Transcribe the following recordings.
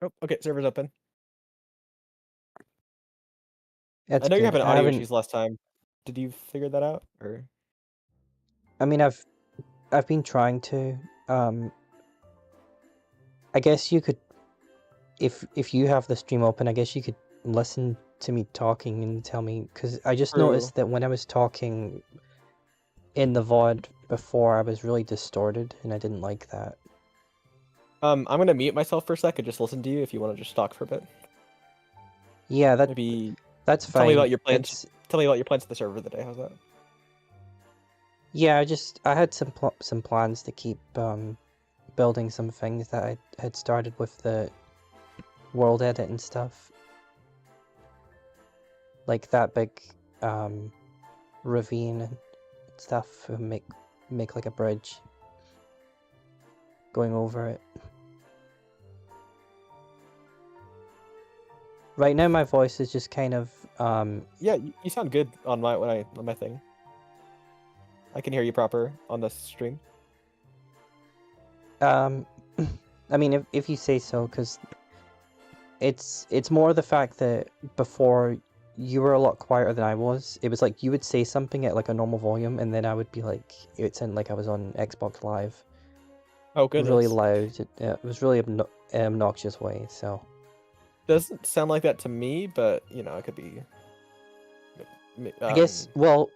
Oh, okay, server's open. I That's know you're good. having I audio haven't. issues last time. Did you figure that out, or? I mean, I've been trying to. I guess you could, if you have the stream open, I guess you could listen to me talking and tell me, because I just True. noticed that when I was talking in the VOD before, I was really distorted, and I didn't like that. I'm gonna mute myself for a sec and just listen to you if you want to just talk for a bit. Yeah, Maybe that's tell me fine. about your plans. Tell me about your plans to the server today. How's that? Yeah, I had some plans to keep building some things that I had started with the world edit and stuff, like that big ravine and stuff, and make like a bridge going over it. Right now my voice is just kind of Yeah, you sound good on my thing. I can hear you proper on the stream. I mean, if you say so, because it's more the fact that before you were a lot quieter than I was. It was like you would say something at like a normal volume, and then I would be like, it would sound like I was on Xbox Live, Oh really goodness. loud. It was really obnoxious way. So Doesn't sound like that to me, but you know, it could be. I guess, well,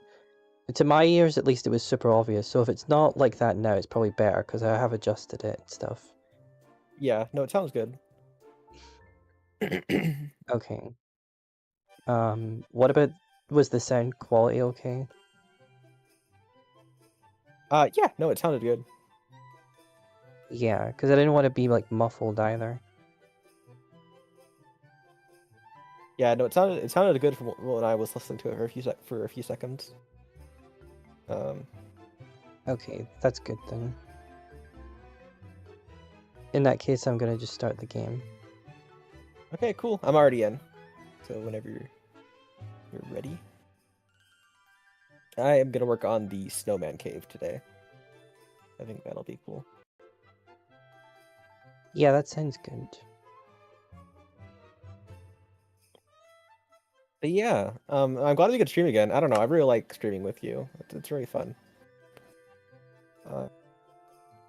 to my ears at least, it was super obvious. So if it's not like that now, it's probably better because I have adjusted it and stuff. Yeah, no, it sounds good. Okay. What about, was the sound quality okay? Yeah, no, it sounded good. Yeah, because I didn't want to be like muffled either. Yeah, no, it sounded good from when I was listening to it for a few seconds. Okay, that's good then. In that case, I'm gonna just start the game. Okay, cool. I'm already in. So whenever you're ready. I am gonna work on the snowman cave today. I think that'll be cool. Yeah, that sounds good. But yeah, I'm glad we could stream again. I don't know, I really like streaming with you. It's really fun.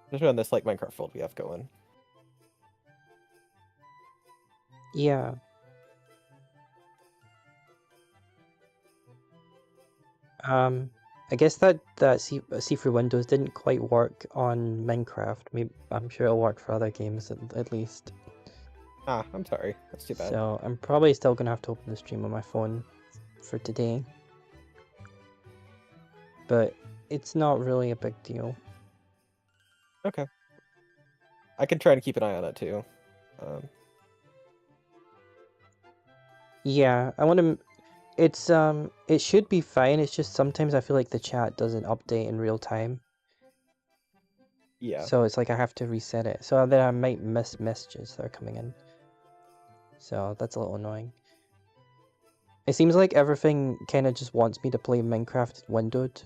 Especially on this like Minecraft world we have going. Yeah. I guess that see through windows didn't quite work on Minecraft. Maybe I'm sure it'll work for other games at least. Ah, I'm sorry. That's too bad. So I'm probably still gonna have to open the stream on my phone for today. But it's not really a big deal. Okay. I can try and keep an eye on it too. Yeah, I want to. It should be fine. It's just sometimes I feel like the chat doesn't update in real time. Yeah. So it's like I have to reset it. So then I might miss messages that are coming in. So that's a little annoying. It seems like everything kind of just wants me to play Minecraft windowed.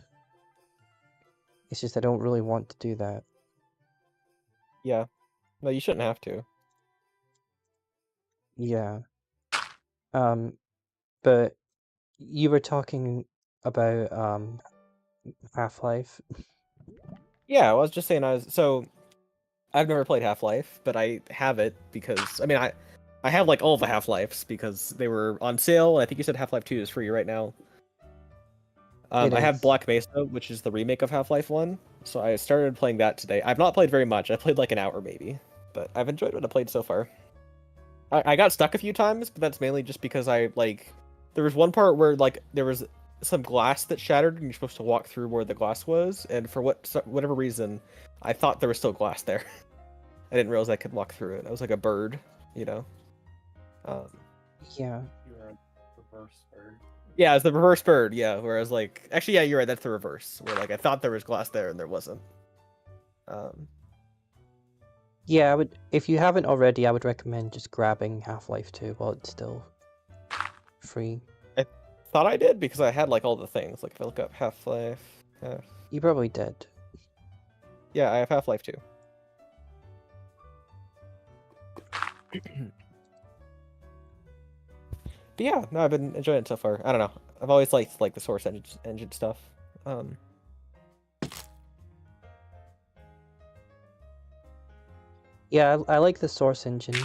It's just I don't really want to do that. Yeah. No, you shouldn't have to. Yeah. But you were talking about Half-Life. Yeah, I was just saying I've never played Half-Life, but I have it because I have like all the Half-Lives because they were on sale. I think you said Half-Life 2 is free right now. It I have is. Black Mesa, which is the remake of Half-Life 1, so I started playing that today. I've not played very much. I played like an hour maybe, but I've enjoyed what I played so far. I got stuck a few times, but that's mainly just because there was one part where like there was some glass that shattered and you're supposed to walk through where the glass was, and for whatever reason, I thought there was still glass there. I didn't realize I could walk through it. I was like a bird, you know. Yeah. You are a reverse bird. Yeah, it's the reverse bird. Yeah, whereas like actually, yeah, you're right. That's the reverse. Where like I thought there was glass there and there wasn't. Yeah, I would. If you haven't already, I would recommend just grabbing Half-Life 2 while it's still free. I thought I did because I had like all the things. Like if I look up Half-Life, You probably did. yeah, I have Half-Life 2. But yeah, no, I've been enjoying it so far. I don't know. I've always liked like the Source engine stuff. Yeah, I like the Source engine.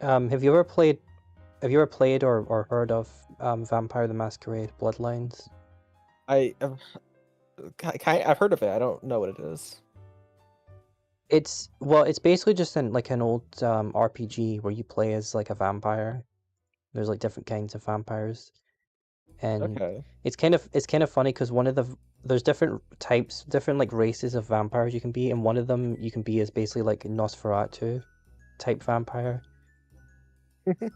Have you ever played or heard of Vampire the Masquerade Bloodlines? I've heard of it. I don't know what it is. It's basically just an old RPG where you play as like a vampire. There's like different kinds of vampires, and Okay. it's kind of funny because there's different types, different like races of vampires you can be, and one of them you can be is basically like Nosferatu type vampire.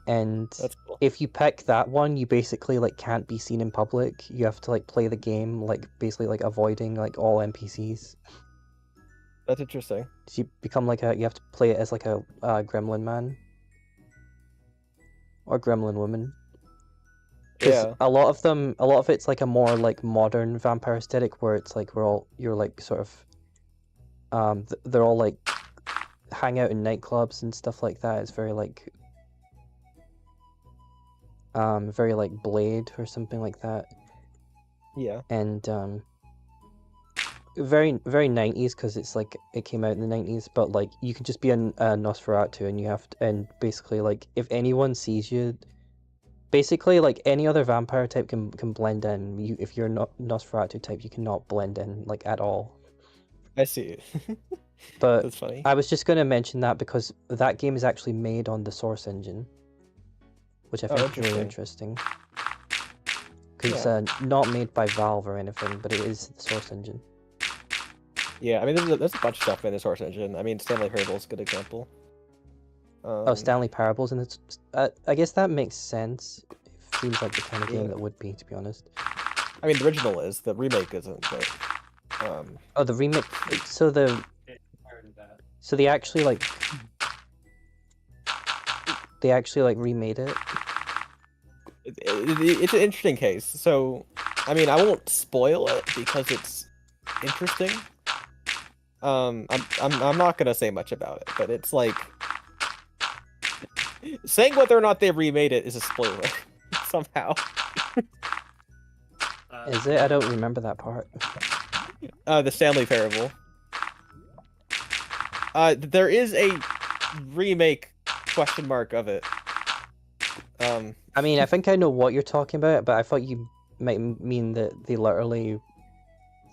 And That's cool. if you pick that one, you basically like can't be seen in public. You have to like play the game like basically like avoiding like all NPCs. That's interesting. So you become like you have to play it as like a gremlin man or gremlin woman. Because Yeah. a lot of it's like a more like modern vampire aesthetic where it's like you're like sort of they're all like hang out in nightclubs and stuff like that. It's very like Blade or something like that. Yeah. And very 90s because it's like it came out in the 90s, but like you can just be a Nosferatu and you have to, and basically like if anyone sees you, basically like any other vampire type can blend in. If you're not Nosferatu type, you cannot blend in like at all. I see. But That's funny. I was just going to mention that because that game is actually made on the Source engine, which I think is really interesting. Because it's not made by Valve or anything, but it is the Source engine. Yeah, I mean, there's a bunch of stuff in the Source engine. I mean, Stanley Parable is a good example. Oh, Stanley Parables, and it's I guess that makes sense. It seems like the kind of game that would be, to be honest. I mean, the original is. The remake isn't, but... Oh, the remake... So they actually, like... They actually, like, remade it? It's an interesting case. So, I mean, I won't spoil it because it's interesting. I'm not gonna say much about it, but it's like... Saying whether or not they remade it is a spoiler, somehow. Is it? I don't remember that part. The Stanley Parable. There is a remake question mark of it. I mean, I think I know what you're talking about, but I thought you might mean that they literally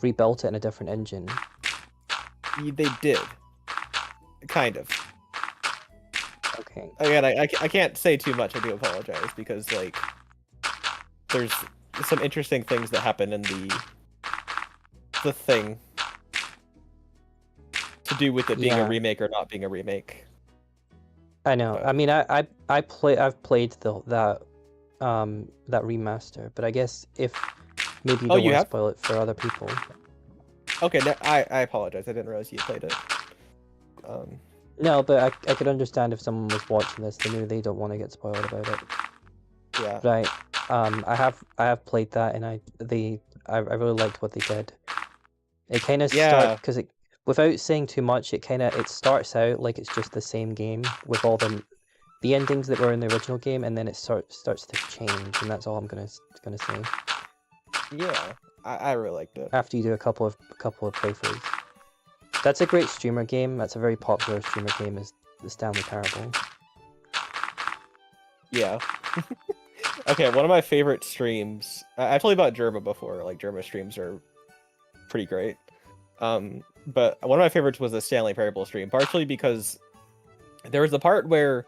rebuilt it in a different engine. They did. Kind of. Okay. Again, I can't say too much, I do apologize, because, like, there's some interesting things that happen in the thing to do with it being a remake or not being a remake. I know. But... I mean, I've played that remaster, but I guess if maybe you don't want to spoil it for other people. Okay, no, I apologize. I didn't realize you played it. No, but I could understand if someone was watching this, they knew they don't want to get spoiled about it. Yeah. Right. I have played that, and I really liked what they did. It kind of starts because without saying too much, it starts out like it's just the same game with all the endings that were in the original game, and then it starts to change, and that's all I'm gonna say. Yeah, I really liked it. After you do a couple of playthroughs. That's a great streamer game. That's a very popular streamer game, is the Stanley Parable. Yeah. Okay, one of my favorite streams... I've told you about Germa before. Like, Germa streams are pretty great. But one of my favorites was the Stanley Parable stream, partially because there was a part where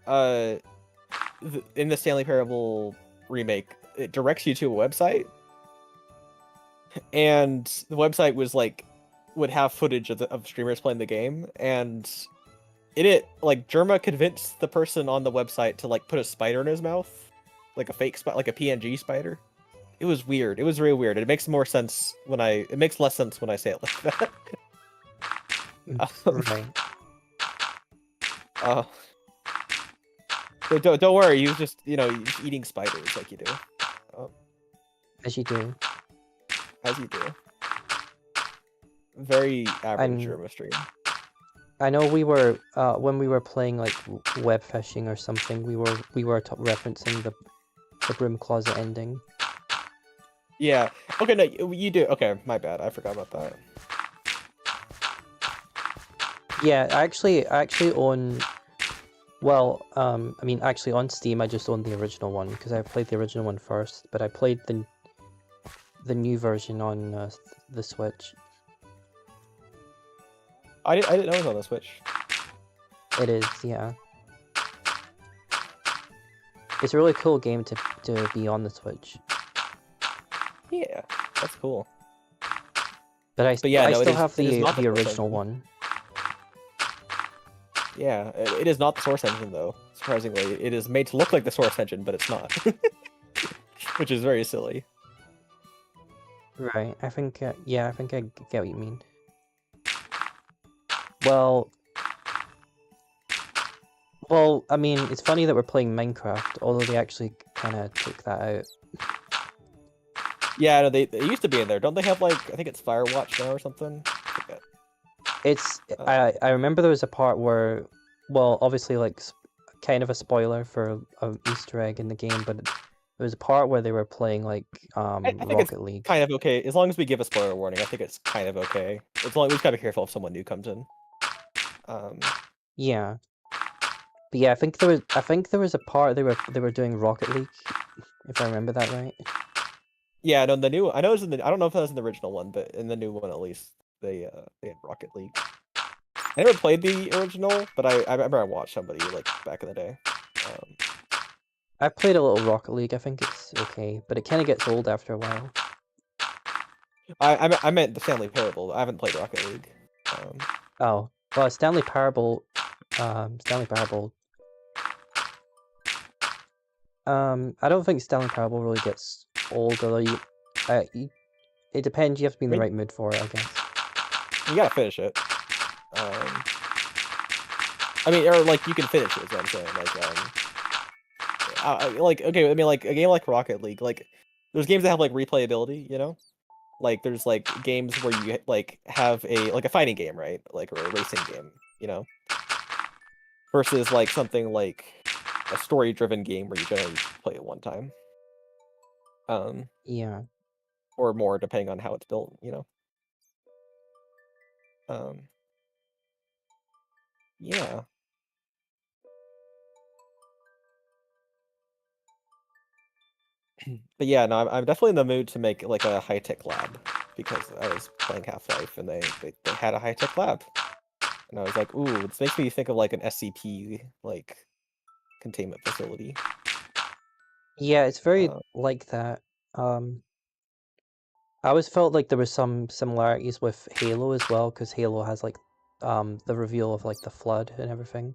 in the Stanley Parable remake, it directs you to a website, and the website was like would have footage of streamers playing the game, and like Germa convinced the person on the website to like put a spider in his mouth, like a fake spider, like a PNG spider. It was weird. It was really weird. It makes more sense it makes less sense when I say it like that. Right. Don't worry. He was just, just eating spiders like you do. As you do. As you do. Very average Germa stream. I know we were when we were playing like web fishing or something. We were referencing the broom closet ending. Yeah. Okay, no, you do. Okay, my bad. I forgot about that. Yeah, I actually own. Well, I mean, actually on Steam, I just own the original one because I played the original one first, but I played the new version on the Switch. I didn't know it was on the Switch. It is, yeah. It's a really cool game to be on the Switch. Yeah, that's cool. But yeah, I no, still it have is not the the source original engine. one. Yeah, it is not the source engine though. Surprisingly, it is made to look like the source engine, but it's not, which is very silly. Right. I think yeah, I think I get what you mean. Well, I mean, it's funny that we're playing Minecraft, although they actually kind of took that out. Yeah, no, they used to be in there. Don't they have like I think it's Firewatch now or something? I forget. It's I remember there was a part where, well, obviously like kind of a spoiler for an Easter egg in the game, but there was a part where they were playing like I think it's Rocket League. kind of okay as long as we give a spoiler warning. I think it's kind of okay. It's only we just gotta be careful if someone new comes in. Yeah. But yeah, I think there was a part they were doing Rocket League, if I remember that right. Yeah, no, the new I know it's in the I don't know if that was in the original one, but in the new one at least they had Rocket League. I never played the original, but I remember I watched somebody like back in the day. I played a little Rocket League. I think it's okay, but it kind of gets old after a while. I meant the Stanley Parable. I haven't played Rocket League. Oh, well, Stanley Parable. I don't think Stanley Parable really gets old, although it depends. You have to be in the I mean, right mood for it, I guess. you gotta finish it. I mean, or like you can finish it is what I'm saying. Like okay, I mean like a game like Rocket League, like there's games that have like replayability, you know? Like there's like games where you like have a fighting game, right? Like or a racing game, you know? Versus like something like a story-driven game where you generally just play it one time. Yeah. Or more depending on how it's built, you know? Yeah. But yeah, no, I'm definitely in the mood to make like a high-tech lab because I was playing Half-Life and they had a high-tech lab. And I was like, ooh, this makes me think of like an SCP like containment facility. Yeah, it's very like that. I always felt like there was some similarities with Halo as well, because Halo has like the reveal of like the flood and everything.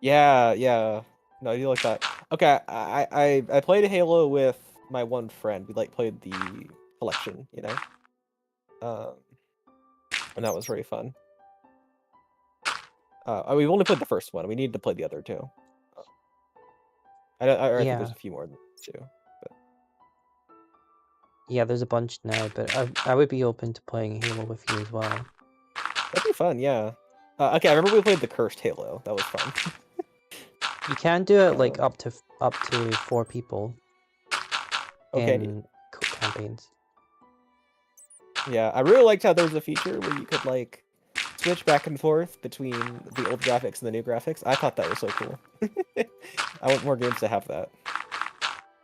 Yeah, yeah. No, I do like that. Okay, I played Halo with my one friend. We like played the collection, you know? And that was very fun. We've only played the first one. We need to play the other two. I think Yeah. there's a few more than two. But... Yeah, there's a bunch now, but I would be open to playing Halo with you as well. That'd be fun, yeah. Okay, I remember we played the Cursed Halo. That was fun. You can do it like up to 4 people in campaigns. Yeah, I really liked how there was a feature where you could like switch back and forth between the old graphics and the new graphics. I thought that was so cool. I want more games to have that.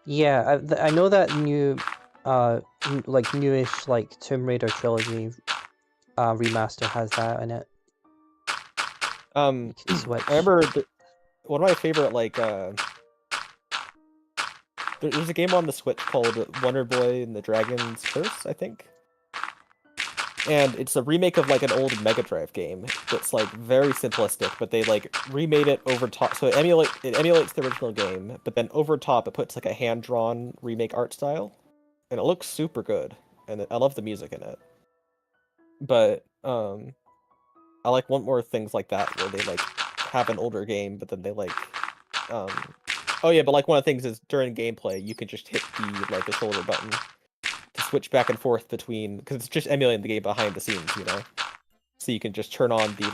Yeah, I know that new, like newish like Tomb Raider trilogy remaster has that in it. You can switch. I remember one of my favorite like there's a game on the Switch called Wonder Boy and the Dragon's Curse, I think. And it's a remake of like an old Mega Drive game that's like very simplistic, but they like remade it over top. So it emulates the original game, but then over top it puts like a hand-drawn remake art style, and it looks super good. And I love the music in it. But I like want more things like that where they like have an older game, but then they like oh yeah, but like one of the things is during gameplay you can just hit the shoulder button to switch back and forth between, because it's just emulating the game behind the scenes, you know? So you can just turn on the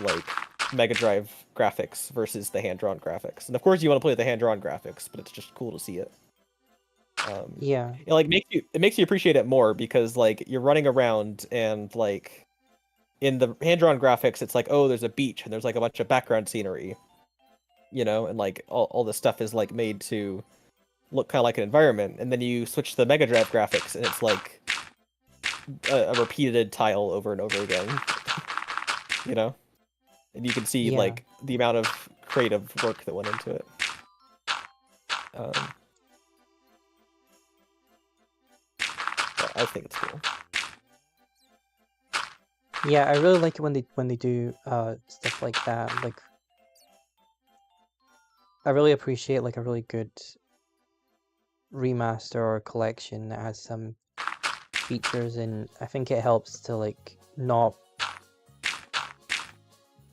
Mega Drive graphics versus the hand-drawn graphics. And of course, you want to play with the hand-drawn graphics, but it's just cool to see it. Yeah. It like makes you appreciate it more because like you're running around and like in the hand-drawn graphics, it's like, oh, there's a beach and there's like a bunch of background scenery, you know, and like all this stuff is like made to look kind of like an environment. And then you switch to the Mega Drive graphics and it's like a repeated tile over and over again, you know, and you can see Yeah. like the amount of creative work that went into it. I think it's cool. Yeah, I really like it when they do stuff like that. Like, I really appreciate like a really good remaster or collection that has some features, and I think it helps to like not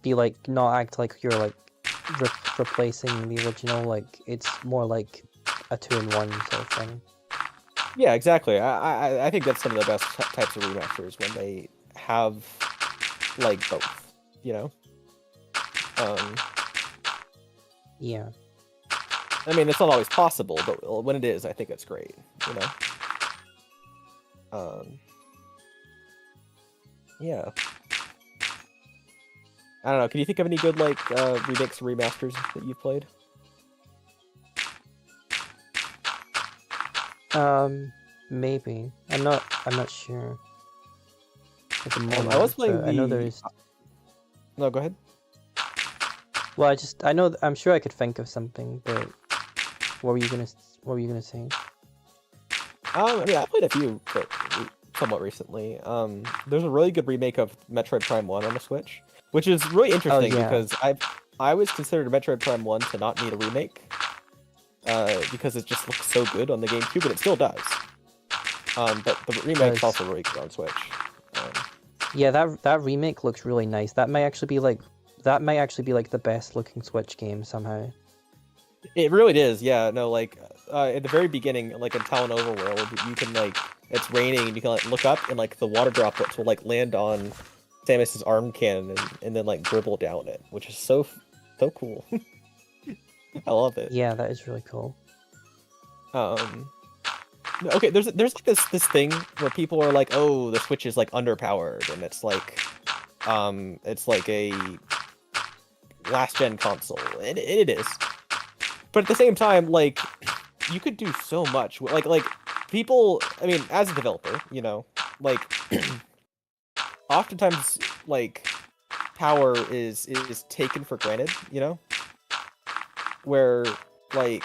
act like you're like replacing the original. Like, it's more like a 2-in-1 sort of thing. Yeah, exactly. I think that's some of the best types of remasters when they have like both, you know. Yeah. I mean, it's not always possible, but when it is, I think it's great, you know. Yeah. I don't know. Can you think of any good like remakes or remasters that you've played? Maybe. I'm not sure at the moment. I was playing but I know there's. No, go ahead. Well, I'm sure I could think of something, but what were you gonna say? I mean, I played a few, but somewhat recently. There's a really good remake of Metroid Prime 1 on the Switch, which is really interesting yeah. because I always considered Metroid Prime 1 to not need a remake, because it just looks so good on the GameCube, and it still does. But the remake's also really good on Switch. Yeah, that remake looks really nice. That might actually be like the best looking Switch game somehow. It really is, yeah. No, like at the very beginning, like in Town Overworld, you can like it's raining and you can like look up and like the water droplets will like land on Samus's arm cannon and then like dribble down it, which is so cool. I love it. Yeah, that is really cool. Okay, there's like this thing where people are like, oh, the Switch is like underpowered, and it's like a last gen console, and it is. But at the same time, like, you could do so much. Like people. I mean, as a developer, you know, like, oftentimes, like, power is taken for granted. You know, where like,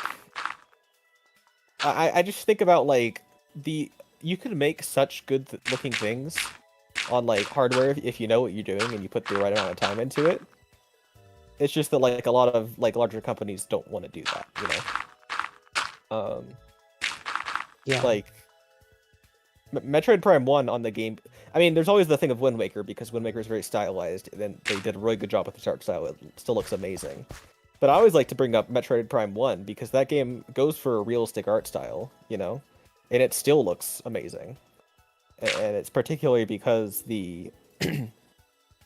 I just think about like you could make such good looking things on like hardware if you know what you're doing and you put the right amount of time into it. It's just that like a lot of like larger companies don't want to do that, you know. Yeah. Like Metroid Prime 1 on the game. I mean, there's always the thing of Wind Waker because Wind Waker is very stylized, and then they did a really good job with the art style. It still looks amazing. But I always like to bring up Metroid Prime 1 because that game goes for a realistic art style, you know, and it still looks amazing. And it's particularly because the I mean,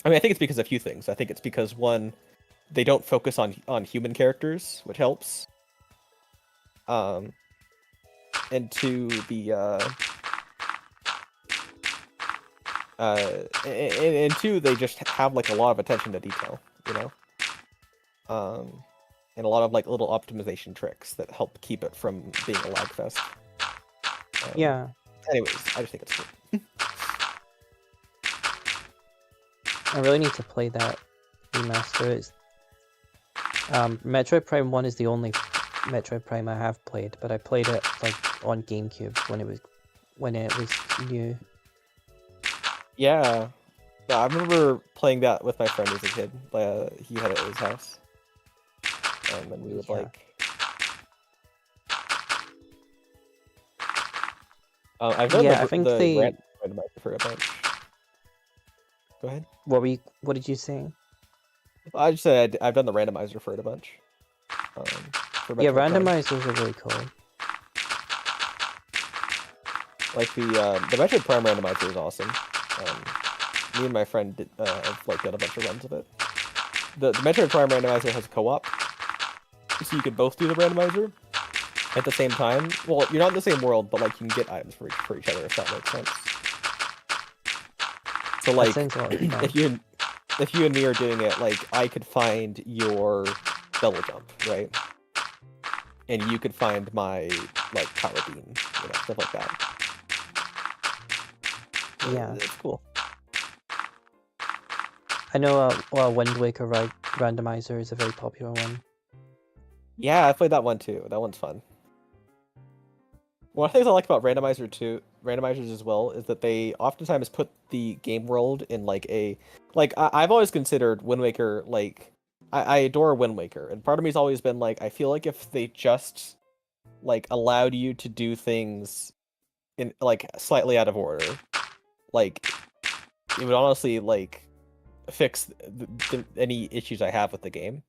I think it's because of a few things. I think it's because one, they don't focus on human characters, which helps. And two, and two, they just have like a lot of attention to detail, you know. And a lot of like little optimization tricks that help keep it from being a lag fest. Yeah. Anyways, I just think it's cool. I really need to play that remaster. It's Metroid Prime 1 is the only Metroid Prime I have played, but I played it like on GameCube when it was new. Yeah, I remember playing that with my friend as a kid. He had it at his house, and we would like. I've done I think the they randomizer for a bunch. Go ahead. What did you say? I just said I've done the randomizer for it a bunch. Yeah, randomizers are really cool. Like the Metroid Prime randomizer is awesome. Me and my friend did got a bunch of runs of it. the Metroid Prime randomizer has co-op, so you could both do the randomizer at the same time. Well, you're not in the same world, but like you can get items for each other, if that makes sense. So like, sounds a lot of fun. if you and me are doing it, like I could find your double jump, right? And you could find my like power beam, stuff like that. Yeah. It's cool. I know Wind Waker randomizer is a very popular one. Yeah, I played that one too. That one's fun. One of the things I like about randomizers as well, is that they oftentimes put the game world in like I've always considered Wind Waker, like I adore Wind Waker, and part of me's always been like, I feel like if they just like allowed you to do things in like slightly out of order, like it would honestly like fix any issues I have with the game.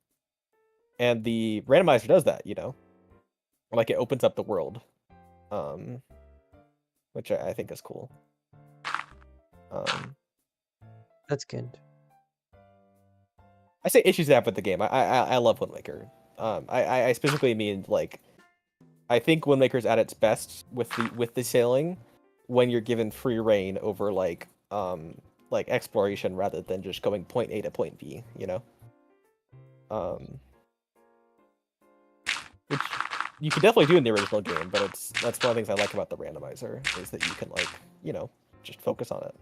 And the randomizer does that, like it opens up the world, which I think is cool. That's good. I say issues I have with the game. I love Wind Waker. I specifically mean like, I think Wind Waker's at its best with the sailing when you're given free reign over like exploration rather than just going point A to point B, which you could definitely do in the original game, but that's one of the things I like about the randomizer, is that you can like, just focus on it.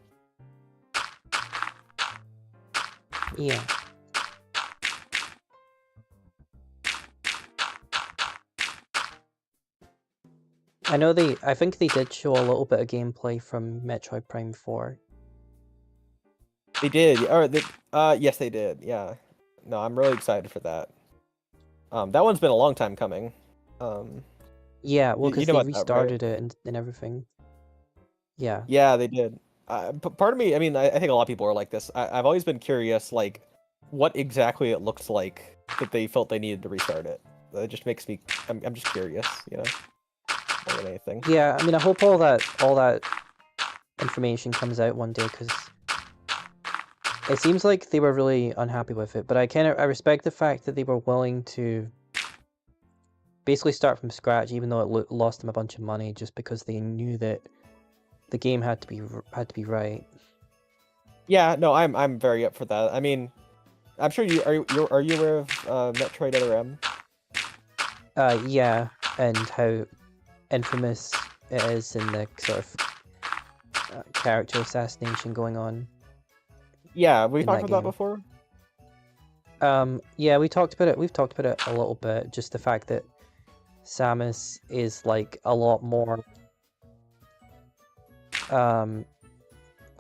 Yeah. I think they did show a little bit of gameplay from Metroid Prime 4. They did, yes they did, yeah. No, I'm really excited for that. That one's been a long time coming. Yeah, well, because know they about that, right? restarted it and everything. Yeah. Yeah, they did. Part of me, I mean, I think a lot of people are like this. I've always been curious, like, what exactly it looks like that they felt they needed to restart it. It just makes me, I'm just curious, more than anything. Yeah, I mean, I hope all that information comes out one day, because it seems like they were really unhappy with it. But I respect the fact that they were willing to basically start from scratch, even though it lost them a bunch of money, just because they knew that the game had to be right. Yeah, no, I'm very up for that. I mean, I'm sure are you aware of Metroid Other M? Yeah, and how infamous it is, and the sort of character assassination going on. Yeah, we in talked that about that game. before. Yeah, we talked about it. We've talked about it a little bit. Just the fact that Samus is like a lot more. I'm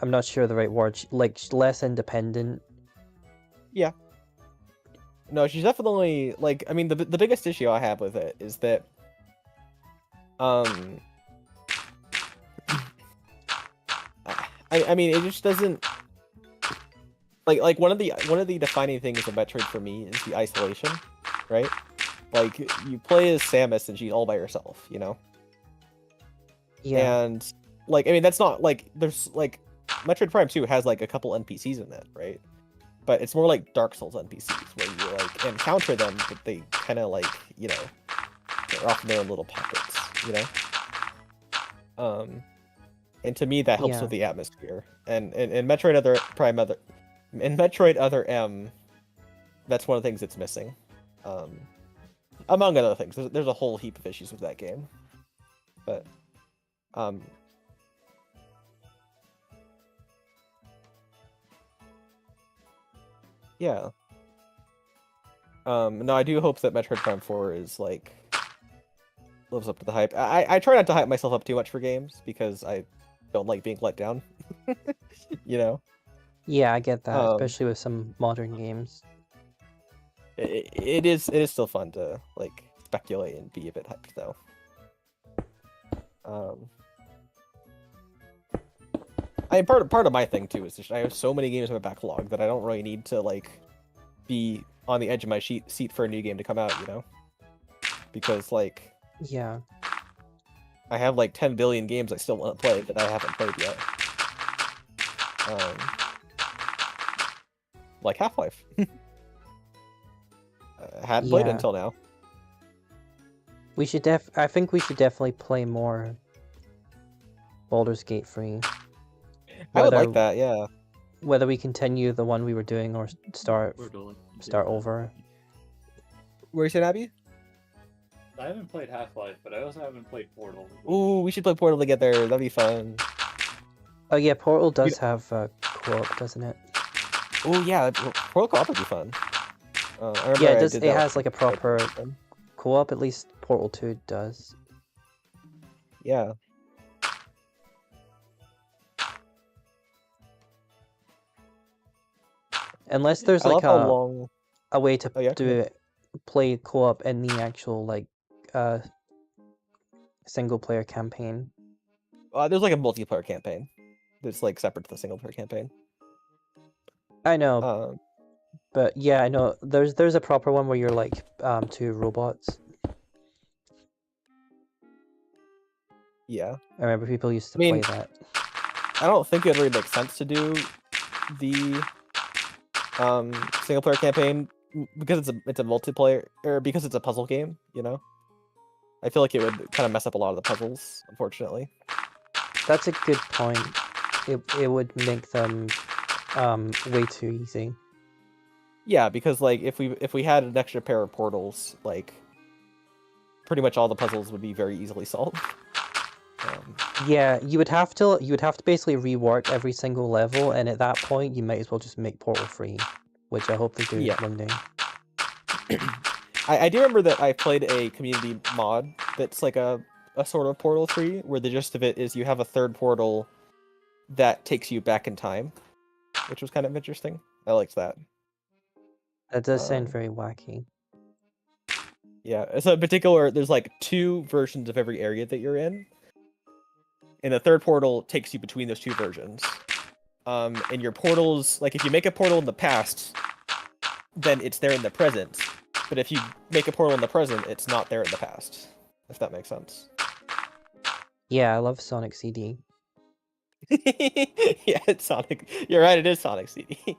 not sure the right word. Like less independent. Yeah. No, she's definitely like. I mean, the biggest issue I have with it is that, I mean, it just doesn't. Like one of the defining things of Metroid for me is the isolation, right? Like you play as Samus and she's all by herself, Yeah. And like, I mean, that's not like, there's like Metroid Prime 2 has like a couple NPCs in it, right? But it's more like Dark Souls NPCs where you like encounter them, but they kind of like, they're off in their own little pockets, and to me that helps Yeah. with the atmosphere. And in Metroid Other M, that's one of the things it's missing. Among other things, there's a whole heap of issues with that game, but yeah. No, I do hope that Metroid Prime 4 is like lives up to the hype. I try not to hype myself up too much for games because I don't like being let down. Yeah, I get that, Um, especially with some modern games. it is still fun to like speculate and be a bit hyped though. I mean, part of my thing too is just I have so many games in my backlog that I don't really need to like be on the edge of my seat for a new game to come out, because like Yeah. I have like 10 billion games I still want to play that I haven't played yet. Like Half-Life. hadn't played it Yeah. until now. We should I think we should definitely play more Baldur's Gate 3. I would like Whether that, yeah. whether we continue the one we were doing or start Start over. Where you saying, Abby? I haven't played Half-Life, but I also haven't played Portal. Ooh, we should play Portal together. That'd be fun. Oh yeah, Portal does have co-op, doesn't it? Oh yeah, Portal co-op would be fun. I remember Yeah, I it does. did It that has with like a proper co-op. At least Portal 2 does. Yeah. Unless there's I like love how long. a way to Oh, yeah, do it, play co-op in the actual like single player campaign. There's like a multiplayer campaign that's like separate to the single player campaign. I know, but yeah, I know. There's a proper one where you're like 2 robots. Yeah. I remember people used to I mean, play that. I don't think it really makes sense to do the single player campaign because it's a multiplayer, or because it's a puzzle game, you know? I feel like it would kind of mess up a lot of the puzzles, unfortunately. That's a good point. It would make them way too easy. Yeah, because like if we had an extra pair of portals, like pretty much all the puzzles would be very easily solved. Yeah, you would have to basically rework every single level, and at that point you might as well just make Portal free, which I hope they do Yeah. one day. I do remember that I played a community mod that's like a sort of Portal 3, where the gist of it is you have a third portal that takes you back in time, which was kind of interesting. I liked that. That does sound very wacky. Yeah, so in particular, there's like 2 versions of every area that you're in, and the third portal takes you between those 2 versions. And your portals, like if you make a portal in the past, then it's there in the present. But if you make a portal in the present, it's not there in the past. If that makes sense. Yeah, I love Sonic CD. Yeah, it's Sonic. You're right, it is Sonic CD.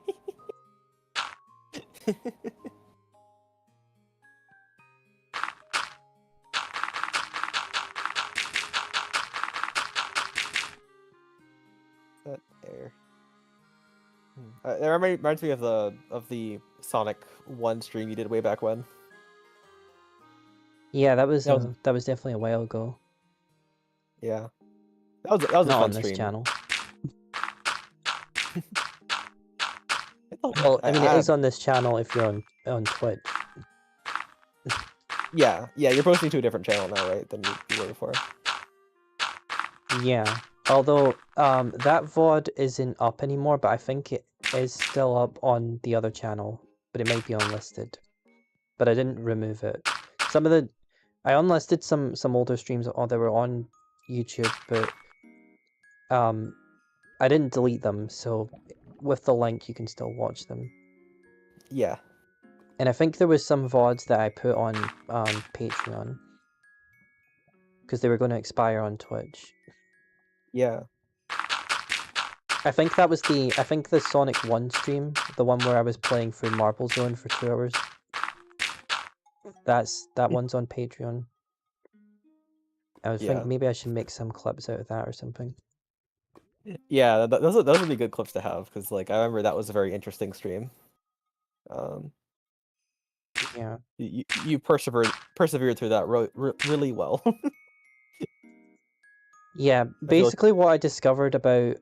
That air. That reminds me of the Sonic 1 stream you did way back when. Yeah, that was definitely a while ago. Yeah, that was a Not fun on this stream. channel. Well, I mean, it is on this channel if you're on Twitch. Yeah, you're posting to a different channel now, right, than you were before. Yeah, although that VOD isn't up anymore, but I think it is still up on the other channel, but it might be unlisted. But I didn't remove it. I unlisted some older streams that were on YouTube, but I didn't delete them, so with the link you can still watch them. Yeah. And I think there was some VODs that I put on Patreon because they were going to expire on Twitch. Yeah. I think the Sonic 1 stream, the one where I was playing through Marble Zone for 2 hours. That one's on Patreon. I was thinking maybe I should make some clips out of that or something. Yeah, those would be good clips to have, because like I remember that was a very interesting stream. Yeah. You persevered through that really well. Yeah, basically what I discovered about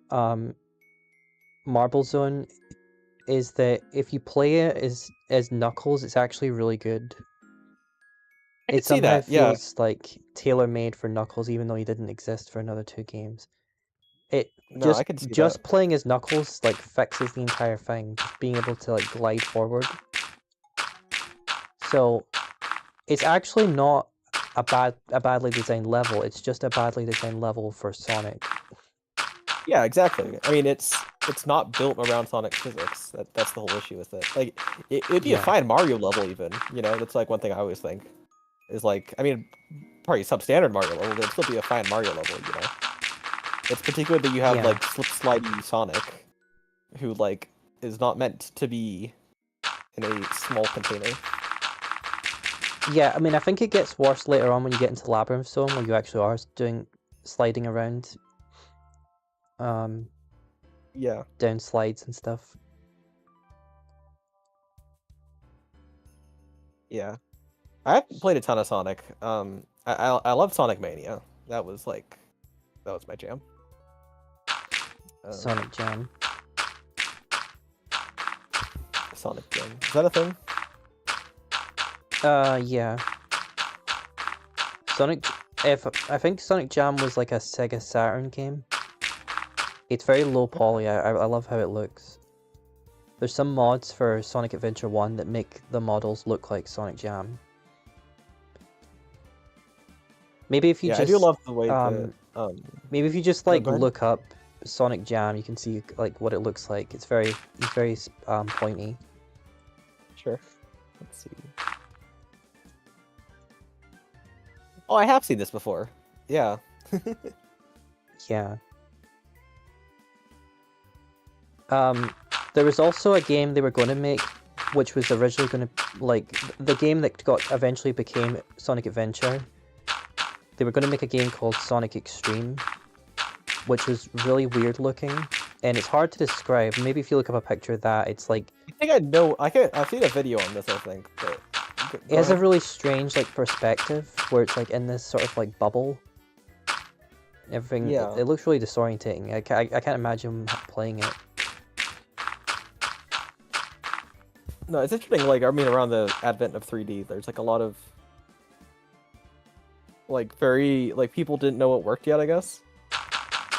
Marble Zone is that if you play it as Knuckles, it's actually really good. It somehow feels like tailor-made for Knuckles, even though he didn't exist for another 2 games. I can see just playing as Knuckles like fixes the entire thing, just being able to like glide forward. So it's actually not a badly designed level. It's just a badly designed level for Sonic. Yeah, exactly. I mean, it's not built around Sonic physics. That's the whole issue with it. Like, it'd be a fine Mario level even. You know, that's like one thing I always think is like, I mean, probably substandard Mario level, but it'd still be a fine Mario level. You know, it's particularly that you have like slip-slidey Sonic, who like is not meant to be in a small container. Yeah, I mean, I think it gets worse later on when you get into Labyrinth Zone, where you actually are doing sliding around, Yeah. down slides and stuff. Yeah. I haven't played a ton of Sonic. I love Sonic Mania. That was my jam. Sonic Jam. Sonic Jam. Is that a thing? Yeah. I think Sonic Jam was like a Sega Saturn game. It's very low poly. I love how it looks. There's some mods for Sonic Adventure 1 that make the models look like Sonic Jam. Maybe if you just I do love the way that maybe if you just no, like go ahead. look up Sonic Jam, you can see like what it looks like. It's very pointy. Sure. Let's see. Oh, I have seen this before. Yeah. Yeah. There was also a game they were going to make, which was originally going to, like, the game that eventually became Sonic Adventure. They were going to make a game called Sonic Extreme, which was really weird looking, and it's hard to describe. Maybe if you look up a picture of that, it's like... I think I know. I've seen a video on this, I think. But It has a really strange, like, perspective, where it's, like, in this sort of, like, bubble. Everything... Yeah. It looks really disorientating. I can't imagine playing it. No, it's interesting, like, I mean, around the advent of 3D, there's, like, a lot of, like, very, like, people didn't know it worked yet, I guess.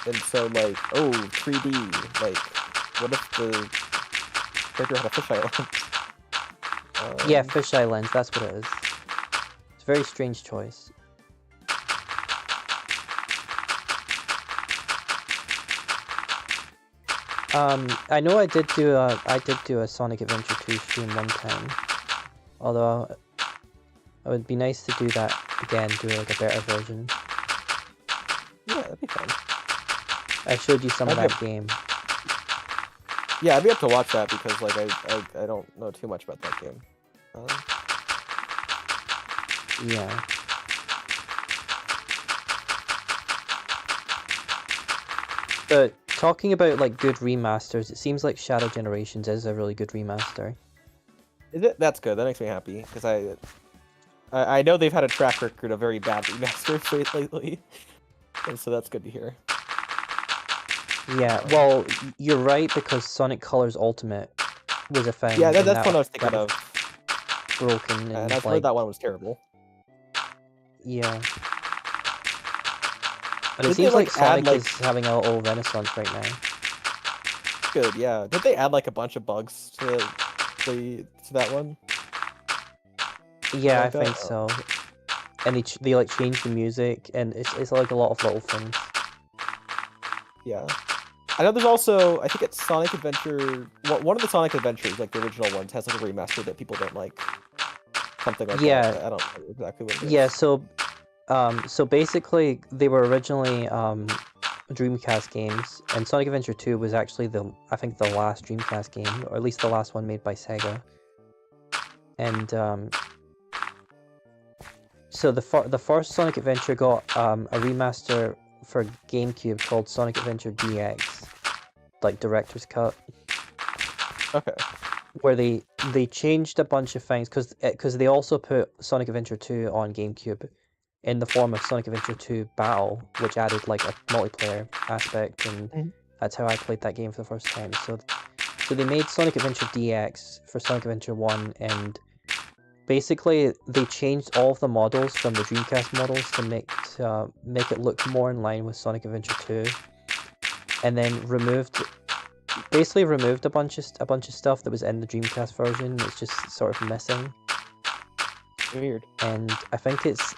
And so, like, oh, 3D, like, what if the character had a fisheye lens? Yeah, fisheye lens, that's what it is. It's a very strange choice. I know I did do a Sonic Adventure 2 stream one time. Although it would be nice to do that again, do like a better version. Yeah, that'd be fun. I showed you some of that game. Yeah, I'd be up to watch that because, like, I don't know too much about that game. Yeah. But talking about like good remasters, it seems like Shadow Generations is a really good remaster. Is it? That's good. That makes me happy because I know they've had a track record of very bad remasters lately, and so that's good to hear. Yeah, well, you're right because Sonic Colors Ultimate was a thing. Yeah, and that's what I was thinking of. Broken And I've heard that one was terrible. Yeah. But it Did they, seems like like, add, Sonic like- is having a little renaissance right now. Good, yeah. Did they add like a bunch of bugs to that one? Yeah, I like that? think so. And they like changed the music, and it's like a lot of little things. Yeah. I know there's also, I think it's Sonic Adventure, one of the Sonic Adventures, like the original ones, has like a remaster that people don't like. Something like Yeah. that. I don't know exactly what it is. Yeah, so basically they were originally Dreamcast games, and Sonic Adventure 2 was actually I think the last Dreamcast game, or at least the last one made by Sega. And so the first Sonic Adventure got a remaster for GameCube called Sonic Adventure DX, like Director's Cut. Okay. Where they changed a bunch of things because they also put Sonic Adventure 2 on GameCube in the form of Sonic Adventure 2 Battle, which added like a multiplayer aspect, and that's how I played that game for the first time. So they made Sonic Adventure DX for Sonic Adventure 1, and basically they changed all of the models from the Dreamcast models to make it look more in line with Sonic Adventure 2, and then basically removed a bunch of stuff that was in the Dreamcast version. It's just sort of missing. Weird. And I think it's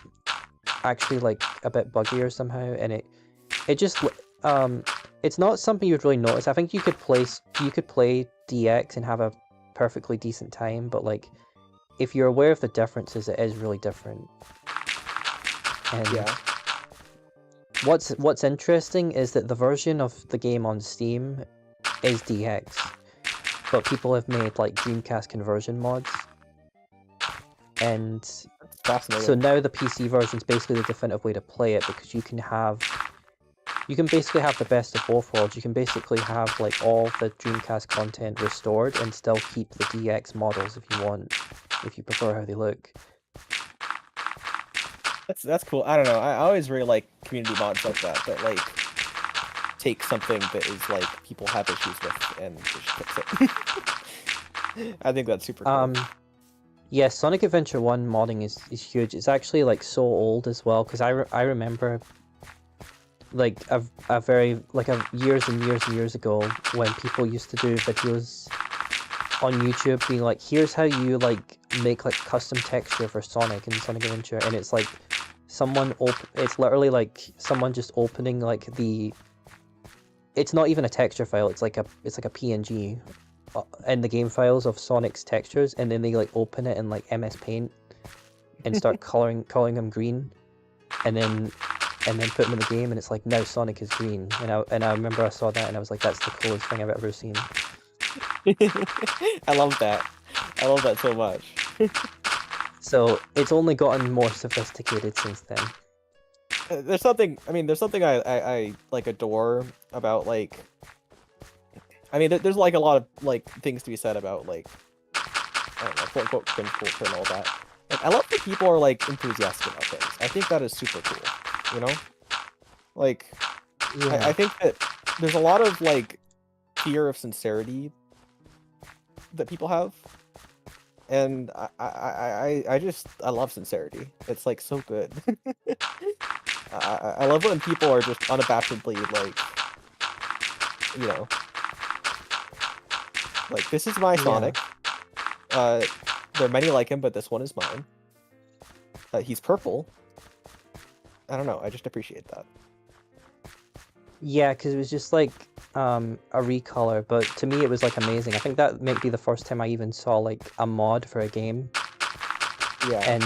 actually like a bit buggier somehow, and it just it's not something you'd really notice. I think you could play DX and have a perfectly decent time, but like if you're aware of the differences, it is really different. And Yeah. what's interesting is that the version of the game on Steam is DX, but people have made like Dreamcast conversion mods, and Fascinating. So now the PC version is basically the definitive way to play it, because you can basically have the best of both worlds. You can basically have like all the Dreamcast content restored and still keep the DX models if you want, if you prefer how they look. That's cool. I don't know. I always really like community mods like that like take something that is like people have issues with and just fix it. I think that's super cool. Yeah, Sonic Adventure 1 modding is huge. It's actually like so old as well, because I remember like a very like years and years and years ago when people used to do videos on YouTube being like, here's how you like make like custom texture for Sonic and Sonic Adventure, and it's like it's literally like someone just opening like it's not even a texture file, it's like a PNG in the game files of Sonic's textures, and then they like open it in like MS Paint and start calling them green, and then put them in the game, and it's like, now Sonic is green. And I remember I saw that and I was like, that's the coolest thing I've ever seen. I love that. I love that so much. So it's only gotten more sophisticated since then. There's something I like adore about like, I mean, there's like a lot of like things to be said about like, I don't know, quote unquote cringe culture and all that. Like, I love that people are like enthusiastic about things. I think that is super cool. You know, like, Yeah. I think that there's a lot of like fear of sincerity that people have, and I love sincerity. It's like so good. I love when people are just unabashedly like, you know, like, this is my Sonic. There are many like him, but this one is mine. He's purple. I don't know. I just appreciate that. Yeah, because it was just like a recolor, but to me it was like amazing. I think that might be the first time I even saw like a mod for a game. Yeah. And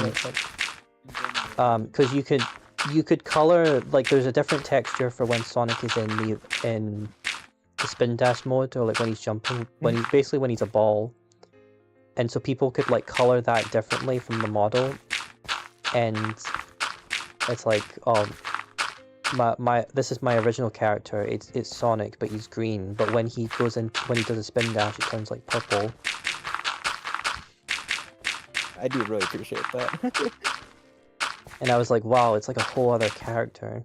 because you could color, like, there's a different texture for when Sonic is in the spin dash mode, or like when he's jumping, when he's a ball, and so people could like color that differently from the model, and it's like, oh, this is my original character. It's Sonic, but he's green. But when he does a spin dash, it turns like purple. I do really appreciate that. And I was like, wow, it's like a whole other character.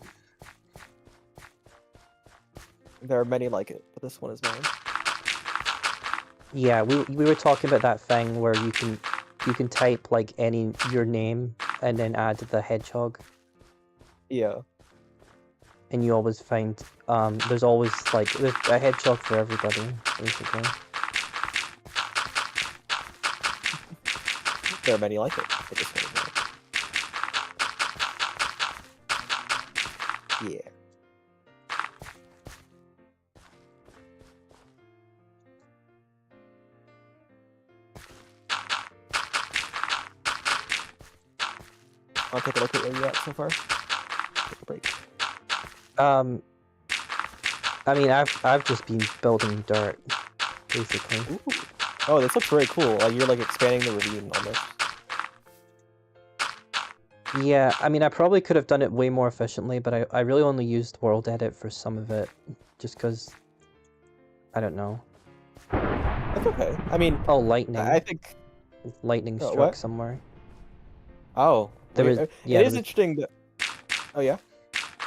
There are many like it, but this one is mine. Yeah, we were talking about that thing where you can type like your name and then add the hedgehog. Yeah. And you always find there's always like there's a hedgehog for everybody, basically. There are many like it, but this one is mine. Yeah. I'll take a look at where you're at so far. Take a break. I mean, I've just been building dirt, basically. Ooh. Oh, this looks very cool. Like, you're like expanding the ravine almost. Yeah, I mean, I probably could have done it way more efficiently, but I really only used World Edit for some of it, just because, I don't know. That's okay. I mean, Oh, lightning. I think... Lightning struck what? somewhere. Oh. There was, yeah, it is interesting that... Oh, yeah?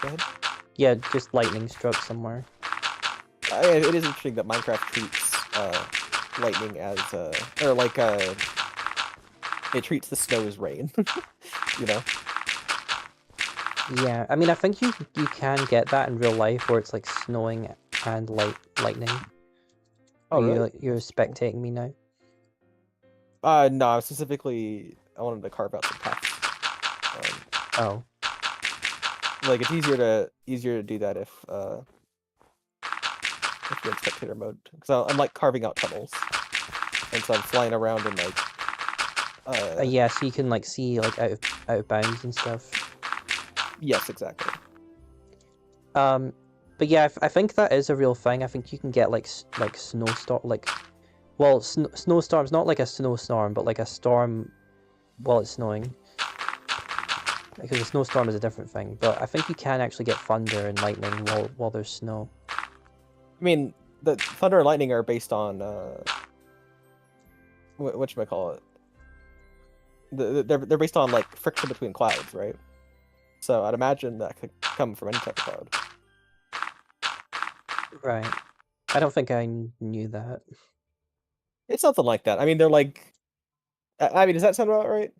Go ahead. Yeah, just lightning struck somewhere. It is interesting that Minecraft treats lightning as or like it treats the snow as rain. You know? Yeah, I mean, I think you can get that in real life where it's like snowing and lightning. Oh, really? You're spectating me now? No, specifically, I wanted to carve out some paths. Oh. Like, it's easier to do that if you're in spectator mode. Because I'm like carving out tunnels, and so I'm flying around and like. Yeah, so you can like see like out of bounds and stuff. Yes, exactly. But yeah, I think that is a real thing. I think you can get like snowstorm, like, well, snowstorms, not like a snowstorm, but like a storm while it's snowing. Because a snowstorm is a different thing, but I think you can actually get thunder and lightning while there's snow. I mean, the thunder and lightning are based on whatchamacallit? They're based on like friction between clouds, right? So I'd imagine that could come from any type of cloud. Right. I don't think I knew that. It's something like that. I mean, they're like. I mean, does that sound about right?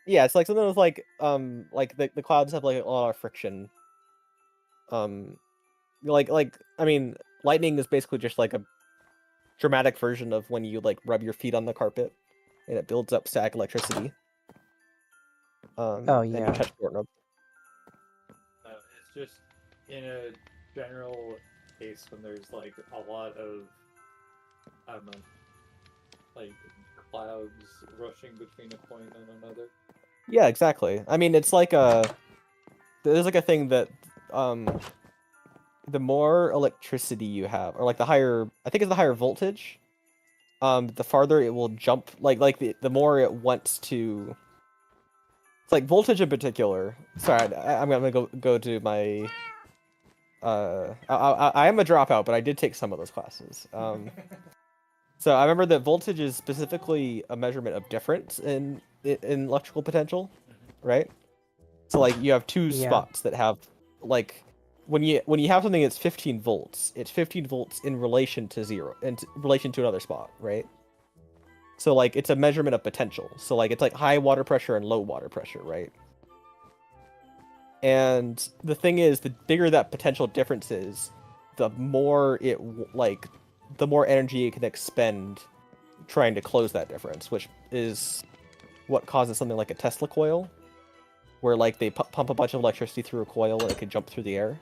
Yeah, it's like something with like the clouds have like a lot of friction. Like I mean, lightning is basically just like a dramatic version of when you like rub your feet on the carpet, and it builds up static electricity. Oh, And yeah. you touch doorknob. It's just in a general case when there's like a lot of, I don't know, like clouds rushing between a point and another. Yeah, exactly. I mean, it's like there's like a thing that the more electricity you have, or like the higher, I think it's the higher voltage, the farther it will jump. Like the more it wants to. It's like voltage in particular. Sorry, I'm gonna go to my. I am a dropout, but I did take some of those classes. So I remember that voltage is specifically a measurement of difference in electrical potential, right? So like you have two Yeah. spots that have like when you have something that's 15 volts, it's 15 volts in relation to zero, in relation to another spot, right? So like it's a measurement of potential. So like it's like high water pressure and low water pressure, right? And the thing is, the bigger that potential difference is, the more the more energy it can expend trying to close that difference, which is what causes something like a Tesla coil, where like they pump a bunch of electricity through a coil and it can jump through the air.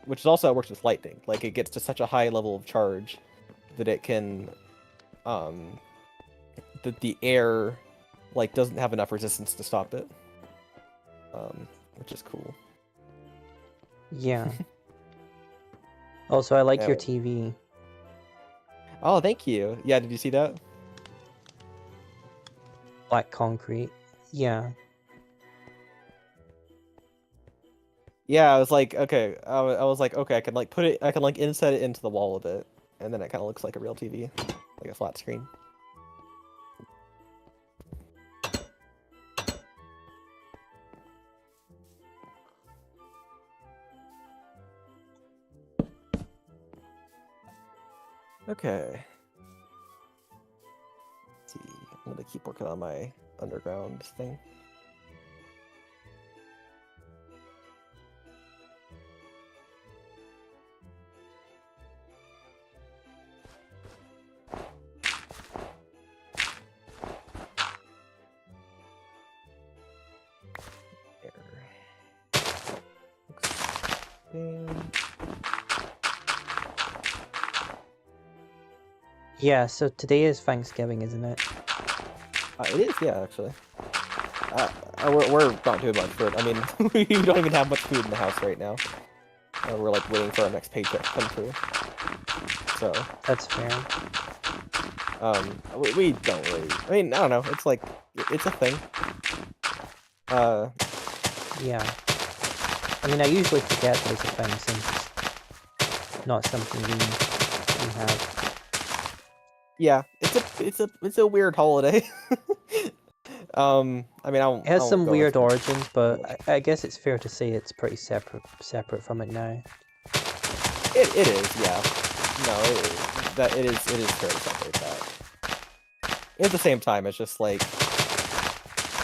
Which is also how it works with lightning. Like it gets to such a high level of charge that it can, that the air like doesn't have enough resistance to stop it. Which is cool. Yeah. Also, I like Yeah. your TV. Oh, thank you. Yeah, did you see that? Black concrete. Yeah. Yeah, I was like, okay. I was like, okay, I can like put it, I can like inset it into the wall of it, and then it kind of looks like a real TV, like a flat screen. Okay. Let's see, I'm gonna keep working on my underground thing. Yeah, so today is Thanksgiving, isn't it? It is, yeah, actually. We're not doing much food. I mean, we don't even have much food in the house right now. We're like waiting for our next paycheck to come through. So. That's fair. We don't really. I mean, I don't know. It's like it's a thing. Yeah. I mean, I usually forget that it's a thing since it's not something we have. Yeah, it's a weird holiday. I mean, It has some weird origins, origins, but I guess it's fair to say it's pretty separate from it now. It is, yeah. No, it is fair to separate that. At the same time, it's just like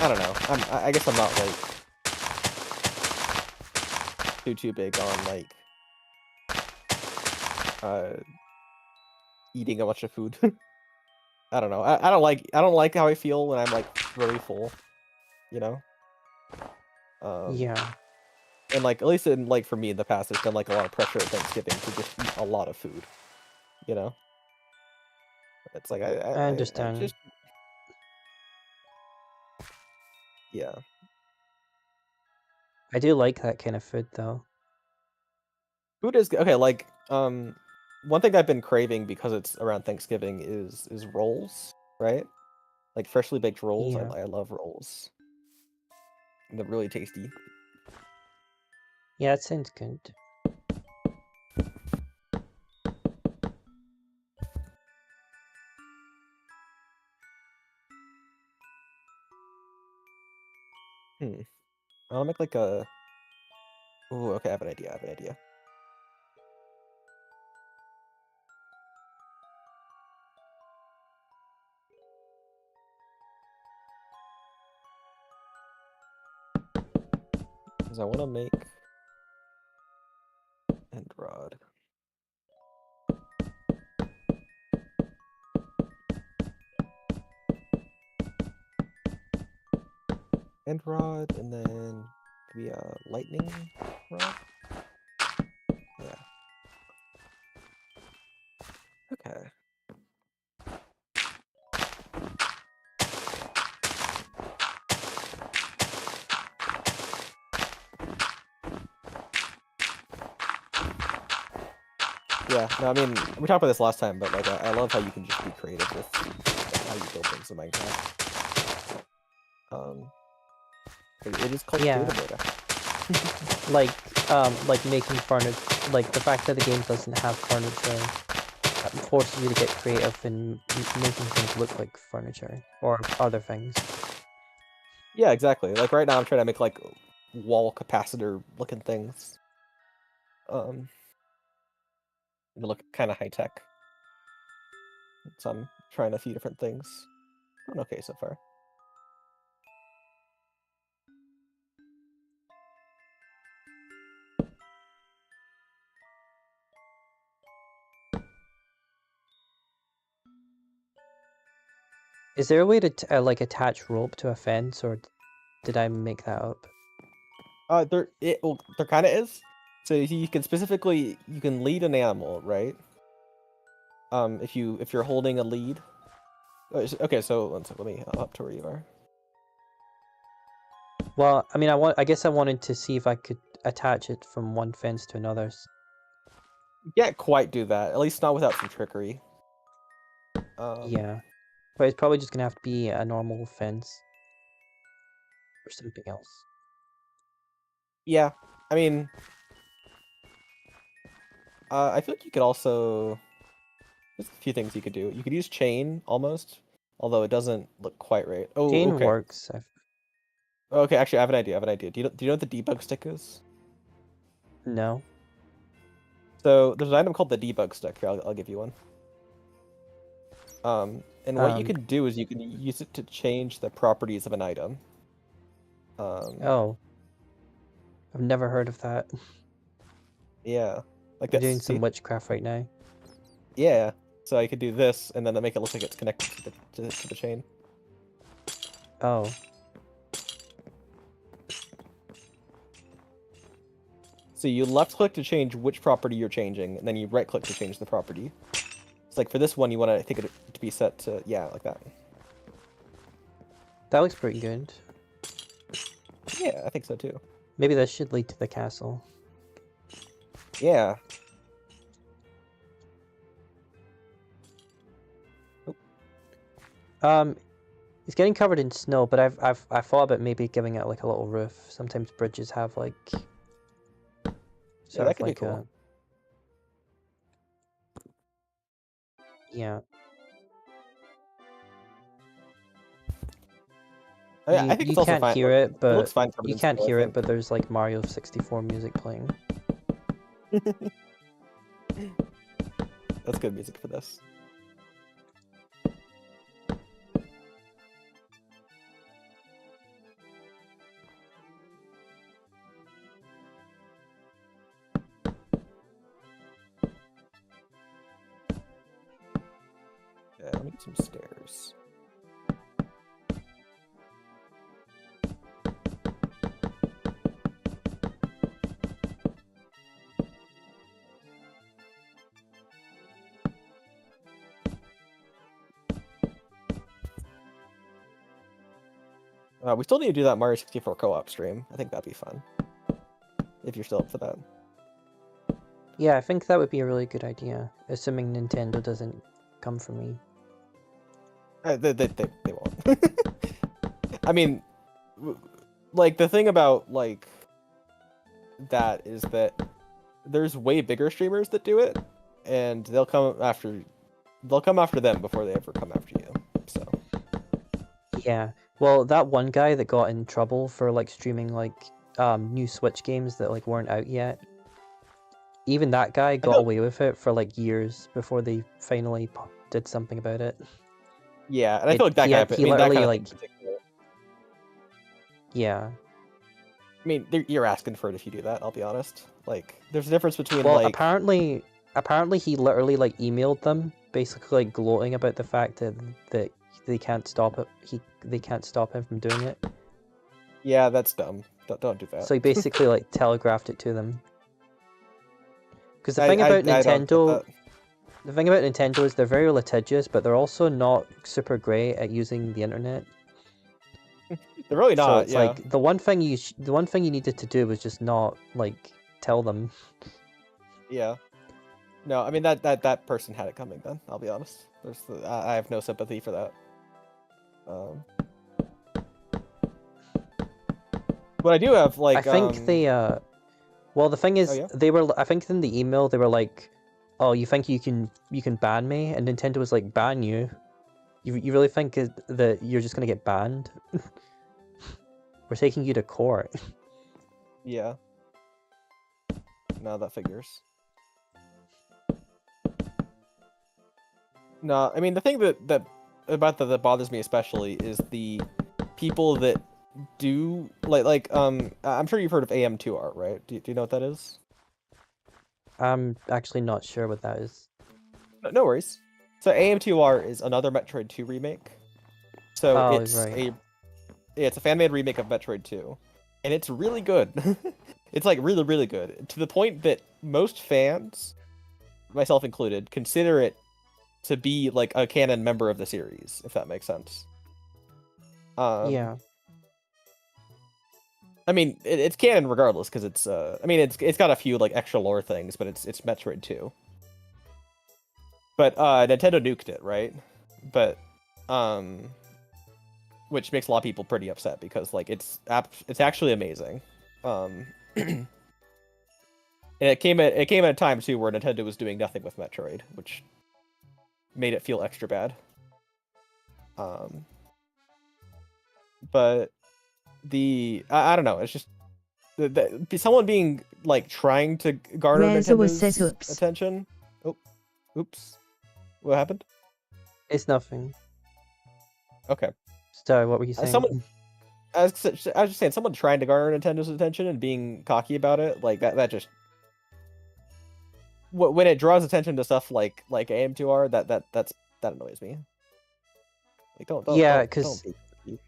I don't know. I guess I'm not like too big on like eating a bunch of food. I don't know. I don't like how I feel when I'm like really full, you know? Yeah. And like at least in like for me in the past there's been like a lot of pressure at Thanksgiving to just eat a lot of food. You know? It's like I understand. I just yeah. I do like that kind of food though. Food is okay, like one thing I've been craving because it's around Thanksgiving is rolls, right? Like freshly baked rolls. Yeah. I love rolls. They're really tasty. Yeah, it sounds good. I'll make like a. Ooh, okay. I have an idea. I have an idea. Because I want to make end rod. End rod, and then maybe a lightning rod. Yeah. Okay. Yeah, no, I mean, we talked about this last time, but like, I love how you can just be creative with how you build things in Minecraft. It is called Yeah. creative mode. Like making furniture, like the fact that the game doesn't have furniture forces you to get creative in making things look like furniture or other things. Yeah, exactly. Like right now, I'm trying to make like wall capacitor looking things. They look kind of high tech. So I'm trying a few different things. Doing okay so far. Is there a way to like attach rope to a fence, or did I make that up? There kind of is. So you can specifically you can lead an animal, right? If you're holding a lead. Okay, so one second, let me up to where you are. Well, I mean, I guess I wanted to see if I could attach it from one fence to another. You can't quite do that, at least not without some trickery. Yeah, but it's probably just gonna have to be a normal fence or something else. Yeah, I mean, I feel like you could also. There's a few things you could do. You could use chain almost, although it doesn't look quite right. Oh, Chain okay. works. Okay, actually, I have an idea. I have an idea. Do you know what the debug stick is? No. So there's an item called the debug stick. Here, I'll give you one. And what you can do is you can use it to change the properties of an item. Oh. I've never heard of that. Yeah, like You're this. doing some See? witchcraft right now. Yeah. So I could do this, and then make it look like it's connected to the chain. Oh. So you left click to change which property you're changing, and then you right click to change the property. It's like for this one, you want to I think it to be set to like that. That looks pretty good. Yeah, I think so too. Maybe this should lead to the castle. Yeah. It's getting covered in snow, but I thought about maybe giving it like a little roof. Sometimes bridges have like Yeah, that could be cool. Yeah. I think it's also can't fine. hear it, but it looks fine covered you in can't snow, I hear it, think. but there's like Mario 64 music playing. That's good music for this. Yeah, let me get some stairs. We still need to do that Mario 64 co-op stream. I think that'd be fun. If you're still up for that. Yeah, I think that would be a really good idea, assuming Nintendo doesn't come for me. They won't. I mean, like the thing about like that is that there's way bigger streamers that do it, and they'll come after them before they ever come after you. So Yeah. Well, that one guy that got in trouble for like streaming like new Switch games that like weren't out yet. Even that guy got away with it for like years before they finally did something about it. yeah, and I feel like that guy. He I mean, that literally kind of like thing in particular. yeah. I mean, you're asking for it if you do that. I'll be honest. Like, there's a difference between Well, like. apparently he literally like emailed them, basically like gloating about the fact that they can't stop it. They can't stop him from doing it. Yeah, that's dumb. Don't do that. So he basically like telegraphed it to them. Because the I thing about don't get Nintendo, that. the thing about Nintendo is they're very litigious, but they're also not super great at using the internet. They're really So not. it's Yeah. like the one thing you needed to do was just not like tell them. Yeah. No, I mean that person had it coming. Then I'll be honest. I have no sympathy for that. But I do have like. I think they well the thing is Oh, yeah? they were I think in the email they were like, oh, you think you can ban me? And Nintendo was like, ban you? You really think that you're just gonna get banned? We're taking you to court. Yeah. No, that figures. No, I mean the thing that bothers me especially is the people that do I'm sure you've heard of AM2R, right? Do you know what that is? I'm actually not sure what that is. No worries. So AM2R is another Metroid 2 remake. So Oh, it's right. it's a fan-made remake of Metroid 2, and it's really good. It's like really, really good to the point that most fans, myself included, consider it to be like a canon member of the series, if that makes sense. Yeah. I mean, it's canon regardless because it's I mean it's got a few like extra lore things, but it's Metroid 2. But Nintendo nuked it, right? But which makes a lot of people pretty upset because like it's actually amazing. And it came at a time too where Nintendo was doing nothing with Metroid, which made it feel extra bad. But I don't know, it's just someone being like trying to garner Rares always Nintendo's says oops. attention. Oh, oops. What happened? It's nothing. Okay. Sorry, what were you saying? Someone, I was just saying, someone trying to garner Nintendo's attention and being cocky about it, like that just when it draws attention to stuff like AM2R, that annoys me. Like Yeah, don't because be.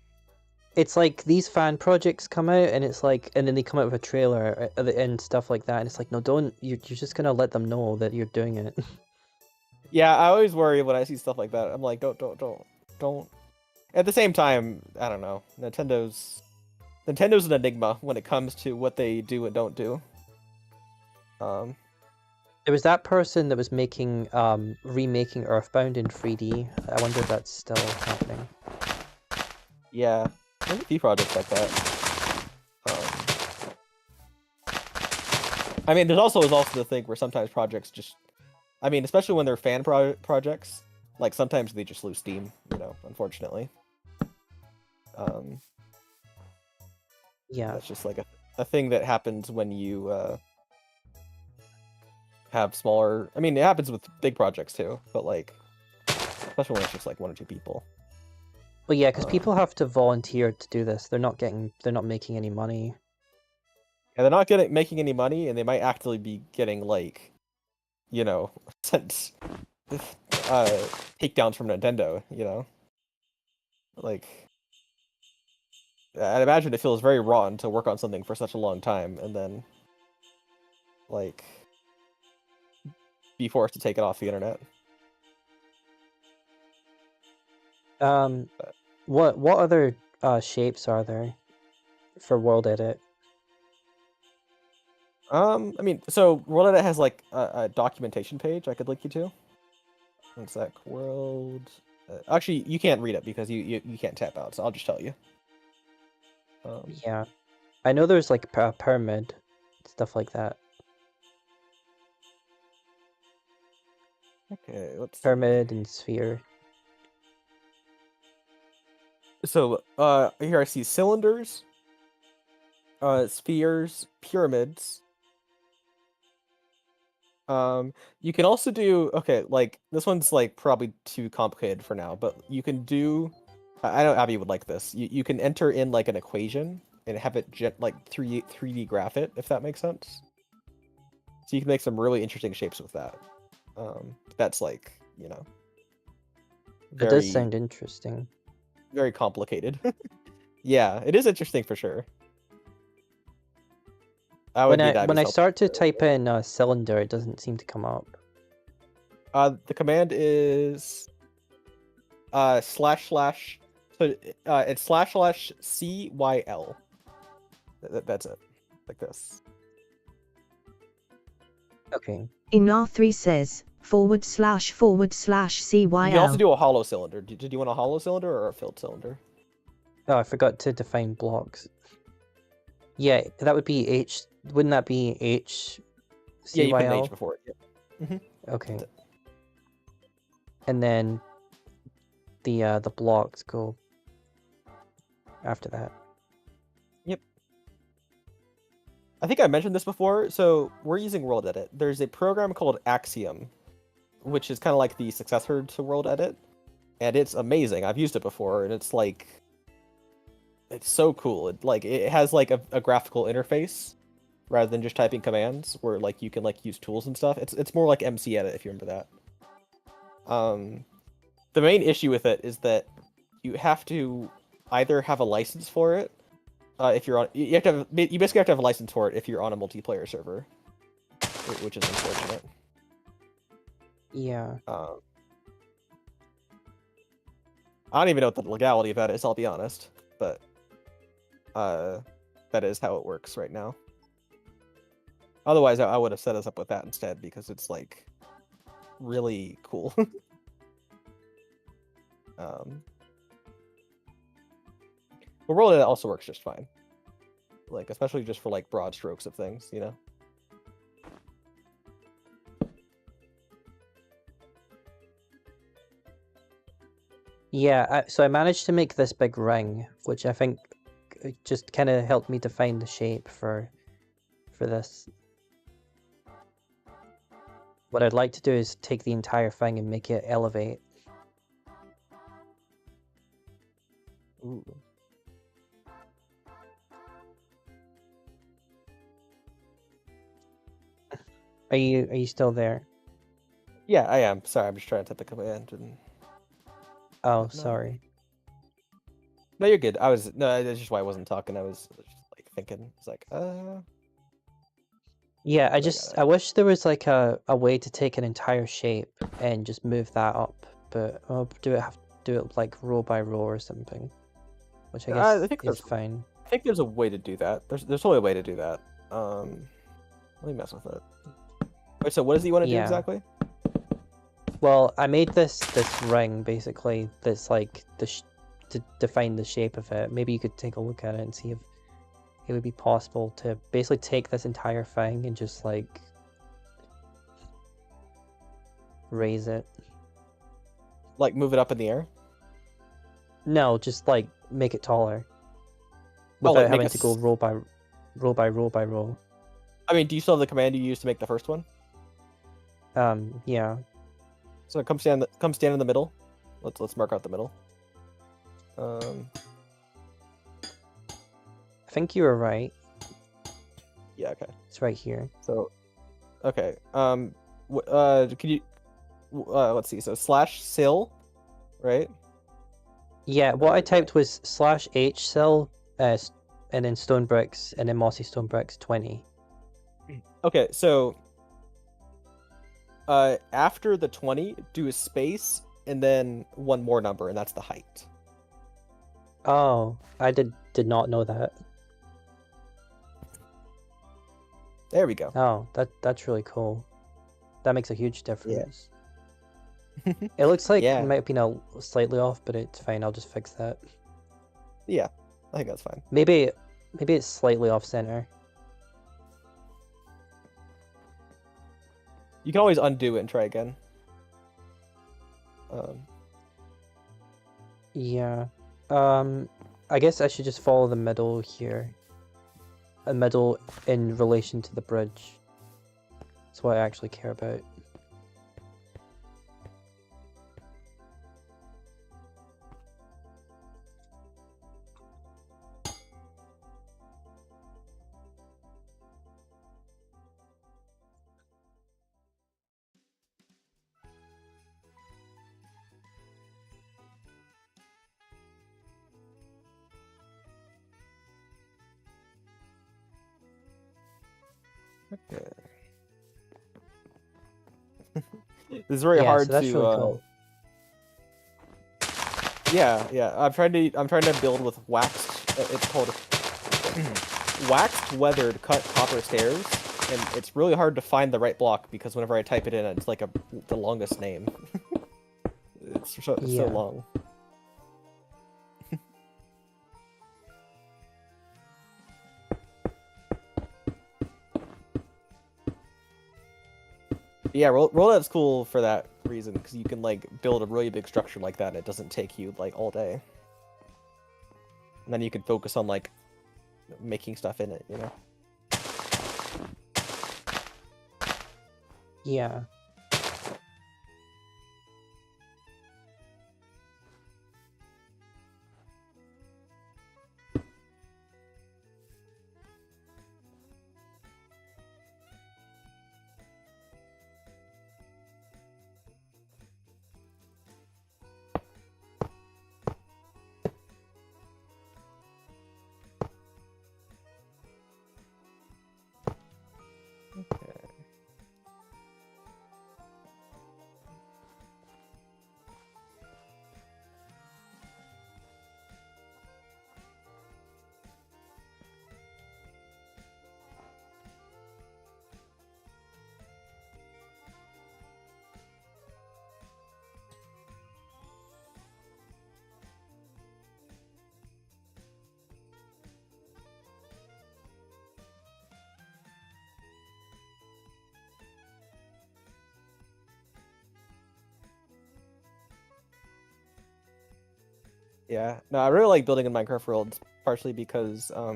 it's like these fan projects come out and it's like, and then they come out with a trailer and stuff like that, and it's like, no, don't, you're just gonna let them know that you're doing it. Yeah, I always worry when I see stuff like that. I'm like, don't. At the same time, I don't know. Nintendo's an enigma when it comes to what they do and don't do. There was that person that was making remaking Earthbound in 3D. I wonder if that's still happening. Yeah, there's a few projects like that. I mean, there's also the thing where sometimes projects just, I mean, especially when they're fan projects, like sometimes they just lose steam, unfortunately. Yeah. That's just like a thing that happens when you have smaller. I mean, it happens with big projects too, but like, especially when it's just like one or two people. Well, yeah, because people have to volunteer to do this. They're not making any money. Yeah, they're not making any money, and they might actually be getting like, sent takedowns from Nintendo. Like. I'd imagine it feels very rotten to work on something for such a long time and then, like, be forced to take it off the internet. What other shapes are there for World Edit? I mean, so World Edit has like a documentation page I could link you to. One sec, World Actually, you can't read it because you can't tap out. So I'll just tell you. Yeah, I know there's like a pyramid, stuff like that. Okay, let's see. Pyramid and sphere. So here I see cylinders, spheres, pyramids. You can also do like this one's like probably too complicated for now, but you can do. I know Abby would like this. You can enter in like an equation and have it like 3D graph it, if that makes sense. So you can make some really interesting shapes with that. That's like, you know, It does sound interesting. very complicated. Yeah, it is interesting for sure. When I start to type in cylinder, it doesn't seem to come up. The command is // so it's //cyl. That's it, like this. Okay. Enathri says // You can also CYL. do a hollow cylinder. Did you want a hollow cylinder or a filled cylinder? Oh, I forgot to define blocks. Yeah, that would be H. Wouldn't that be H? Yeah, you put an CYL? H before it. Yeah. Okay. And then the blocks go after that. Yep. I think I mentioned this before. So we're using World Edit. There's a program called Axiom, which is kind of like the successor to World Edit, and it's amazing. I've used it before, and it's like, it's so cool. It has like a graphical interface rather than just typing commands, where like you can like use tools and stuff. It's more like MC Edit, if you remember that. The main issue with it is that you have to either have a license for it. If you're on, you basically have to have a license for it if you're on a multiplayer server, which is unfortunate. Yeah. I don't even know what the legality of that is, I'll be honest, but that is how it works right now. Otherwise, I would have set us up with that instead, because it's like really cool. But World Edit also works just fine, like especially just for like broad strokes of things, you know. Yeah, so I managed to make this big ring, which I think just kind of helped me define the shape for this. What I'd like to do is take the entire thing and make it elevate. Ooh. Are you still there? Yeah, I am. Sorry, I'm just trying to type the command and. Oh, No. sorry. No, you're good. That's just why I wasn't talking. I was just like thinking. It's like, Yeah, I got it. I wish there was like a way to take an entire shape and just move that up, but I'll do it like row by row or something, which I guess I think is fine. I think there's a way to do that. There's totally a way to do that. Let me mess with it. Wait, so what does he want to do Yeah. exactly? Well, I made this ring basically that's like to define the shape of it. Maybe you could take a look at it and see if it would be possible to basically take this entire thing and just like raise it. Like move it up in the air? No, just like make it taller Oh, without like make having a to go row by row by row. I mean, do you still have the command you used to make the first one? Yeah. So come stand in the middle. Let's mark out the middle. I think you were right. Yeah, okay. It's right here. So, okay. Can you? Let's see. So /sil, right? Yeah, what I typed was /h and then stone bricks and then mossy stone bricks 20. Okay, so after the 20, do a space and then one more number, and that's the height. Oh, I did not know that. There we go. Oh, that's really cool. That makes a huge difference. It looks like Yeah. it might have been slightly off, but it's fine. I'll just fix that. Yeah, I think that's fine. Maybe it's slightly off center. You can always undo it and try again. Yeah. I guess I should just follow the middle here. A middle in relation to the bridge. That's what I actually care about. Okay. This is very Yeah, hard so that's to. really cool. Yeah. I'm trying to build with waxed. It's called waxed weathered cut copper stairs, and it's really hard to find the right block because whenever I type it in, it's like the longest name. It's so Yeah. long. Yeah, rollout's cool for that reason because you can like build a really big structure like that. And it doesn't take you like all day, and then you can focus on like making stuff in it. You know. Yeah. Yeah, no, I really like building in Minecraft worlds, partially because I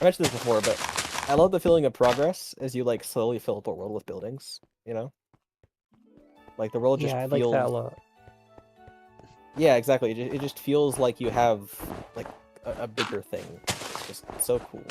mentioned this before, but I love the feeling of progress as you like slowly fill up a world with buildings. You know, like the world just Yeah, I feels. like that a lot. Yeah, exactly. It just feels like you have like a bigger thing. It's just so cool.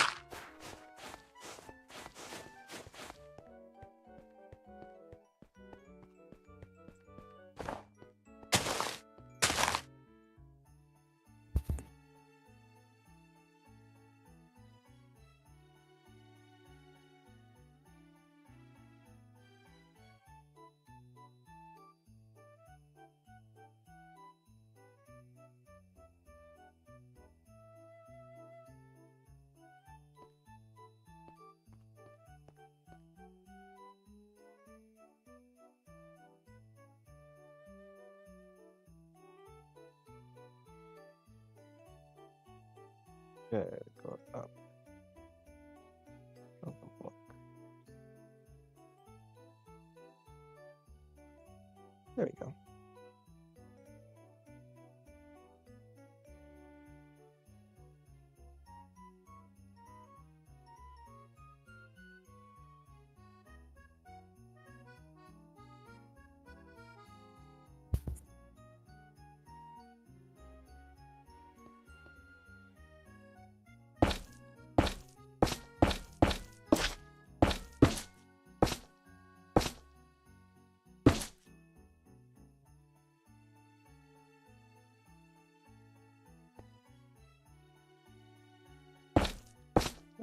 Good, go up. Oh, block. There we go.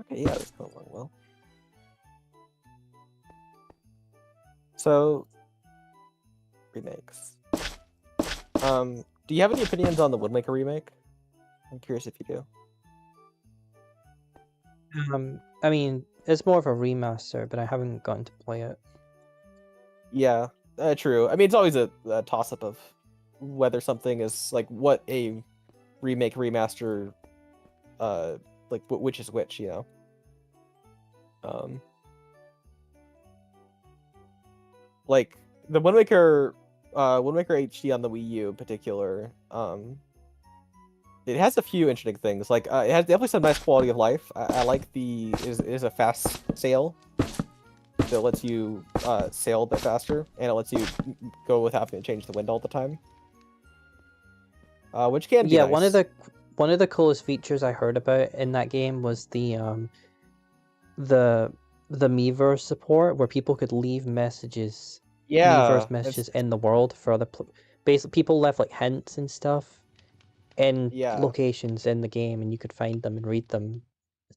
Okay, yeah, that's going along well. So, remakes. Do you have any opinions on the Woodmaker remake? I'm curious if you do. I mean, it's more of a remaster, but I haven't gotten to play it. Yeah, True. I mean, it's always a toss-up of whether something is like what a remake remaster, like which is which, you know. Like the Wind Waker HD on the Wii U in particular, it has a few interesting things. Like it has definitely some nice quality of life. I like it is a fast sail that lets you sail a bit faster, and it lets you go without having to change the wind all the time. Which can be Yeah, nice. one of the coolest features I heard about in that game was the Miiverse support, where people could leave messages, Yeah, Miiverse messages in the world for other basically people left like hints and stuff in yeah, locations in the game, and you could find them and read them.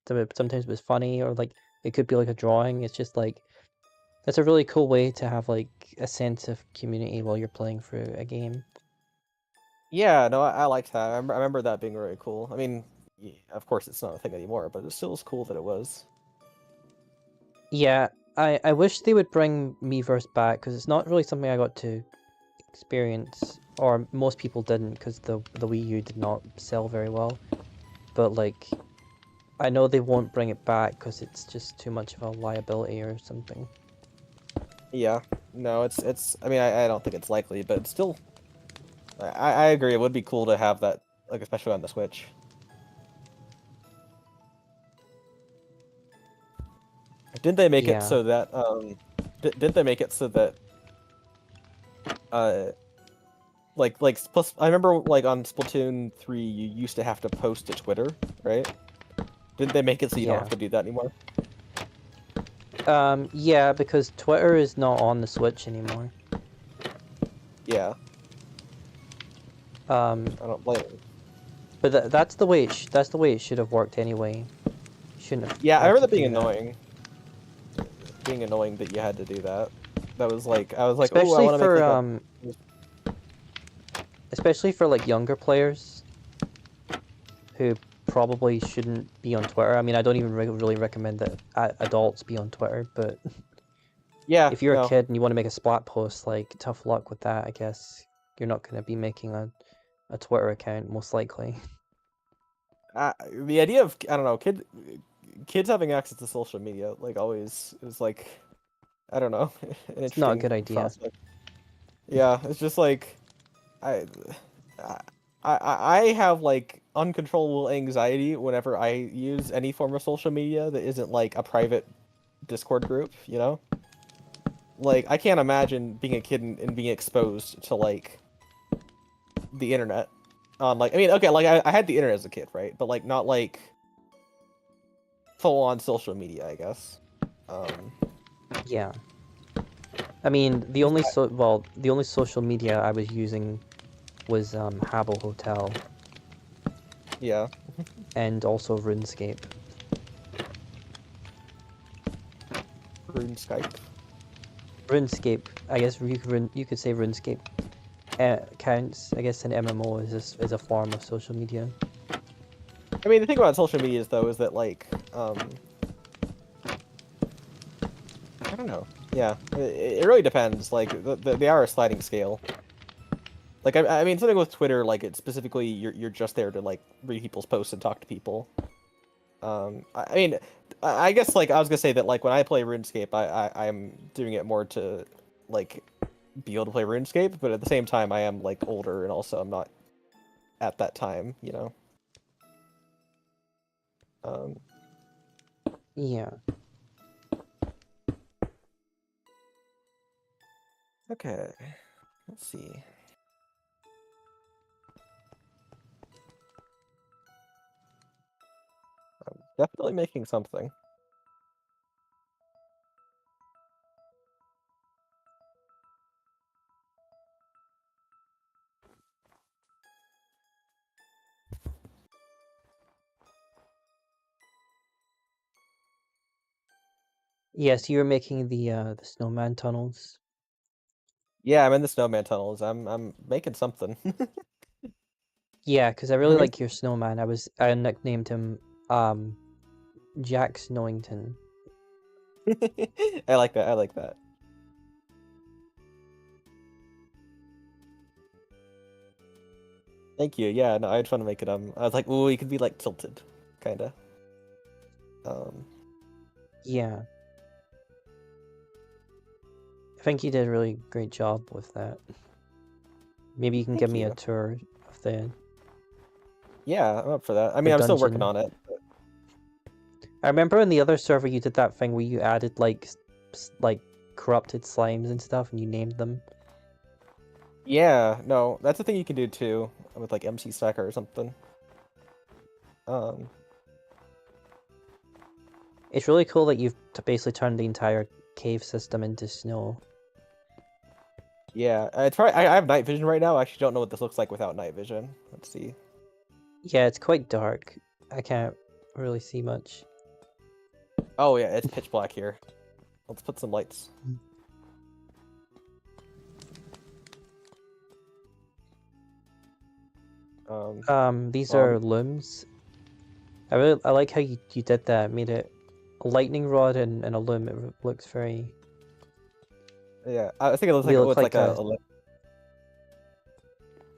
Sometimes it was funny, or like it could be like a drawing. It's just like that's a really cool way to have like a sense of community while you're playing through a game. yeah. No, I liked that. I remember that being really cool. I mean, yeah, of course, it's not a thing anymore, but it still was cool that it was. Yeah, I wish they would bring Miiverse back, because it's not really something I got to experience, or most people didn't, because the Wii U did not sell very well. But like, I know they won't bring it back because it's just too much of a liability or something. Yeah, no, it's. I mean, I don't think it's likely, but it's still. I agree. It would be cool to have that, like especially on the Switch. Didn't they make it Yeah, so that didn't they make it so that uh like plus I remember like on Splatoon 3 you used to have to post to Twitter, right? Didn't they make it so you don't yeah. have to do that anymore? Yeah, because Twitter is not on the Switch anymore. Yeah, Um, I don't blame it. but that's the way that's the way it should have worked anyway. Shouldn't have Yeah, I had remember to that being do that. annoying. Being annoying that you had to do that. That was like I was like, "Oh, I Especially want to make for like a." especially for like younger players who probably shouldn't be on Twitter. I mean, I don't even really recommend that adults be on Twitter, but Yeah, if you're a no. kid and you want to make a splat post, like tough luck with that, I guess. You're not going to be making a Twitter account, most likely. The idea of I don't know, kids having access to social media like always is like I don't know, an It's not a interesting good idea. prospect. Yeah, it's just like I I I have like uncontrollable anxiety whenever I use any form of social media that isn't like a private Discord group, you know? Like I can't imagine being a kid and being exposed to like the internet on like I mean, okay, like I had the internet as a kid, right? But like not like full on social media, I guess. Um Yeah. I mean, the only social media I was using was Habbo Hotel yeah, and also RuneScape. Rune Skype. RuneScape, I guess you could say RuneScape counts. I guess an MMO is a form of social media. I mean, the thing about social media is though is that like I don't know. Yeah, it really depends. Like they are a sliding scale. Like I mean, something with Twitter, like it's specifically you're just there to like read people's posts and talk to people. I mean, I guess like I was gonna say that like when I play RuneScape, I'm doing it more to like be able to play RuneScape, but at the same time I am like older and also I'm not at that time, you know. Um, Yeah. okay, let's see. I'm definitely making something. Yes, you were making the snowman tunnels. Yeah, I'm in the snowman tunnels. I'm making something. Yeah, because I I really mean, like your snowman. I nicknamed him um Jack Snowington. I like that. I like that. Thank you. Yeah, no, I had fun to make it. I was like, ooh, you could be like tilted, kinda. Yeah. I think you did a really great job with that. Maybe you can give Thank me a you. tour of the Yeah, I'm up for that. I mean, I'm still working dungeon. on it. But... I remember in the other server you did that thing where you added like like corrupted slimes and stuff, and you named them. Yeah, no, that's a thing you can do too with like MC Stacker or something. It's really cool that you've basically turned the entire cave system into snow. Yeah, it's probably I have night vision right now. I actually don't know what this looks like without night vision. Let's see. Yeah, it's quite dark. I can't really see much. Oh yeah, it's pitch black here. Let's put some lights. These well, are looms. I like how you did that. Made it a lightning rod and a loom. It looks very. yeah, I think it looks They like look it's like like a.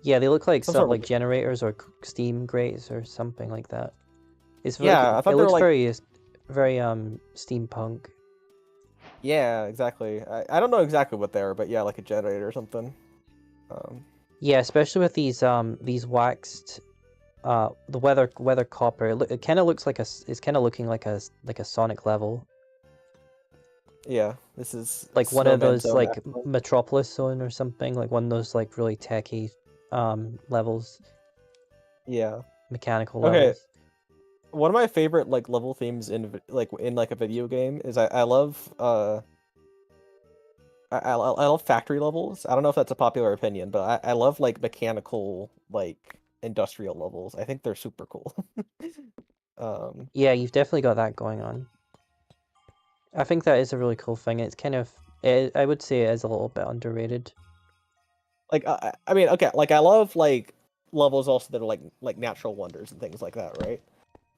Yeah, they look like some some sort of like generators or steam grates or something like that. It's like yeah. I it thought they were looks like very steampunk. yeah, exactly. I don't know exactly what they are, but yeah, like a generator or something. Yeah, especially with these waxed the weather copper. It kind of looks like it's kind of looking like a Sonic level. Yeah, this is Like one of Snowman those Zone. like Metropolis Zone or something, like one of those like really techy levels, Yeah. mechanical Okay. levels. One of my favorite like level themes in like a video game is I love I love factory levels. I don't know if that's a popular opinion, but I love like mechanical like industrial levels. I think they're super cool. Yeah, you've definitely got that going on. I think that is a really cool thing. It's kind of I would say it is a little bit underrated. Like I mean, okay, like I love like levels also that are like natural wonders and things like that, right?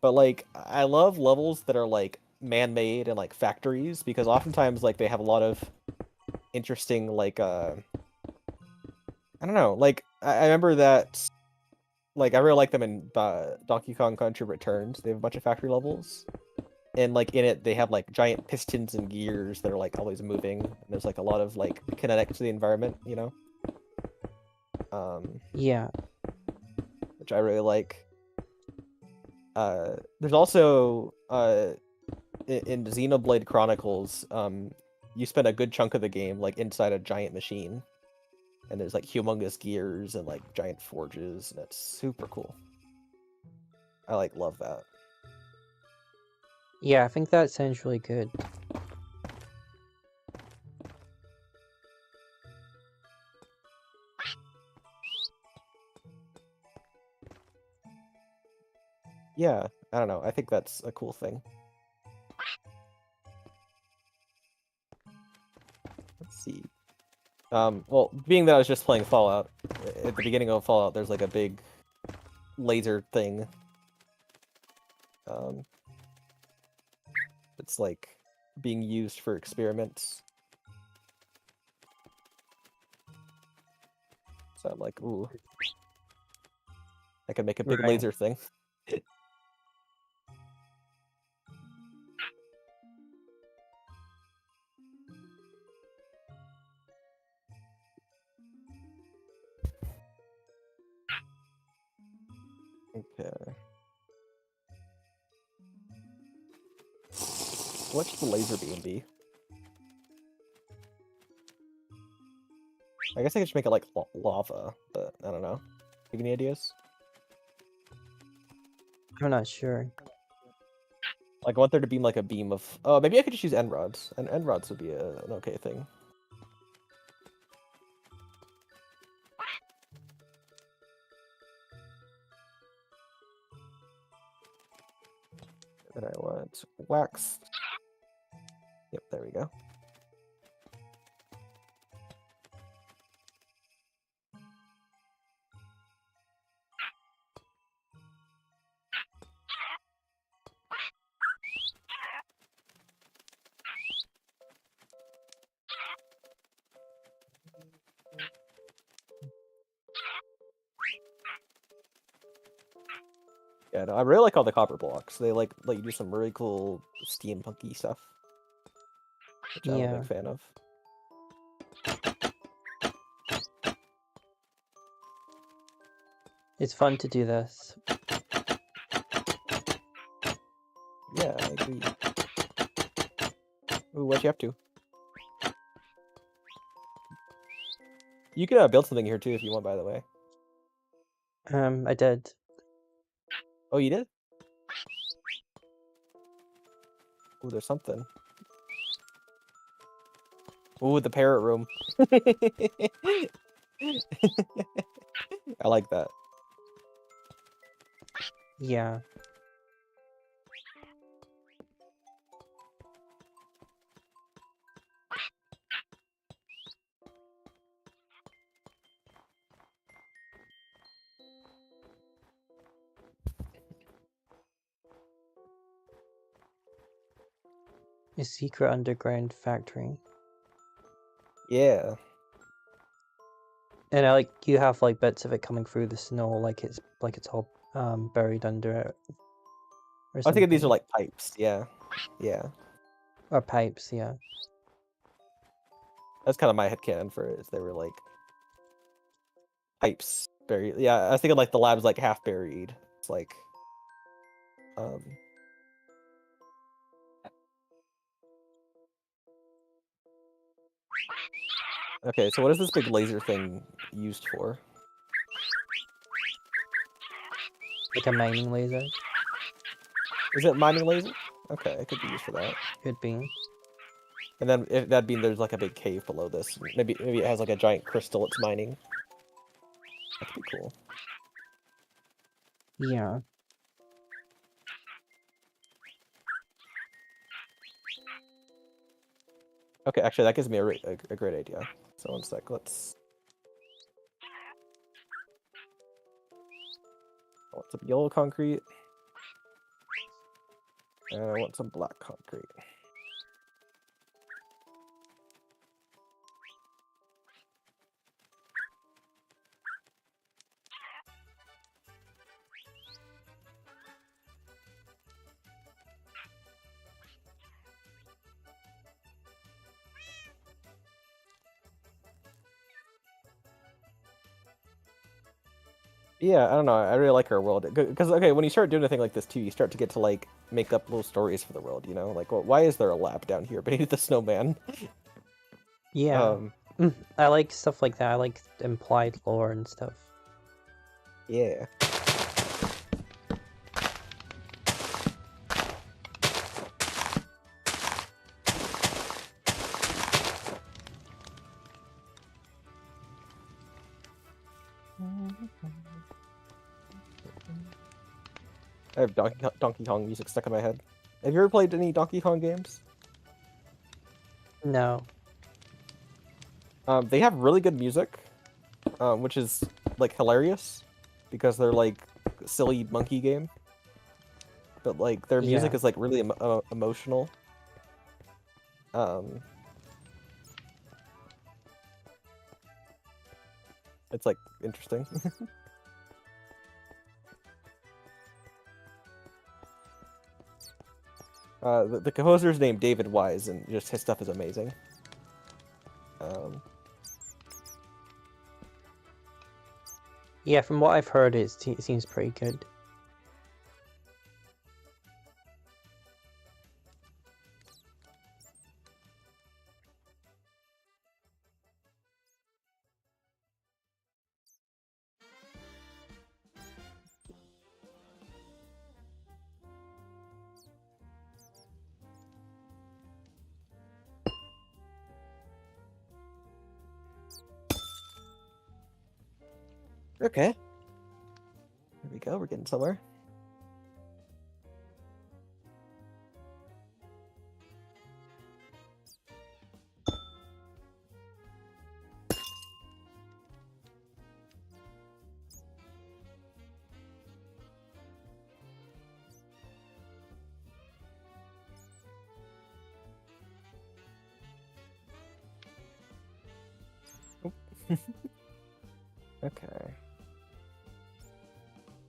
But like I love levels that are like man-made and like factories because oftentimes like they have a lot of interesting like I don't know, like I remember that like I really like them in Donkey Kong Country Returns. They have a bunch of factory levels. And like in it they have like giant pistons and gears that are like always moving. And there's like a lot of like kinetic to the environment, you know? Yeah. Which I really like. There's also in Xenoblade Chronicles, you spend a good chunk of the game like inside a giant machine, and there's like humongous gears and like giant forges, and it's super cool. I like love that. Yeah, I think that sounds really good. Yeah, I don't know. I think that's a cool thing. Let's see. Well, being that I was just playing Fallout, at the beginning of Fallout, there's like a big laser thing. It's like being used for experiments. So I'm like, ooh, I could make a big Right. laser thing. Okay. What should the laser beam be? I guess I could just make it like lava, but I don't know. You have any ideas? I'm not sure. Like, I want there to be like a beam of. Oh, maybe I could just use end rods. And end rods would be an okay thing. Then I want wax. Yep, there we go. Yeah, no, I really like all the copper blocks. They like let you do some really cool steampunky stuff, which I'm a Yeah. big fan of. It's fun to do this. Yeah, I agree. Ooh, what you up to? You can build something here too if you want, by the way. I did. Oh, you did? Ooh, there's something. Ooh, the parrot room. I like that. Yeah. A secret underground factory. Yeah. And I like you have like bits of it coming through the snow, like it's all buried under it. Or I think these are something. like pipes. Yeah. Yeah. Or pipes, yeah. That's kind of my headcanon for it. Is they were like pipes buried. Yeah, I was thinking like the lab's like half buried. It's like, um. Okay, so what is this big laser thing used for? Like a mining laser. Is it mining laser? Okay, it could be used for that. Could be. And then if that'd mean there's like a big cave below this. Maybe it has like a giant crystal it's mining. That could be cool. Yeah. Okay, actually that gives me a great idea. So one sec, let's. I want some yellow concrete. And I want some black concrete. Yeah, I don't know. I really like our world because okay, when you start doing a thing like this too, you start to get to like make up little stories for the world. You know, like, well, why is there a lab down here beneath the snowman? Yeah. I like stuff like that. I like implied lore and stuff. Yeah. I have Donkey Kong music stuck in my head. Have you ever played any Donkey Kong games? No. They have really good music, which is like hilarious because they're like silly monkey game. But like their music Yeah. is like really emotional. Um, it's like interesting. The composer's named David Wise, and just his stuff is amazing. Yeah, from what I've heard, it seems pretty good. Okay. Here we go. We're getting somewhere. Okay.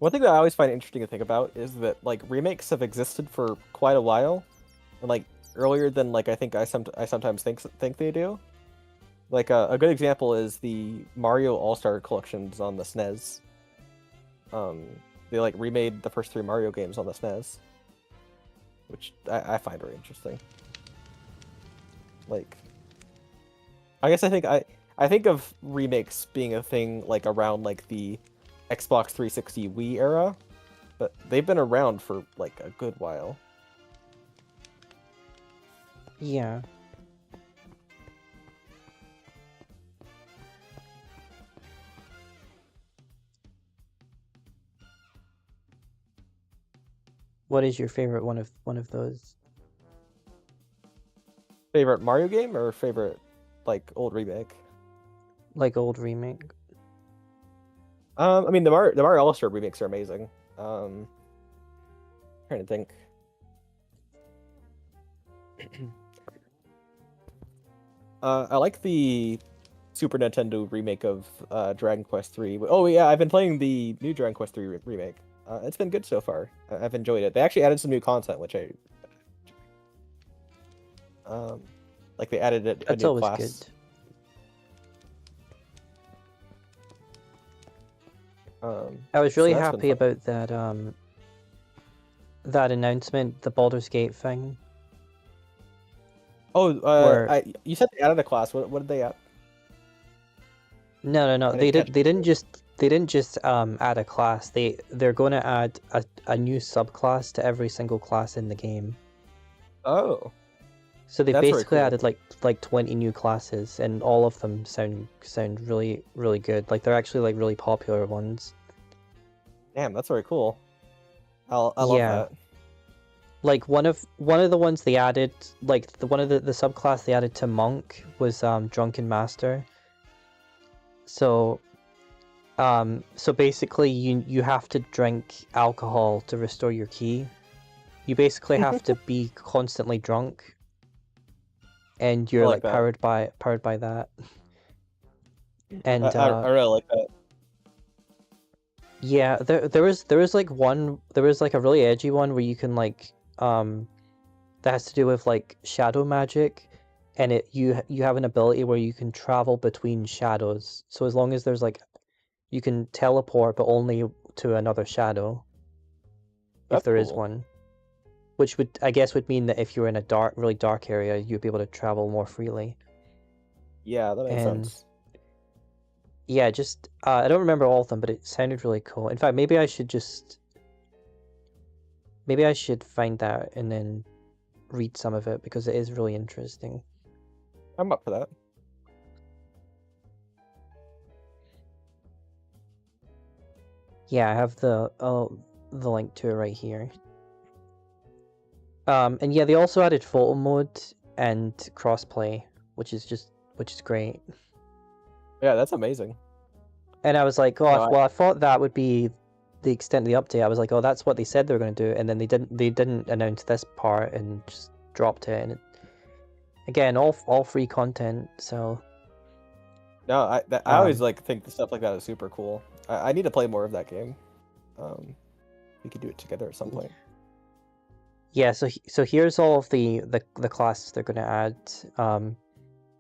One thing that I always find interesting to think about is that like remakes have existed for quite a while, and like earlier than like I think I sometimes think they do. Like a good example is the Mario All-Star collections on the SNES. They like remade the first 3 Mario games on the SNES, which I find very interesting. Like, I guess I think of remakes being a thing like around like the Xbox 360 Wii era, but they've been around for like a good while. Yeah. What is your favorite one of those? Favorite Mario game or favorite like old remake? Like old remake? I mean the Mario All-Star remakes are amazing. Trying to think. I like the Super Nintendo remake of Dragon Quest 3. Oh yeah, I've been playing the new Dragon Quest 3 remake. It's been good so far. I've enjoyed it. They actually added some new content, which I like they added a That's new always class. good. I was really so that's been happy fun. about that that announcement, the Baldur's Gate thing. Oh, Where- you said they added a class. What did they add? No, I they didn't catch did. They didn't just add a class. They're going to add a new subclass to every single class in the game. Oh, So they That's very basically cool. added like 20 new classes, and all of them sound really good. Like they're actually like really popular ones. damn, that's very cool. I love Yeah. that. Like one of the ones they added, like one of the subclass they added to Monk was Drunken Master. So so basically you have to drink alcohol to restore your ki. You basically have to be constantly drunk, and you're like like that. powered by that. And I really like that. yeah, there was like a really edgy one where you can like that has to do with like shadow magic, and you have an ability where you can travel between shadows. So as long as there's like you can teleport, but only to another shadow, if That's there is cool. one. Which I guess would mean that if you're in a really dark area, you'd be able to travel more freely. Yeah, that makes And sense. yeah, just I don't remember all of them, but it sounded really cool. In fact, maybe I should find that and then read some of it because it is really interesting. I'm up for that. Yeah, I have the link to it right here. And yeah, they also added photo mode and crossplay, which is great. Yeah, that's amazing. And I was like, oh, No, I thought that would be the extent of the update. I was like, oh, that's what they said they were going to do, and then they didn't announce this part and just dropped it. And again, all free content. So No, I always like think the stuff like that is super cool. I need to play more of that game. We could do it together at some point. yeah, so here's all of the classes they're going to add.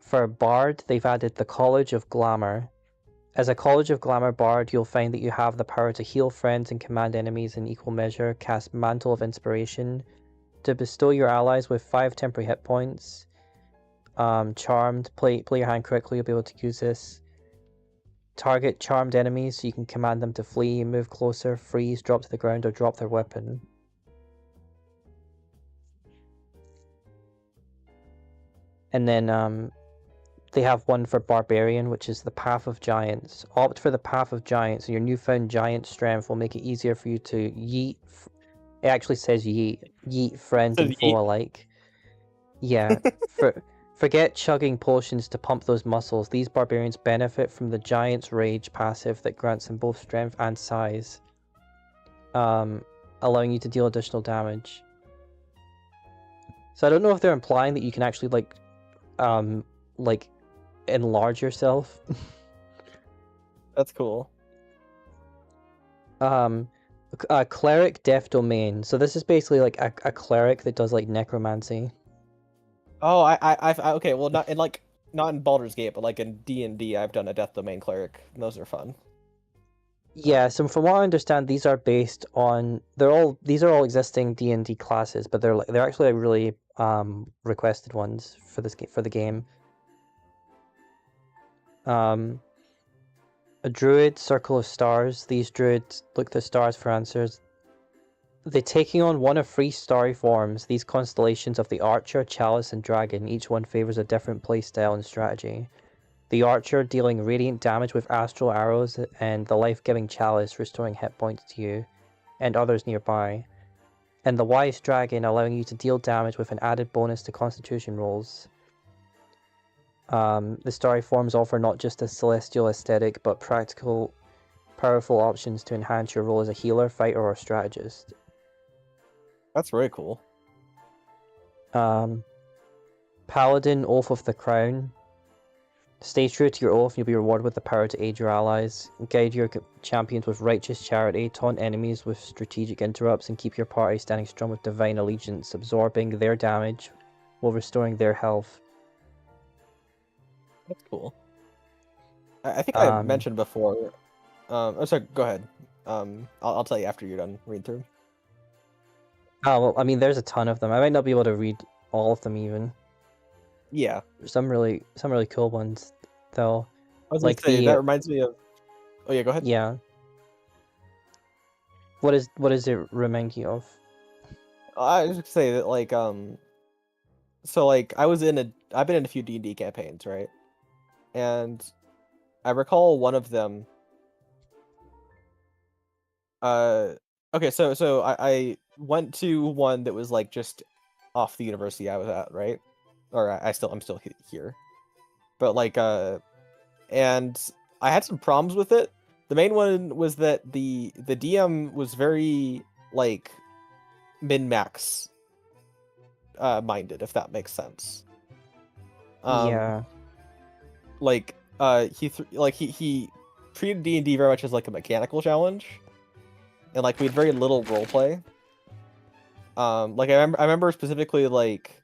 For Bard, they've added the College of Glamour. As a College of Glamour Bard, you'll find that you have the power to heal friends and command enemies in equal measure, cast Mantle of Inspiration, to bestow your allies with 5 temporary hit points. Charmed, play your hand correctly, you'll be able to use this. Target charmed enemies so you can command them to flee, move closer, freeze, drop to the ground, or drop their weapon. And then they have one for Barbarian, which is the Path of Giants. Opt for the Path of Giants, and your newfound giant strength will make it easier for you to yeet. It actually says yeet friend Says and foe yeet. alike. Yeah, forget chugging potions to pump those muscles. These barbarians benefit from the Giant's Rage passive that grants them both strength and size, allowing you to deal additional damage. So I don't know if they're implying that you can actually like enlarge yourself. That's cool. Cleric Death Domain. So this is basically like a cleric that does like necromancy. Oh, okay. Well, not in Baldur's Gate, but like in D&D, I've done a Death Domain cleric. And those are fun. Yeah, so from what I understand, these are based on these are all existing D&D classes, but they're actually like really requested ones for the game. A druid, Circle of Stars. These druids look to the stars for answers. They taking on one of three starry forms. These constellations of the Archer, Chalice, and Dragon. Each one favors a different playstyle and strategy. The Archer dealing radiant damage with astral arrows, and the life-giving Chalice restoring hit points to you and others nearby. And the Wise Dragon allowing you to deal damage with an added bonus to Constitution rolls. The starry forms offer not just a celestial aesthetic, but practical, powerful options to enhance your role as a healer, fighter, or strategist. That's really cool. Paladin, Oath of the Crown. Stay true to your oath, you'll be rewarded with the power to aid your allies. Guide your champions with righteous charity, taunt enemies with strategic interrupts, and keep your party standing strong with divine allegiance, absorbing their damage while restoring their health. That's cool. I think I mentioned before. Oh, sorry. Go ahead. I'll tell you after you're done reading through. Oh well, I mean, there's a ton of them. I might not be able to read all of them even. Yeah. Some really cool ones, though. I was like that reminds me of. Oh yeah, go ahead. Yeah. What does it remind you of? I was gonna say that so like I've been in a few D&D campaigns, right? And I recall one of them. Okay, so I went to one that was like just off the university I was at, right? Or I'm still here, but like and I had some problems with it. The main one was that the DM was very like min-max minded, if that makes sense. Yeah. Like he treated D&D very much as like a mechanical challenge, and like we had very little roleplay. Like I remember specifically like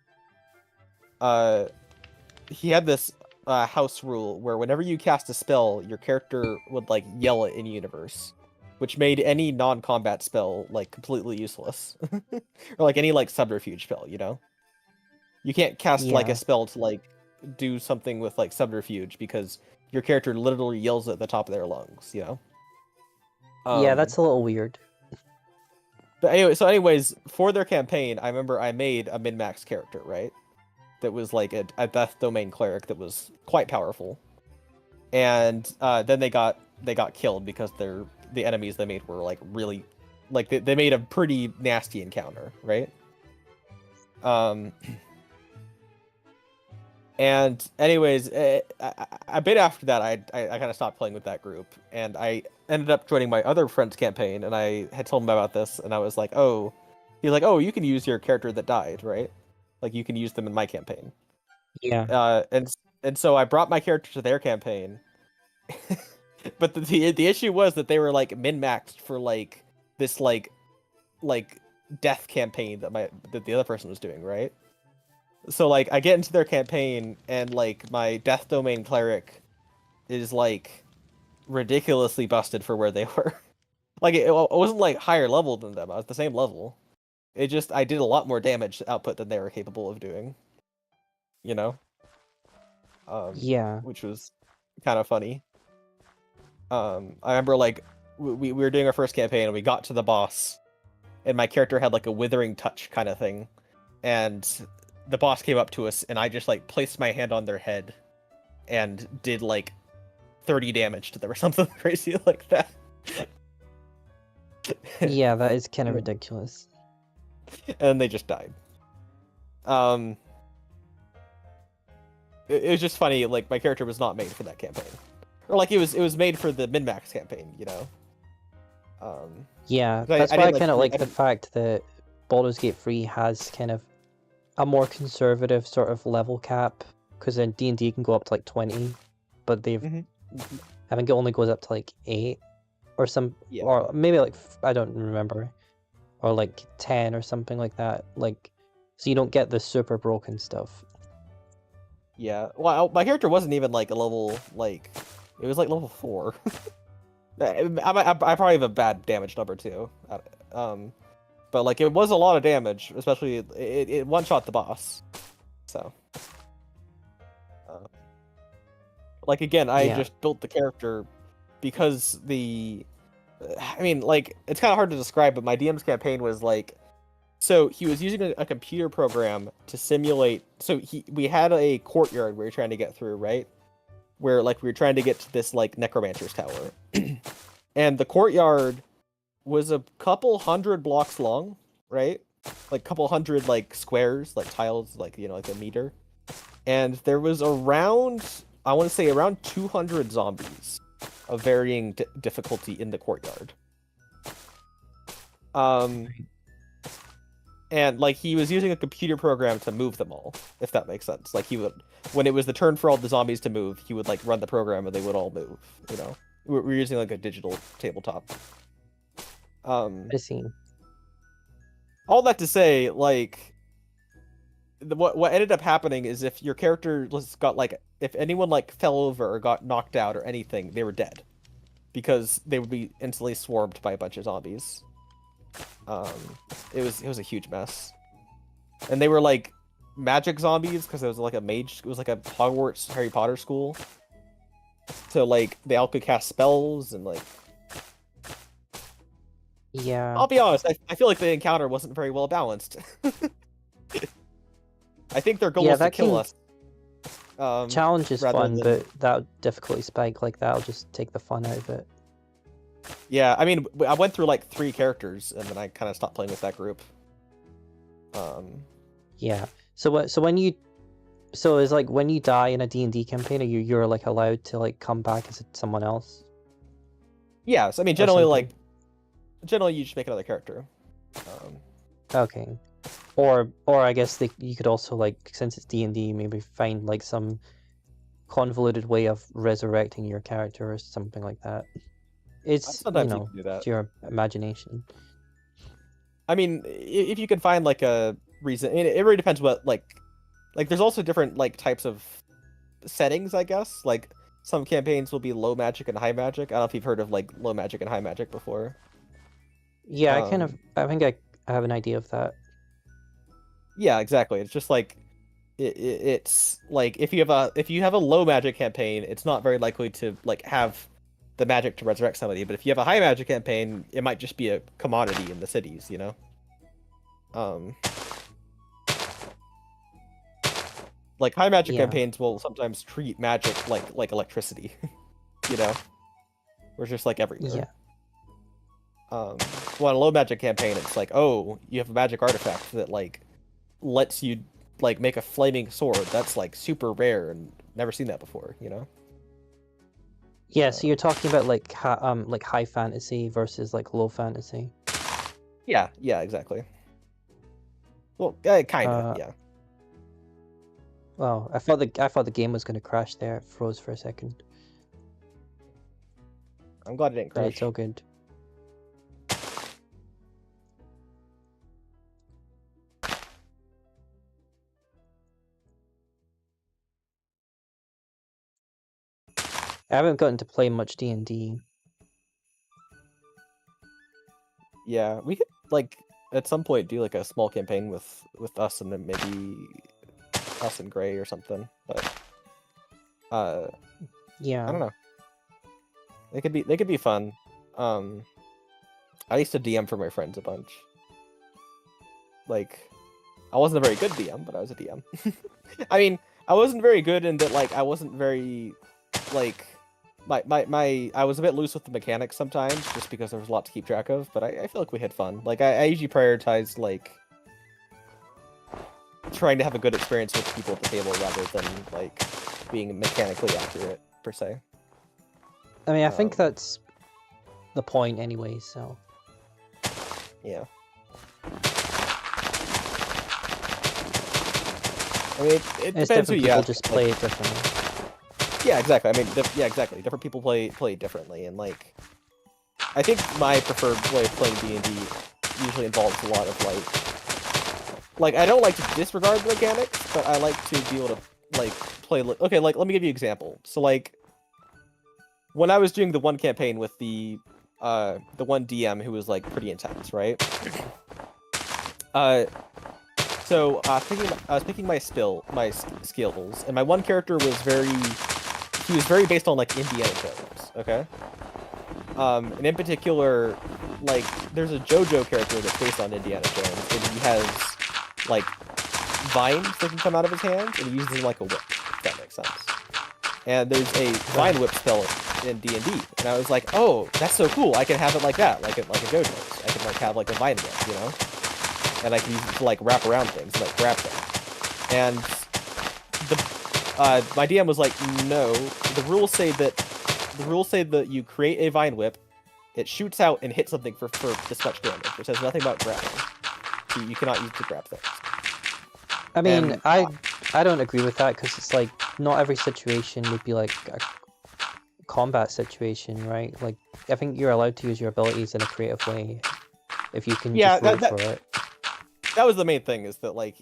he had this house rule where whenever you cast a spell, your character would like yell it in universe, which made any non-combat spell like completely useless. Or like any like subterfuge spell, you know? You can't cast like a spell to like do something with like subterfuge because your character literally yells at the top of their lungs, you know? Yeah, that's a little weird. But anyways, for their campaign, I remember I made a min-max character, right? That was like a Death Domain cleric that was quite powerful, and then they got killed because the enemies they made were like really, like they made a pretty nasty encounter, right? And anyways, a bit after that, I kind of stopped playing with that group, and I ended up joining my other friend's campaign, and I had told him about this, and I was like, oh, he's like, oh, you can use your character that died, right? Like you can use them in my campaign. Yeah. And so I brought my character to their campaign, but the issue was that they were like min-maxed for like this like death campaign that the other person was doing, right? So like I get into their campaign and like my Death Domain cleric is like ridiculously busted for where they were. Like it wasn't like higher level than them. I was the same level. It just I did a lot more damage output than they were capable of doing. You know? Yeah. Which was kind of funny. I remember like we were doing our first campaign and we got to the boss, and my character had like a withering touch kind of thing, and the boss came up to us and I just like placed my hand on their head and did like 30 damage to them or something crazy like that. Yeah, that is kind of ridiculous. And they just died. It was just funny, like my character was not made for that campaign. Or like it was made for the min-max campaign, you know. Yeah, that's why I kind of like the fact that Baldur's Gate 3 has kind of a more conservative sort of level cap, because then D&D can go up to like 20, but they've I think it only goes up to like 8. or or maybe like I don't remember, or like 10 or something like that. Like, so you don't get the super broken stuff. Yeah. Well, my character wasn't even like a level like it was like level 4. I probably have a bad damage number too. But like it was a lot of damage, especially it one shot the boss. So. Like again, I just built the character because I mean, like it's kind of hard to describe, but my DM's campaign was like, so he was using a computer program to simulate. So we had a courtyard we were trying to get through, right? Where like we were trying to get to this like necromancer's tower, and the courtyard was a couple hundred blocks long, right? Like couple hundred like squares, like tiles, like like a meter, and there was around. I want to say around 200 zombies of varying difficulty in the courtyard. And like he was using a computer program to move them all, if that makes sense. Like he would, when it was the turn for all the zombies to move, he would like run the program and they would all move. We're using like a digital tabletop. I see. All that to say, like. What ended up happening is if your character got like if anyone like fell over or got knocked out or anything, they were dead because they would be instantly swarmed by a bunch of zombies. It was a huge mess, and they were like magic zombies because it was like it was like a Hogwarts Harry Potter school, so like they all could cast spells and like. Yeah. I'll be honest, I feel like the encounter wasn't very well balanced. I think their goal was to kill us. Challenge is fun, but that difficulty spike, like that'll just take the fun out of it. Yeah, I mean, I went through like 3 characters, and then I kind of stopped playing with that group. Yeah. So it's like when you die in a D&D campaign, you're like allowed to like come back as someone else. Yeah, so I mean, generally you just make another character. Okay. Or I guess you could also, like, since it's D&D, maybe find like some convoluted way of resurrecting your character or something like that. It's you can do that. It's your imagination. I mean, if you can find like a reason, it really depends what like there's also different like types of settings, I guess. Like some campaigns will be low magic and high magic. I don't know if you've heard of like low magic and high magic before. Yeah, I think I have an idea of that. Yeah, exactly. It's just like it's like if you have a low magic campaign, it's not very likely to like have the magic to resurrect somebody. But if you have a high magic campaign, it might just be a commodity in the cities, Like high magic campaigns will sometimes treat magic like electricity, where it's just like everywhere. Yeah. Well, in a low magic campaign, it's like, oh, you have a magic artifact that like lets you like make a flaming sword. That's like super rare and never seen that before, Yeah, so you're talking about like high fantasy versus like low fantasy. Yeah, exactly. Well, kind of, yeah. Well, I thought the game was going to crash there. It froze for a second. I'm glad it didn't crash. It's all good. I haven't gotten to play much D&D. Yeah, we could like at some point do like a small campaign with us and then maybe us and Gray or something. But yeah, I don't know. They could be fun. I used to DM for my friends a bunch. Like, I wasn't a very good DM, but I was a DM. I mean, I wasn't very good in that. Like, I wasn't very like. I was a bit loose with the mechanics sometimes, just because there was a lot to keep track of, but I feel like we had fun. Like, I usually prioritized, like, trying to have a good experience with people at the table rather than, like, being mechanically accurate, per se. I mean, I think that's the point anyway, so... Yeah. I mean, it depends who you people ask. Just play it differently. Yeah, exactly. I mean, yeah, exactly. Different people play differently, and like, I think my preferred way of playing D&D usually involves a lot of like I don't like to disregard the mechanics, but I like to be able to like play. Okay, like let me give you an example. So like when I was doing the one campaign with the one DM who was like pretty intense, right? So I was picking my skills, and my one character was very based on like Indiana Jones, okay? And in particular, like there's a JoJo character that's based on Indiana Jones, and he has like vines that can come out of his hands, and he uses them like a whip. If that makes sense. And there's a vine whip spell in D&D, and I was like, oh, that's so cool! I can have it like that, like a JoJo's. I can like have like a vine whip, you know, and I can use it to like wrap around things, and, like grab them. And my DM was like, no, the rules say that you create a vine whip, it shoots out and hits something for this much damage, which says nothing about grabbing. So you cannot use it to grab things. I mean, I don't agree with that because it's like not every situation would be like a combat situation, right? Like I think you're allowed to use your abilities in a creative way if you can just roll for it. That was the main thing, is that like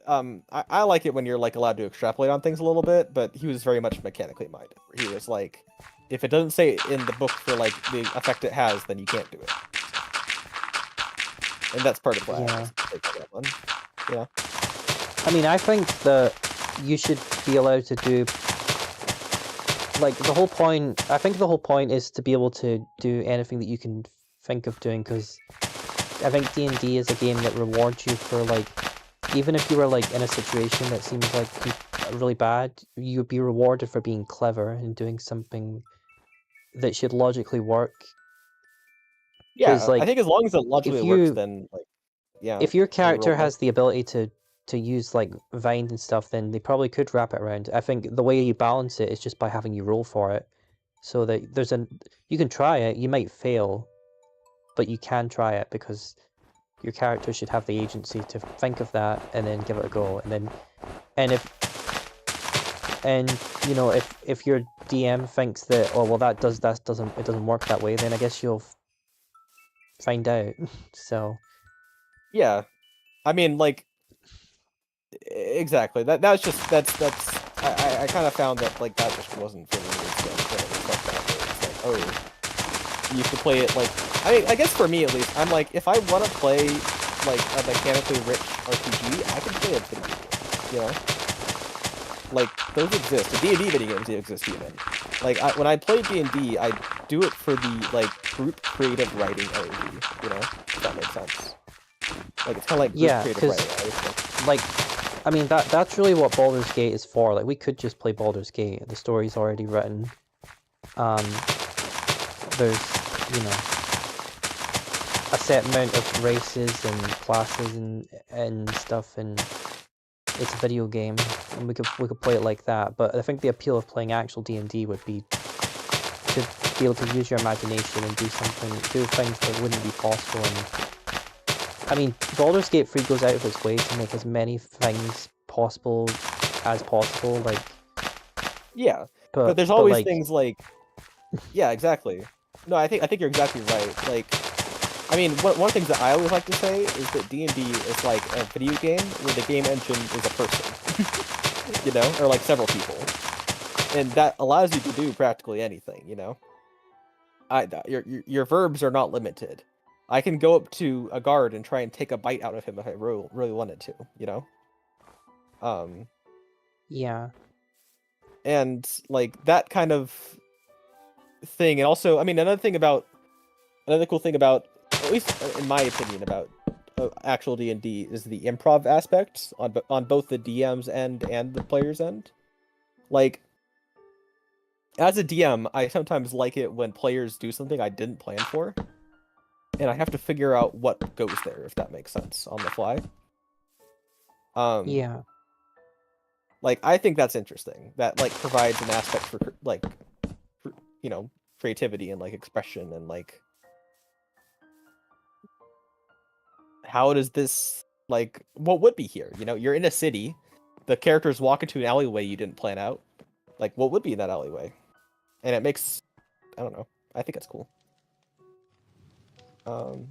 I like it when you're like allowed to extrapolate on things a little bit, but he was very much mechanically minded. He was like, if it doesn't say in the book for like the effect it has, then you can't do it. And that's part of why I was like that one. Yeah. I mean, I think that you should be allowed to do like the whole point. I think the whole point is to be able to do anything that you can think of doing, because I think D&D is a game that rewards you for like, even if you were like in a situation that seems like really bad, you'd be rewarded for being clever and doing something that should logically work. Yeah, like, I think as long as it logically works, then like, yeah. If your character has the ability to use like vines and stuff, then they probably could wrap it around. I think the way you balance it is just by having you roll for it, so that you can try it. You might fail, but you can try it because your character should have the agency to think of that and then give it a go. And you know, if your DM thinks that, oh well, it doesn't work that way, then I guess you'll find out. So yeah, I mean, like, exactly. That's I kind of found that like that just wasn't for me. It's like, oh, you have to play it like. I mean, I guess for me at least, I'm like, if I want to play like a mechanically rich RPG, I can play a video game, you know? Like, those exist. The D&D video games exist even. Like, when I play D&D, I do it for the, like, group creative writing RPG, you know? If that makes sense. Like, it's kind of like group creative writing. Like, I mean, that's really what Baldur's Gate is for. Like, we could just play Baldur's Gate. The story's already written. There's, you know, a set amount of races and classes and stuff, and it's a video game, and we could play it like that. But I think the appeal of playing actual D&D would be to be able to use your imagination and do things that wouldn't be possible. And I mean, Baldur's Gate 3 goes out of its way to make as many things possible as possible. Like, yeah, but there's always like, things like, yeah, exactly. No, I think you're exactly right. Like, I mean, one of the things that I always like to say is that D&D is like a video game where the game engine is a person, you know, or like several people, and that allows you to do practically anything, you know. Your verbs are not limited. I can go up to a guard and try and take a bite out of him if I really wanted to, you know. Yeah. And like that kind of thing, and also, I mean, another cool thing about, at least in my opinion, about actual D&D is the improv aspects on both the DM's end and the player's end. Like, as a DM, I sometimes like it when players do something I didn't plan for, and I have to figure out what goes there, if that makes sense, on the fly. Yeah. Like, I think that's interesting. That like provides an aspect for like, you know, creativity and like expression and like, how does this, like, what would be here? You know, you're in a city, the characters walk into an alleyway you didn't plan out. Like, what would be in that alleyway? And it makes, I don't know, I think it's cool. Um,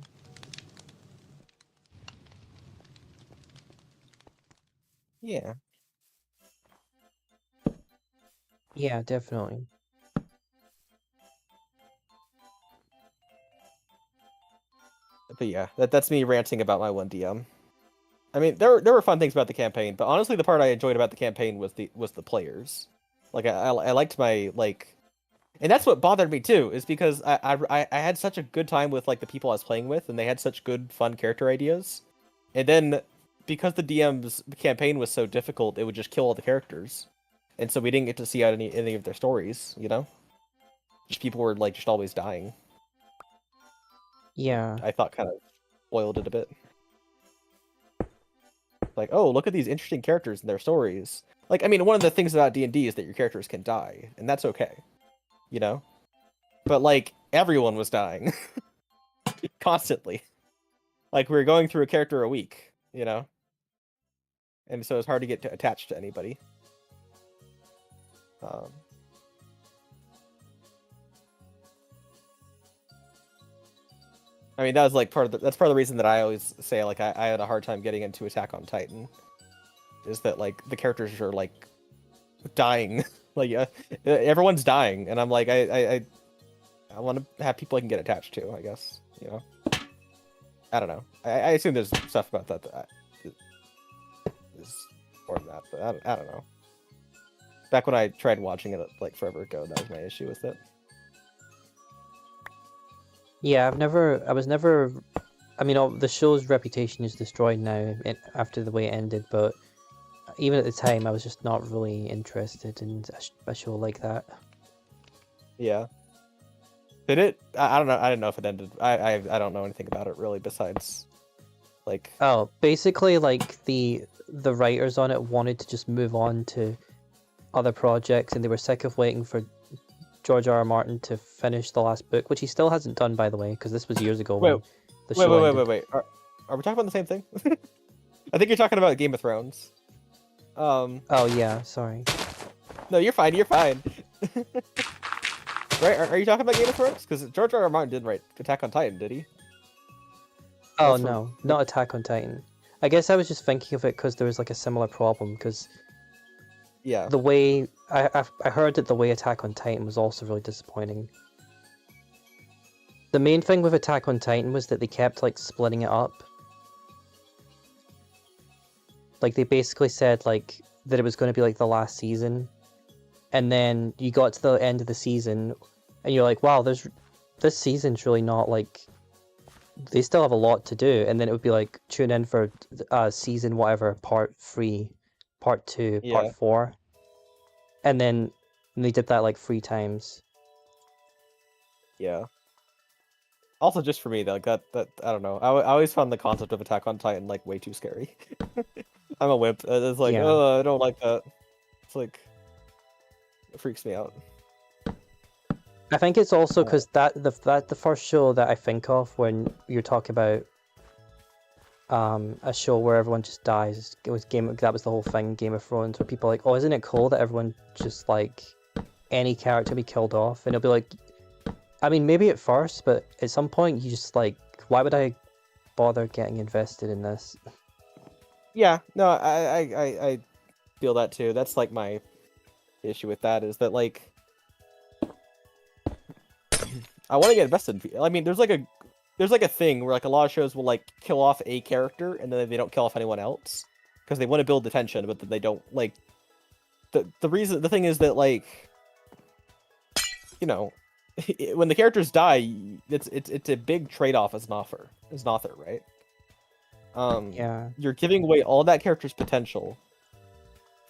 yeah. Yeah, definitely. But yeah, that's me ranting about my 1DM. I mean, there were fun things about the campaign, but honestly, the part I enjoyed about the campaign was the players. Like I liked my like, and that's what bothered me too, is because I had such a good time with like the people I was playing with, and they had such good fun character ideas, and then because the DM's campaign was so difficult, it would just kill all the characters, and so we didn't get to see out any of their stories. You know, just people were like just always dying. Yeah. I thought kind of spoiled it a bit. Like, oh, look at these interesting characters and their stories. Like, I mean, one of the things about D&D is that your characters can die, and that's okay, you know? But, like, everyone was dying. Constantly. Like, we were going through a character a week, you know? And so it's hard to get attached to anybody. I mean, that was, like, that's part of the reason that I always say, like, I had a hard time getting into Attack on Titan. Is that, like, the characters are, like, dying. Like, everyone's dying, and I'm like, I want to have people I can get attached to, I guess, you know? I don't know. I assume there's stuff about that is more than that, but I don't know. Back when I tried watching it, like, forever ago, that was my issue with it. Yeah, I was never, I mean, the show's reputation is destroyed now after the way it ended, but even at the time, I was just not really interested in a show like that. Yeah. Did it? I don't know. I didn't know if it ended. I don't know anything about it really besides, like. Oh, basically, like the writers on it wanted to just move on to other projects, and they were sick of waiting for George R. R. Martin to finish the last book, which he still hasn't done, by the way, because this was years ago. When the show ended. Wait. Are we talking about the same thing? I think you're talking about Game of Thrones. Oh yeah, sorry. No, you're fine. You're fine. Right? Are you talking about Game of Thrones? Because George R. R. Martin didn't write Attack on Titan, did he? Oh no, not Attack on Titan. I guess I was just thinking of it because there was like a similar problem. Because yeah, the way I heard that the way Attack on Titan was also really disappointing. The main thing with Attack on Titan was that they kept like splitting it up. Like they basically said like that it was going to be like the last season, and then you got to the end of the season, and you're like, wow, this season's really not like. They still have a lot to do, and then it would be like tune in for season whatever, part 3, part 2, yeah. part 4, and then they did that like 3 times. Yeah. Also, just for me, like that I don't know. I always found the concept of Attack on Titan like way too scary. I'm a wimp. It's like, Yeah. oh, I don't like that. It's like, it freaks me out. I think it's also because the first show that I think of when you're talking about a show where everyone just dies, that was the whole thing, Game of Thrones, where people are like, oh, isn't it cool that everyone just like any character be killed off? And it'll be like, I mean, maybe at first, but at some point you just like, why would I bother getting invested in this? Yeah, no, I feel that too. That's like my issue with that is that like I want to get invested. I mean, there's like a thing where like a lot of shows will like kill off a character and then they don't kill off anyone else because they want to build the tension, but they don't like the thing is that like you know when the characters die, it's a big trade-off as an author, right? Yeah. You're giving away all that character's potential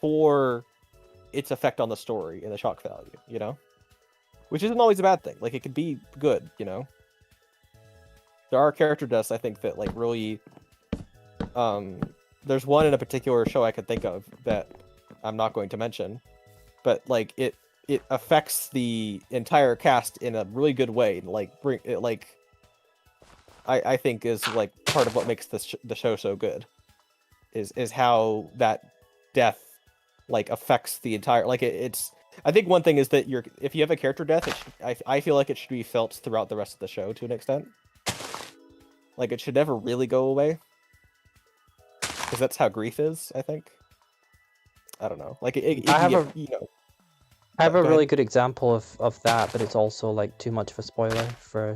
for its effect on the story and the shock value, you know? Which isn't always a bad thing. Like, it could be good, you know? There are character deaths, I think, that, like, really... there's one in a particular show I could think of that I'm not going to mention. But, like, it affects the entire cast in a really good way. Like, I think is, like, part of what makes the show so good. Is how that death, like, affects the entire... Like, it's... I think one thing is that if you have a character death, I feel like it should be felt throughout the rest of the show to an extent. Like it should never really go away. Because that's how grief is, I think. I don't know. Like it I can have get, you know. I have Go a ahead. really good example of that, but it's also like too much of a spoiler for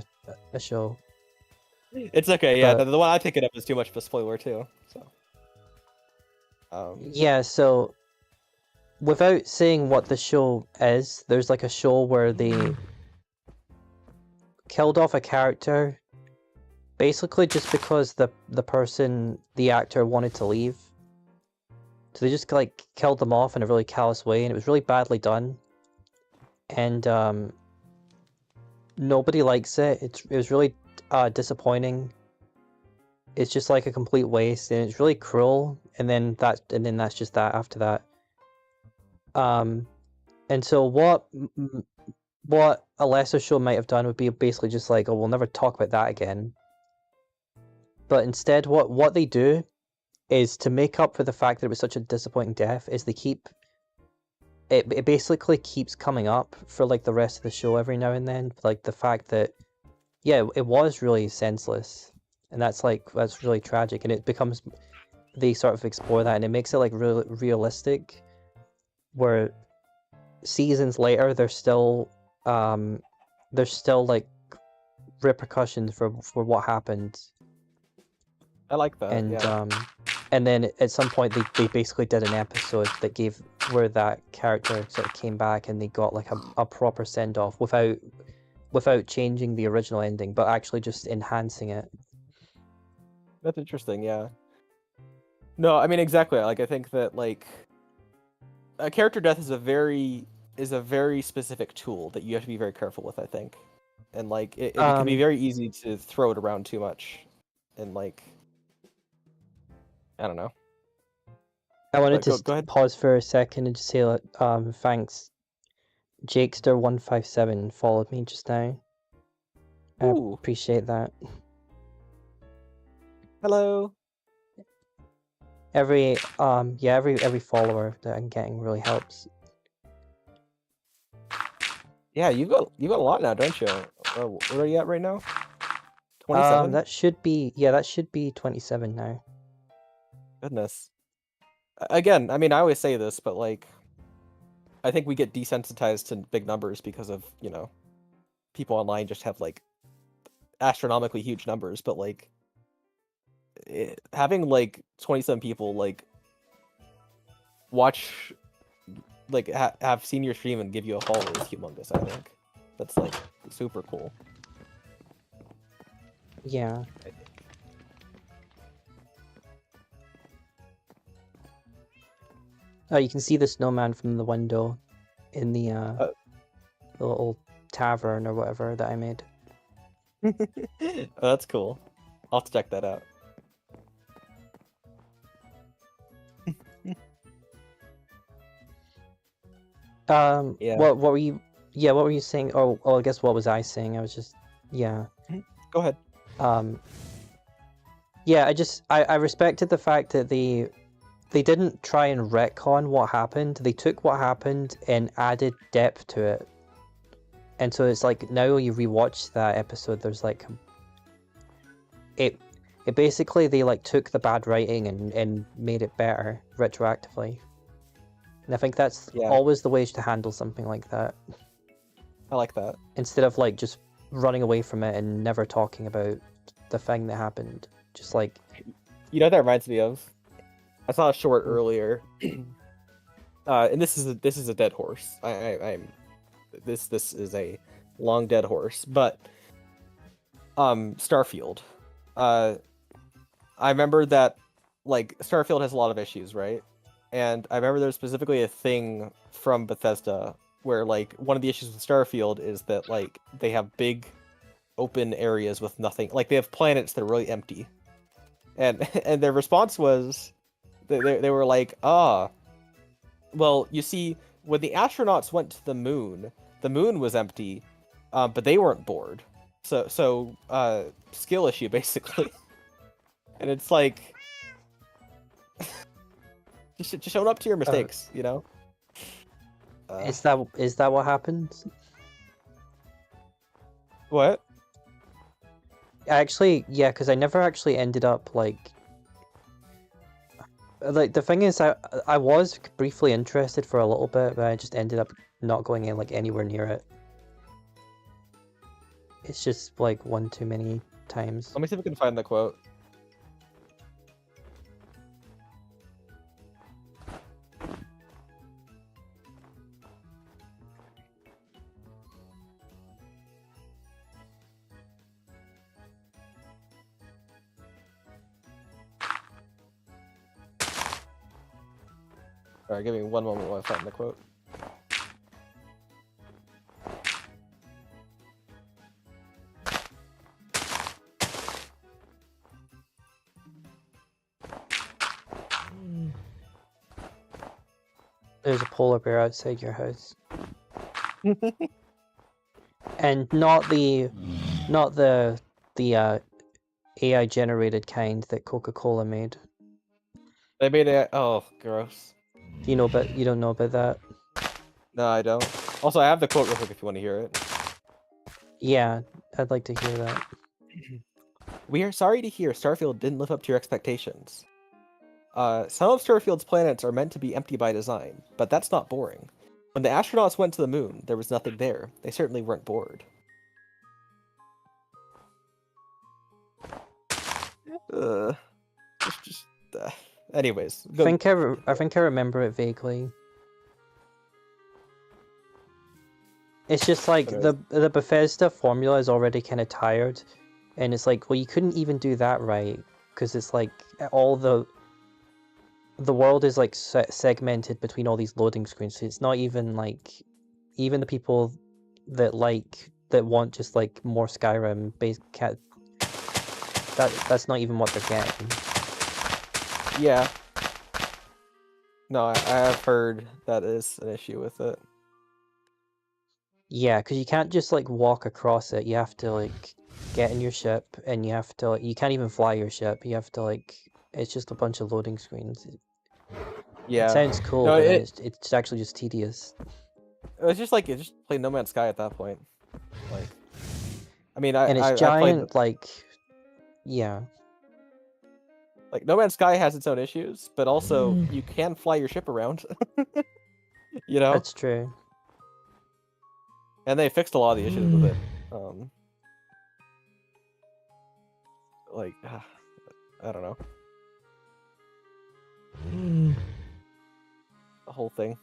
a show. It's okay, yeah. But The one I pick it up is too much of a spoiler too. So. yeah, so without saying what the show is, there's like a show where they killed off a character basically just because the actor wanted to leave. So they just like killed them off in a really callous way, and it was really badly done. And nobody likes it. It was really disappointing. It's just like a complete waste, and it's really cruel. And then that's just that after that. And so what a lesser show might have done would be basically just like, oh, we'll never talk about that again. But instead, what they do is to make up for the fact that it was such a disappointing death, is they keep it basically keeps coming up for like the rest of the show every now and then, like the fact that yeah, it was really senseless, and that's really tragic, and it becomes they sort of explore that, and it makes it like realistic, where seasons later there's still like repercussions for what happened. I like that. And Yeah. and then at some point they basically did an episode that gave where that character sort of came back, and they got like a proper send off without changing the original ending, but actually just enhancing it. That's interesting. Yeah. No, I mean exactly. Like I think that like a character death is a very specific tool that you have to be very careful with, I think. And like it can be very easy to throw it around too much, and like I don't know. I wanted Go to ahead. pause for a second and just say thanks. Jakester157 followed me just now. I Ooh. appreciate that. Hello. Every follower that I'm getting really helps. Yeah, you got a lot now, don't you? What are you at right now? 27. That should be 27 now. Goodness. Again, I mean, I always say this, but like, I think we get desensitized to big numbers because of, you know, people online just have like astronomically huge numbers, but like having like 27 people like watch, like have seen your stream and give you a follow is humongous. I think that's like super cool. Yeah. Oh, you can see the snowman from the window in the little tavern or whatever that I made. Oh, that's cool. I'll have to check that out. Yeah. What were you saying? Oh, I guess what was I saying? I was just yeah. Go ahead. Yeah, I respected the fact that they didn't try and retcon what happened. They took what happened and added depth to it. And so it's like now you rewatch that episode, there's like it basically they like took the bad writing and made it better retroactively. And I think that's always the way to handle something like that. I like that. Instead of like just running away from it and never talking about the thing that happened. Just like, you know what that reminds me of? I saw a short earlier. And this is a dead horse. This is a long dead horse, but Starfield. I remember that like Starfield has a lot of issues, right? And I remember there's specifically a thing from Bethesda where like one of the issues with Starfield is that like they have big open areas with nothing. Like they have planets that are really empty. And their response was they were like, well, you see, when the astronauts went to the moon was empty, but they weren't bored. So skill issue basically. And it's like just own up to your mistakes, you know? Is that what happened? What? Actually, yeah, because I never actually ended up like the thing is I was briefly interested for a little bit, but I just ended up not going in like anywhere near it. It's just like one too many times. Let me see if we can find the quote. Alright, give me one moment while I find the quote. There's a polar bear outside your house. And not the AI generated kind that Coca-Cola made. They made it. Oh, gross. You don't know about that? No, I don't. Also, I have the quote real quick if you want to hear it. Yeah, I'd like to hear that. We are sorry to hear Starfield didn't live up to your expectations. Some of Starfield's planets are meant to be empty by design, but that's not boring. When the astronauts went to the moon, there was nothing there. They certainly weren't bored. Uh, just anyways, I think I remember it vaguely. It's just like the Bethesda formula is already kind of tired, and it's like, well, you couldn't even do that right, because it's like all the world is like segmented between all these loading screens. So it's not even like even the people that want just like more Skyrim based that's not even what they're getting. Yeah. No, I have heard that is an issue with it. Yeah, because you can't just like walk across it. You have to like get in your ship, and you have to you can't even fly your ship. You have to like it's just a bunch of loading screens. Yeah. It sounds cool, No, but it's actually just tedious. It's just like just play No Man's Sky at that point. Like, I mean, And it's I giant, played like, yeah. like No Man's Sky has its own issues, but also you can fly your ship around. You know? That's true. And they fixed a lot of the issues with it. Like, I don't know. The whole thing.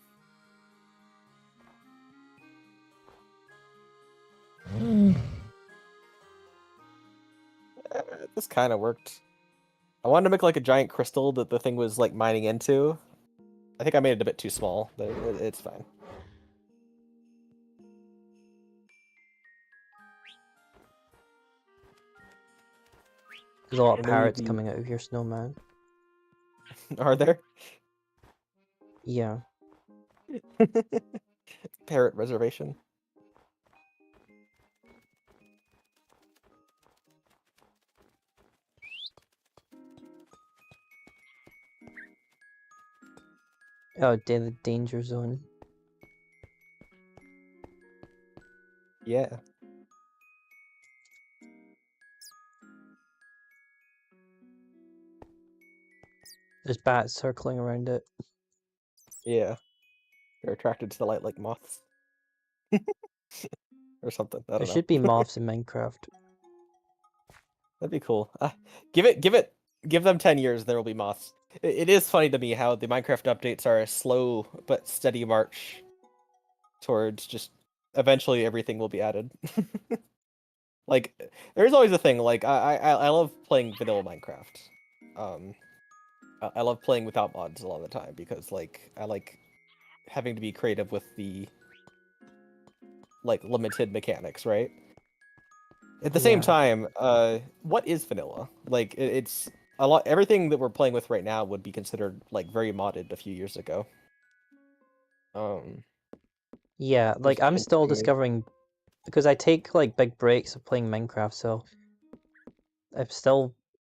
This kind of worked. I wanted to make like a giant crystal that the thing was like mining into. I think I made it a bit too small, but it's fine. There's a lot of Maybe- parrots coming out of your snowman. Are there? Yeah. Parrot reservation. Oh, the danger zone. Yeah. There's bats circling around it. Yeah. They're attracted to the light like moths. Or something. I There don't know. should be moths in Minecraft. That'd be cool. Give them 10 years, there will be moths. It is funny to me how the Minecraft updates are a slow but steady march towards just eventually everything will be added. Like, there's always a thing. Like, I love playing vanilla Minecraft. I love playing without mods a lot of the time because like I like having to be creative with the like limited mechanics, right? At the same Yeah. time, what is vanilla? Like it's a lot. Everything that we're playing with right now would be considered like very modded a few years ago. Yeah, like Just I'm still interesting. discovering because I take like big breaks of playing Minecraft, so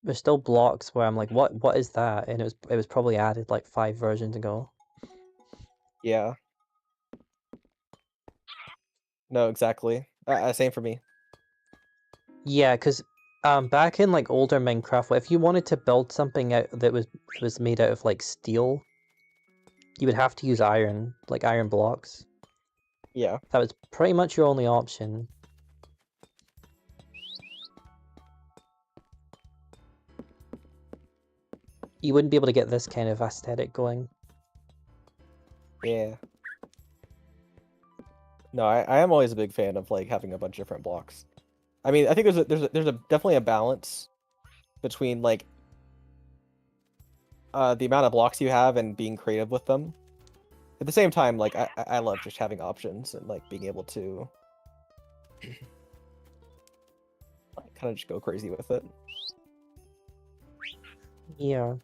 there's still blocks where I'm like, what is that? And it was probably added like 5 versions ago. Yeah. No, exactly. Same for me. Yeah, because Back in like older Minecraft, if you wanted to build something out that was made out of like steel, you would have to use iron, like iron blocks. Yeah. That was pretty much your only option. You wouldn't be able to get this kind of aesthetic going. Yeah. No, I am always a big fan of like having a bunch of different blocks. I mean, I think there's a definitely a balance between like the amount of blocks you have and being creative with them. At the same time, like I love just having options and like being able to kind of just go crazy with it. Yeah.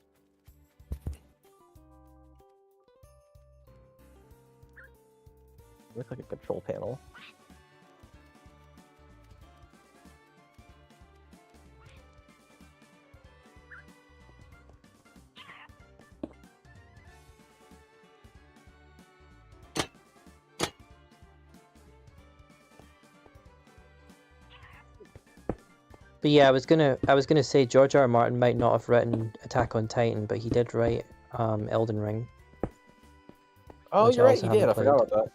Looks like a control panel. But yeah, I was gonna say George R. R. Martin might not have written Attack on Titan, but he did write Elden Ring. Oh, Which I you're right, also he did. I haven't forgot about that.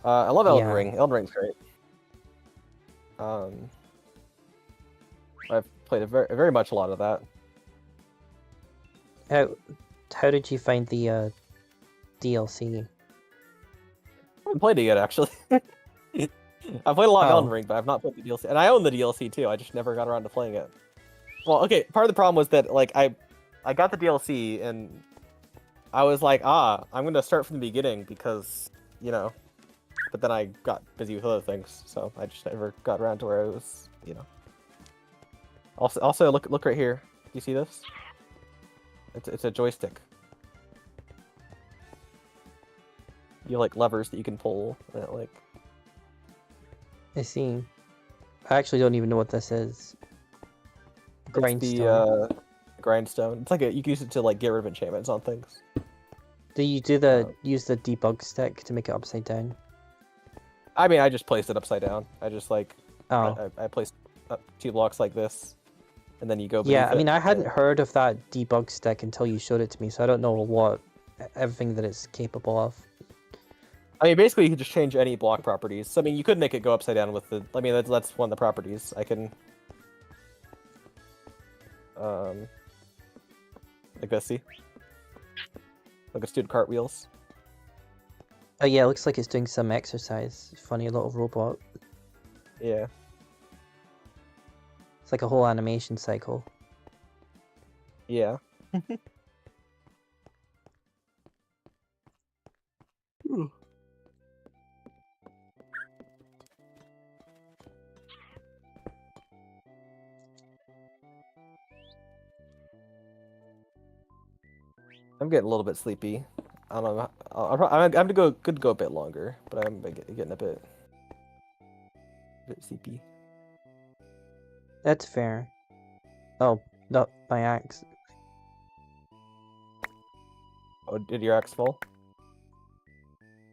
I love Elden Yeah. Ring. Elden Ring's great. I've played very much a lot of that. How did you find the DLC? I haven't played it yet, actually. I've played a lot of Elden Oh. Ring, but I've not played the DLC, and I own the DLC too. I just never got around to playing it. Well, okay, part of the problem was that like I got the DLC and I was like, I'm gonna start from the beginning because you know, but then I got busy with other things, so I just never got around to where I was, you know. Also look right here. Do you see this? It's a joystick. You have, like levers that you can pull, and it, like. I see. I actually don't even know what this is. Grindstone. It's the grindstone. It's like you can use it to like get rid of enchantments on things. Do you use the debug stick to make it upside down? I mean, I just placed it upside down. I just like Oh. I placed up 2 blocks like this, and then you go. Yeah, I beneath mean, it, I hadn't and- heard of that debug stick until you showed it to me, so I don't know everything that it's capable of. I mean, basically, you can just change any block properties. So, I mean, you could make it go upside down with the. I mean, that's one of the properties. I can. Like this, see? Like it's doing cartwheels. Oh yeah, it looks like it's doing some exercise. Funny little robot. Yeah. It's like a whole animation cycle. Yeah. I'm getting a little bit sleepy. I don't know. I'm gonna go a bit longer, but I'm getting a bit sleepy. That's fair. Oh, not my axe. Oh, did your axe fall?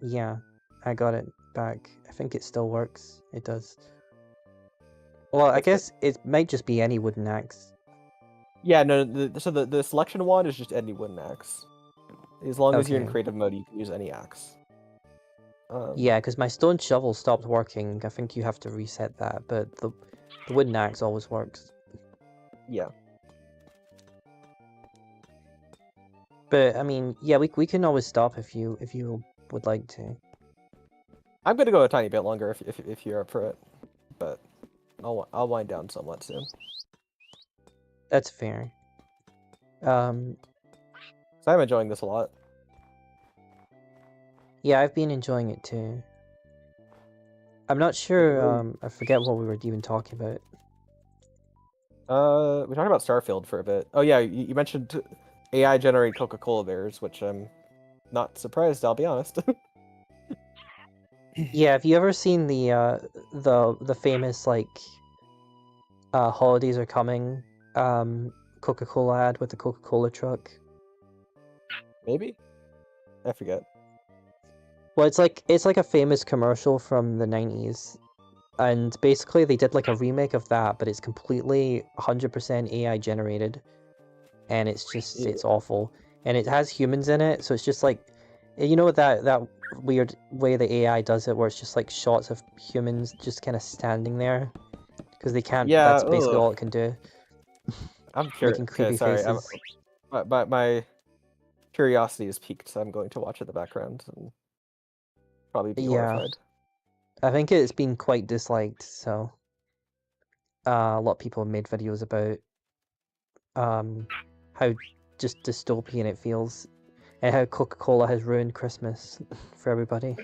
Yeah, I got it back. I think it still works. It does. Well, I guess it might just be any wooden axe. Yeah, no. So the selection one is just any wooden axe. As long as you're in Okay. creative mode, you can use any axe. Yeah, because my stone shovel stopped working. I think you have to reset that, but the wooden axe always works. Yeah. But I mean, yeah, we can always stop if you would like to. I'm gonna go a tiny bit longer if you're up for it, but I'll wind down somewhat soon. That's fair. So I'm enjoying this a lot. Yeah, I've been enjoying it too. I'm not sure. I forget what we were even talking about. We talked about Starfield for a bit. Oh yeah, you mentioned AI generated Coca-Cola bears, which I'm not surprised. I'll be honest. Yeah, have you ever seen the famous like holidays are coming Coca-Cola ad with the Coca-Cola truck? Maybe. I forget. Well, it's like a famous commercial from the 90s. and basically they did like a remake of that, but it's completely 100% AI generated, and it's just Yeah. it's awful, and it has humans in it, so it's just like, you know, that weird way the AI does it, where it's just like shots of humans just kind of standing there because they can't. Yeah. That's basically Ugh. all it can do, I'm curious. making Okay, creepy sorry. faces. My curiosity is piqued, so I'm going to watch it in the background and probably be Yeah, horrified. I think it's been quite disliked, so a lot of people have made videos about how just dystopian it feels, and how Coca-Cola has ruined Christmas for everybody.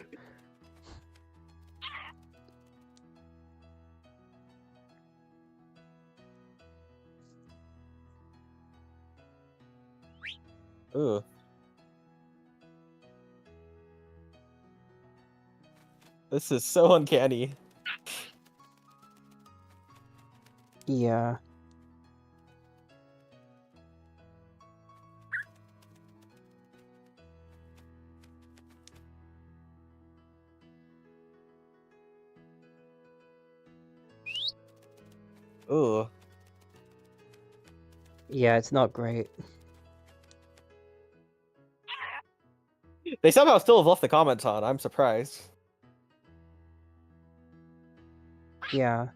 Ugh. This is so uncanny. Yeah. Ugh. Yeah, it's not great. They somehow still have left the comments on. I'm surprised. Yeah.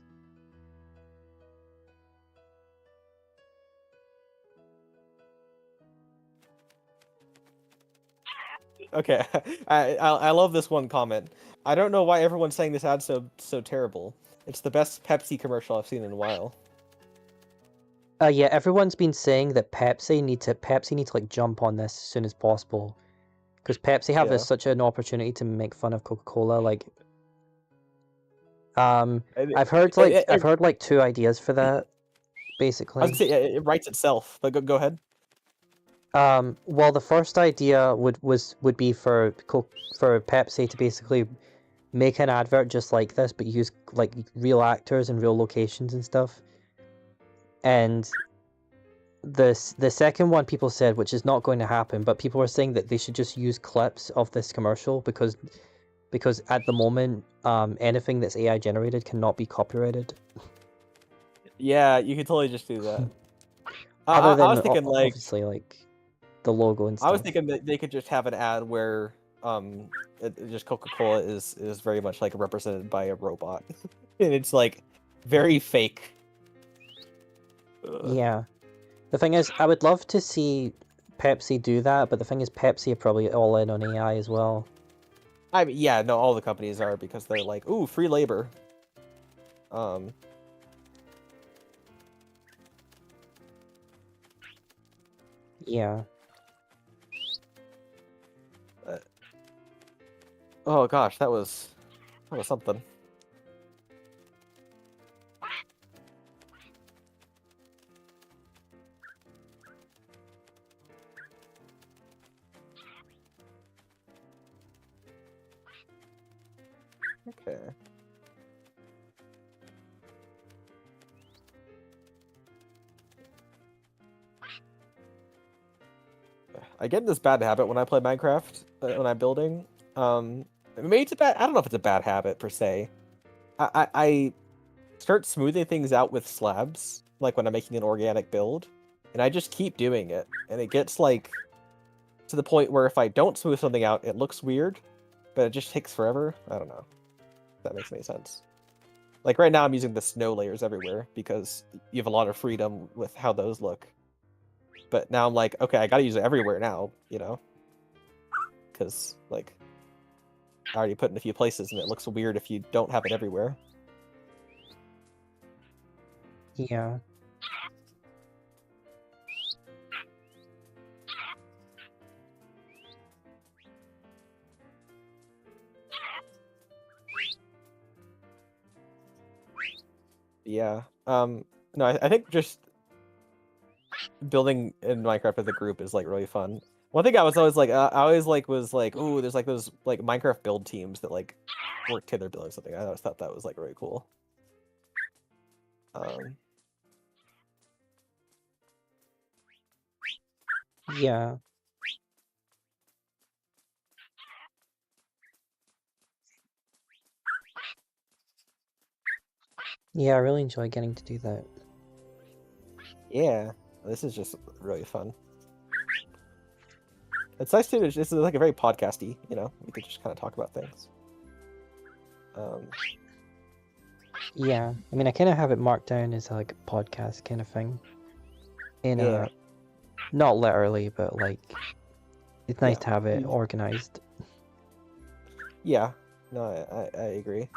Okay, I love this one comment. I don't know why everyone's saying this ad's so terrible. It's the best Pepsi commercial I've seen in a while. Yeah, everyone's been saying that Pepsi need to like jump on this as soon as possible, because Pepsi have Yeah. such an opportunity to make fun of Coca-Cola. Like, And I've heard like 2 ideas for that, I was basically. gonna say it writes itself, but go ahead. Well, the first idea would be for Pepsi to basically make an advert just like this, but use like real actors and real locations and stuff. And the second one people said, which is not going to happen, but people were saying that they should just use clips of this commercial because at the moment, anything that's AI generated cannot be copyrighted. Yeah, you could totally just do that. Other I than was thinking like obviously like the logo and stuff. I was thinking that they could just have an ad where just Coca-Cola is very much like represented by a robot, and it's like very fake. Yeah. The thing is, I would love to see Pepsi do that, but the thing is, Pepsi are probably all in on AI as well. I mean, yeah, no, all the companies are because they're like, ooh, free labor. Yeah. Oh gosh, that was something. Okay. I get in this bad habit when I play Minecraft, when I'm building. Maybe it's a bad. I don't know if it's a bad habit per se. I start smoothing things out with slabs, like when I'm making an organic build, and I just keep doing it, and it gets like to the point where if I don't smooth something out, it looks weird, but it just takes forever. I don't know if that makes any sense. Like right now, I'm using the snow layers everywhere because you have a lot of freedom with how those look. But now I'm like, okay, I gotta use it everywhere now, you know? Because, like, I already put it in a few places, and it looks weird if you don't have it everywhere. Yeah. Yeah. No, I think just building in Minecraft as a group is like really fun. One thing I was always like, I always like was like, ooh, there's like those like Minecraft build teams that like work together building something. I always thought that was like really cool. Yeah. Yeah, I really enjoy getting to do that. Yeah, this is just really fun. It's nice too. This is like a very podcasty. You know, we could just kind of talk about things. Yeah, I mean, I kind of have it marked down as like a podcast kind of thing. In Yeah. not literally, but like, it's nice Yeah, to have it you- organized. Yeah, no, I agree.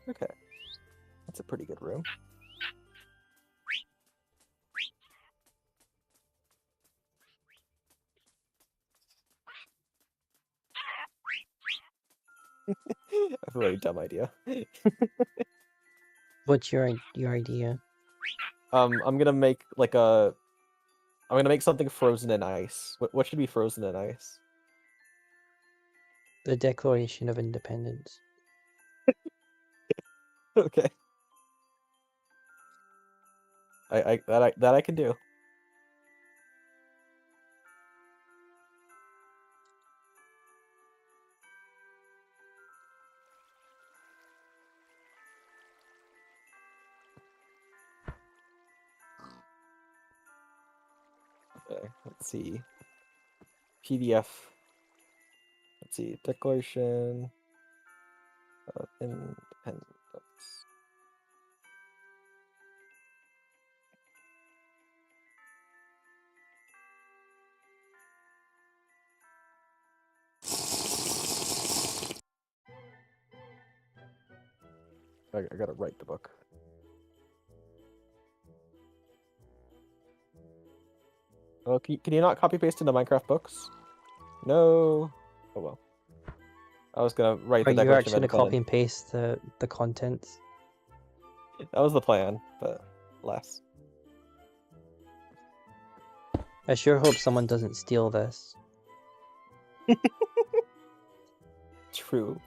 Okay, that's a pretty good room. A really dumb idea. What's your idea? I'm gonna make like a. I'm gonna make something frozen in ice. What should be frozen in ice? The Declaration of Independence. Okay. That I can do. Okay, let's see. PDF. Let's see. Declaration of Independence. I gotta write the book. Oh, can you not copy paste into Minecraft books? No. Oh well. I was gonna write Are the you Declaration actually of gonna copy Independence. and paste the contents? That was the plan, but less. I sure hope someone doesn't steal this. True.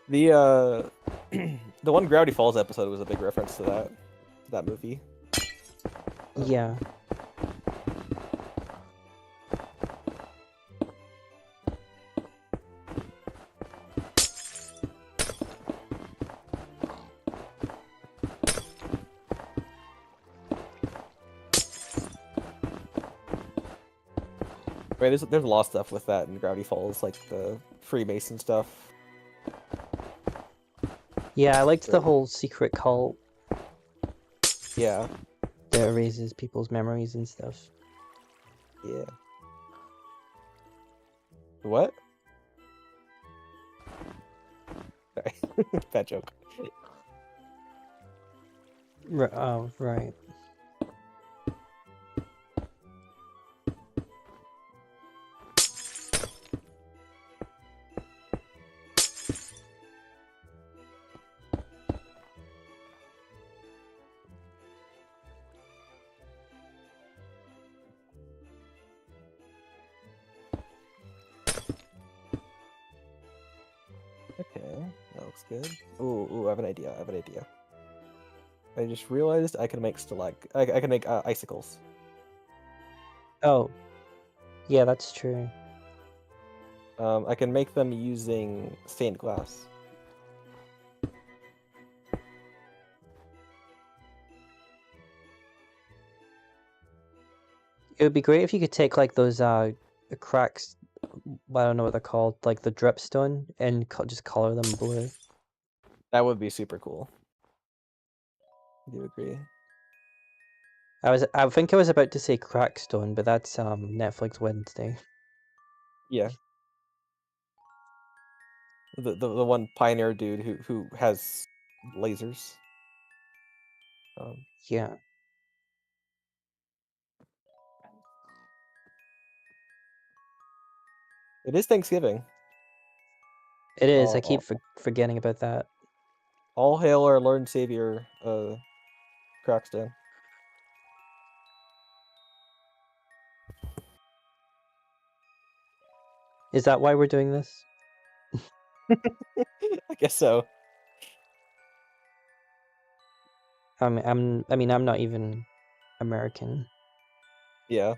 The the one Gravity Falls episode was a big reference to that movie. Yeah. Right, there's a lot of stuff with that in Gravity Falls, like the Freemason stuff. Yeah, I liked the Right. whole secret cult Yeah, that erases people's memories and stuff. yeah. What? Sorry, bad joke. Oh, right. Okay, that looks good. Ooh, I have an idea. I have an idea. I just realized I can make I can make icicles. Oh. Yeah, that's true. I can make them using stained glass. It would be great if you could take like those cracks, I don't know what they're called, like the dripstone, and just color them blue. That would be super cool. Do you agree? I think I was about to say crackstone, but that's Netflix Wednesday. Yeah. The one pioneer dude who has lasers. Yeah. It is Thanksgiving. It is. I All, keep all, forgetting about that. all hail our Lord and Savior, Crackston. Is that why we're doing this? I guess so. I mean, I'm not even American. Yeah.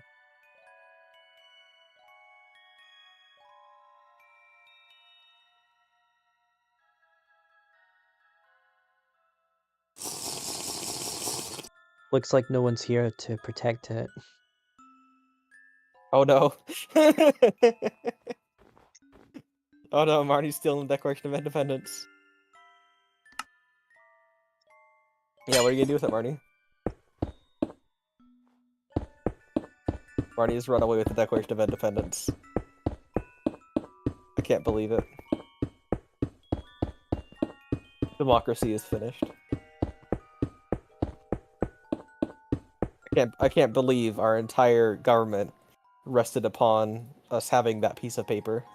Looks like no one's here to protect it. Oh no. Oh no, Marnie's stealing the Declaration of Independence. Yeah, what are you gonna do with it, Marnie? Marnie's run away with the Declaration of Independence. I can't believe it. Democracy is finished. I can't believe our entire government rested upon us having that piece of paper.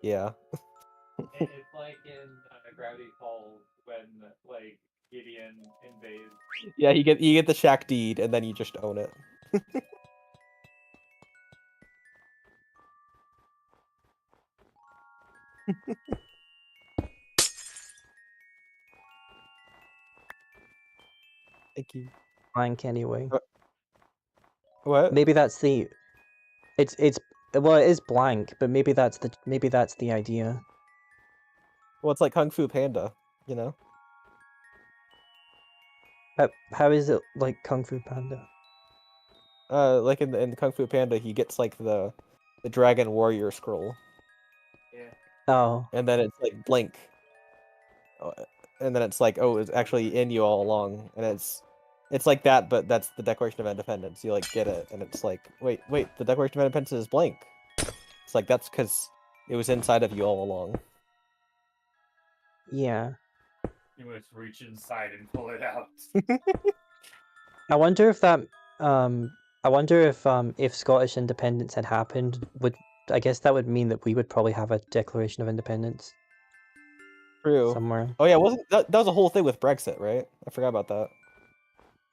Yeah. It's like in Gravity Falls when like Gideon invades. Yeah, you get the shack deed and then you just own it. Thank you. Blank anyway. What? Maybe that's the. It's well, it is blank, but maybe that's the idea. Well, it's like Kung Fu Panda, you know? How is it like Kung Fu Panda? Like in Kung Fu Panda, he gets like the Dragon Warrior scroll, Yeah. Oh, and then it's like blink, uh, and then it's like, oh, it's actually in you all along, and it's like that, but that's the Declaration of Independence. You like get it, and it's like, wait, the Declaration of Independence is blank. It's like that's because it was inside of you all along. yeah. You must reach inside and pull it out. I wonder if that. I wonder if Scottish independence had happened, I guess that would mean that we would probably have a Declaration of Independence True. somewhere. Oh yeah, wasn't that was a whole thing with Brexit, right? I forgot about that.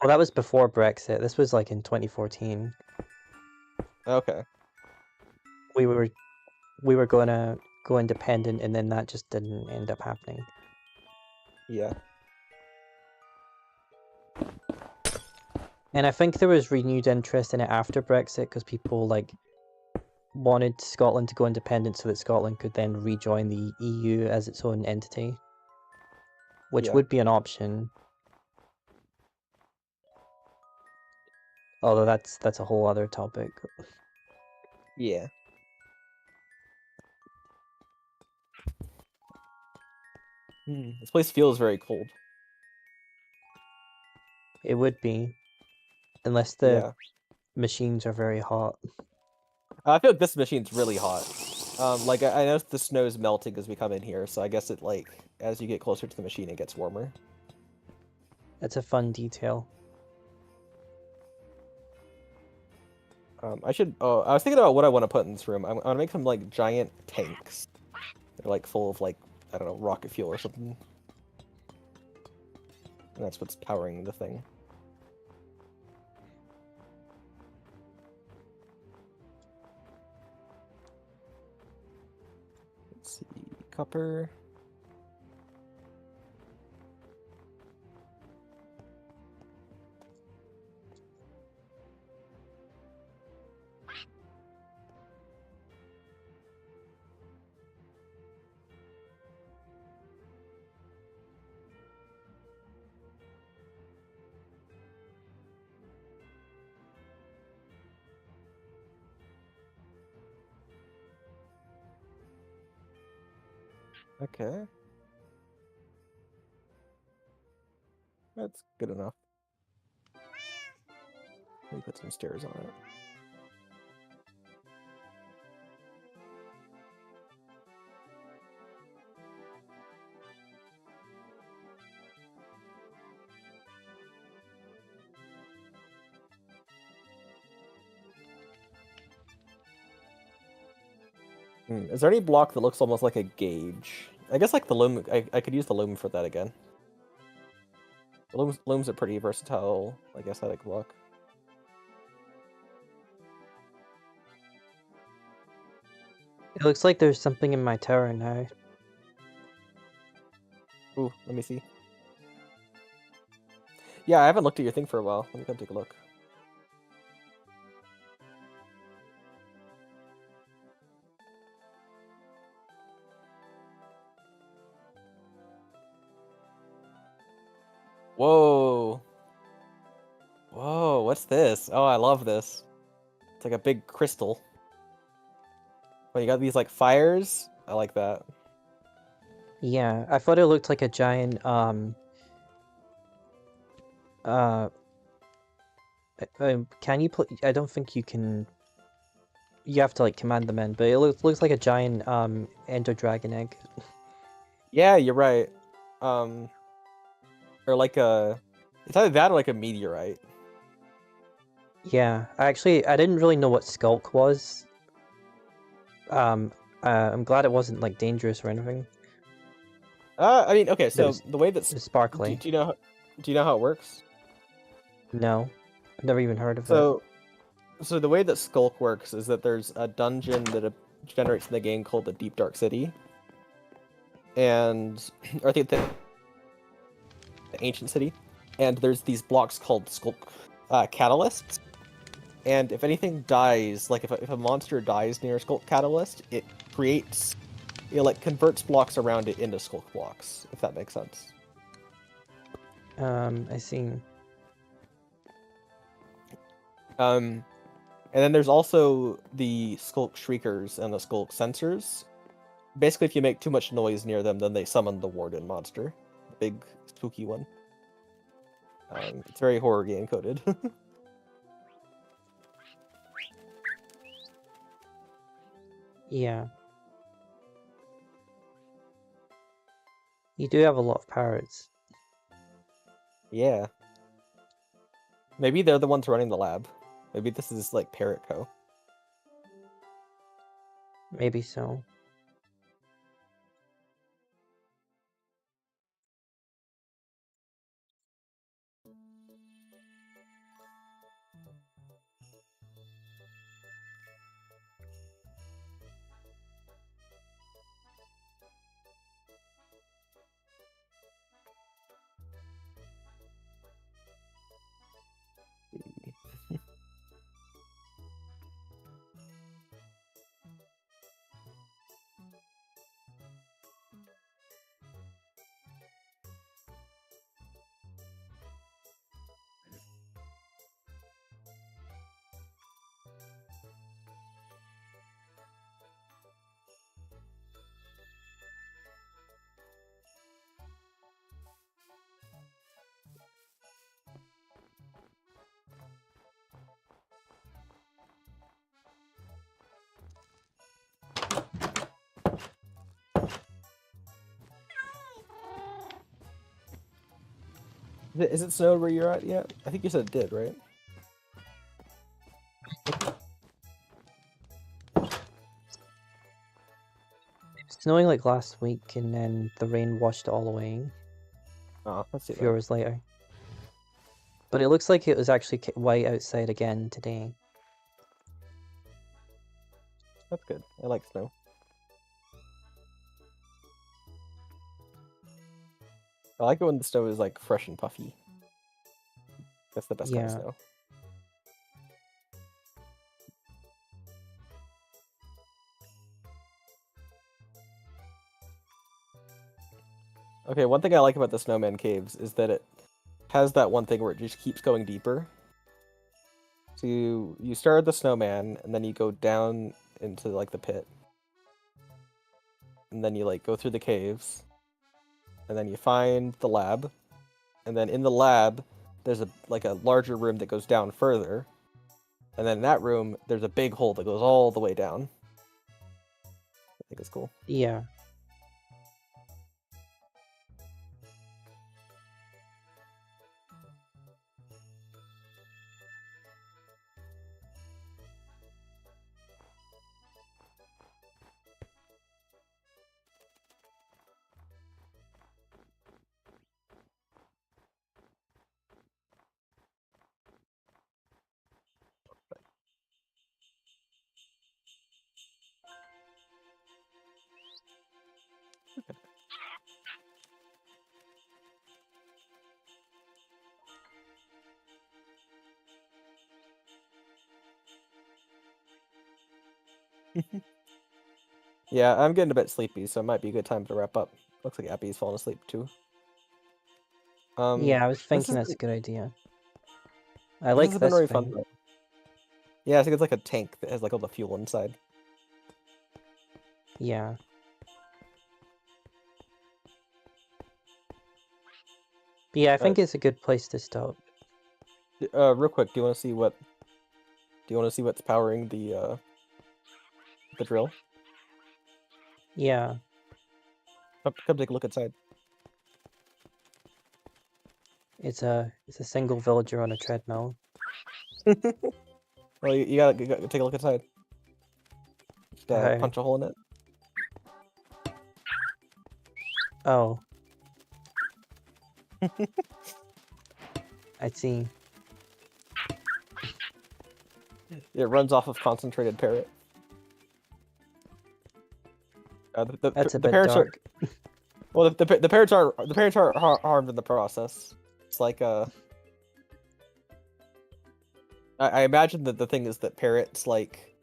Well, that was before Brexit. This was like in 2014. Okay. We were gonna go independent, and then that just didn't end up happening. Yeah. And I think there was renewed interest in it after Brexit because people like wanted Scotland to go independent so that Scotland could then rejoin the EU as its own entity, which Yeah. would be an option. Although that's a whole other topic. Yeah. This place feels very cold. It would be, unless the Yeah. machines are very hot. I feel like this machine's really hot. Like I know the snow's melting as we come in here, so I guess it like as you get closer to the machine, it gets warmer. That's a fun detail. I should. Oh, I was thinking about what I want to put in this room. I want to make some like giant tanks. They're like full of like I don't know rocket fuel or something. And that's what's powering the thing. Let's see, copper. Okay. That's good enough. Let me put some stairs on it. Is there any block that looks almost like a gauge? I guess like the loom. I could use the loom for that again. Loom's a pretty versatile, like aesthetic block. It looks like there's something in my tower now. Ooh, let me see. Yeah, I haven't looked at your thing for a while. Let me come take a look. Whoa. Whoa, what's this? Oh, I love this. It's like a big crystal. Oh, you got these like fires? I like that. Yeah, I thought it looked like a giant can you put? I don't think you can. You have to like command them in, but it looks like a giant Ender Dragon egg. Yeah, you're right. Or like a, it's either that or like a meteorite. Yeah, I didn't really know what Skulk was. I'm glad it wasn't like dangerous or anything. I mean, okay, so was- the way It that was sparkly. do you know how it works? No, I've never even heard of it. So the way that Skulk works is that there's a dungeon that generates in the game called the Deep Dark City, and or I think the Ancient City, and there's these blocks called Skulk catalysts, and if anything dies, like if a monster dies near a Skulk catalyst, it like converts blocks around it into Skulk blocks, if that makes sense. I see. And then there's also the Skulk Shriekers and the Skulk Sensors. Basically, if you make too much noise near them, then they summon the Warden monster, the big spooky one. It's very horror game coded. Yeah. You do have a lot of parrots. Yeah. Maybe they're the ones running the lab. Maybe this is like Parrot Co. Maybe so. Is it snowed where you're at yet? I think you said it did, right? It was snowing like last week, and then the rain washed it all away Oh, let's see a few hours later. But it looks like it was actually white outside again today. That's good. I like snow. I like it when the snow is like fresh and puffy. That's the best kind of Yeah. snow. Okay, one thing I like about the Snowman Caves is that it has that one thing where it just keeps going deeper. So you start at the snowman, and then you go down into like the pit, and then you like go through the caves, and then you find the lab, and then in the lab there's a larger room that goes down further, and then in that room there's a big hole that goes all the way down. I think it's cool. Yeah. Yeah, I'm getting a bit sleepy, so it might be a good time to wrap up. Looks like Abby's falling asleep too. Yeah, I was this thinking has that's a been, good idea. I this like has been this very thing. fun though. Yeah, I think it's like a tank that has like all the fuel inside. Yeah. But yeah, I think it's a good place to stop. Real quick, do you want to see what? Do you want to see what's powering the drill? Yeah. Come take a look inside. It's a single villager on a treadmill. Well, you gotta take a look inside. Just Okay. punch a hole in it. Oh. I see. It runs off of concentrated parrot. That's a the bit parrots dark. are well. The parrots are harmed in the process. It's like I imagine that the thing is that parrots like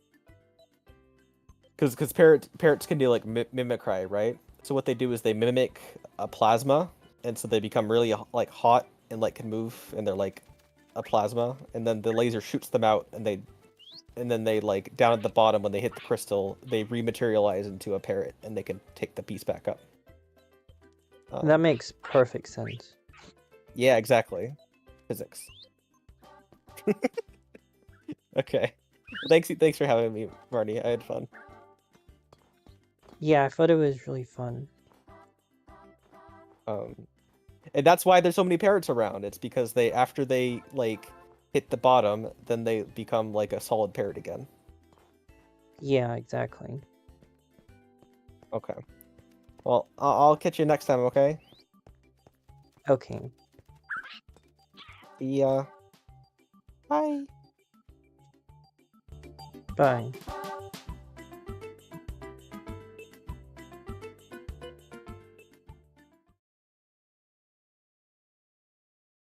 because parrots can do like mimicry, right? So what they do is they mimic a plasma, and so they become really like hot and like can move, and they're like a plasma, and then the laser shoots them out, and then they like down at the bottom when they hit the crystal, they rematerialize into a parrot, and they can take the piece back up. That makes perfect sense. Yeah, exactly. Physics. Okay. Thanks for having me, Marty. I had fun. Yeah, I thought it was really fun. And that's why there's so many parrots around. It's because they after they like hit the bottom, then they become like a solid parrot again. Yeah, exactly. Okay. Well, I'll catch you next time, okay? Okay. Yeah. Bye. Bye.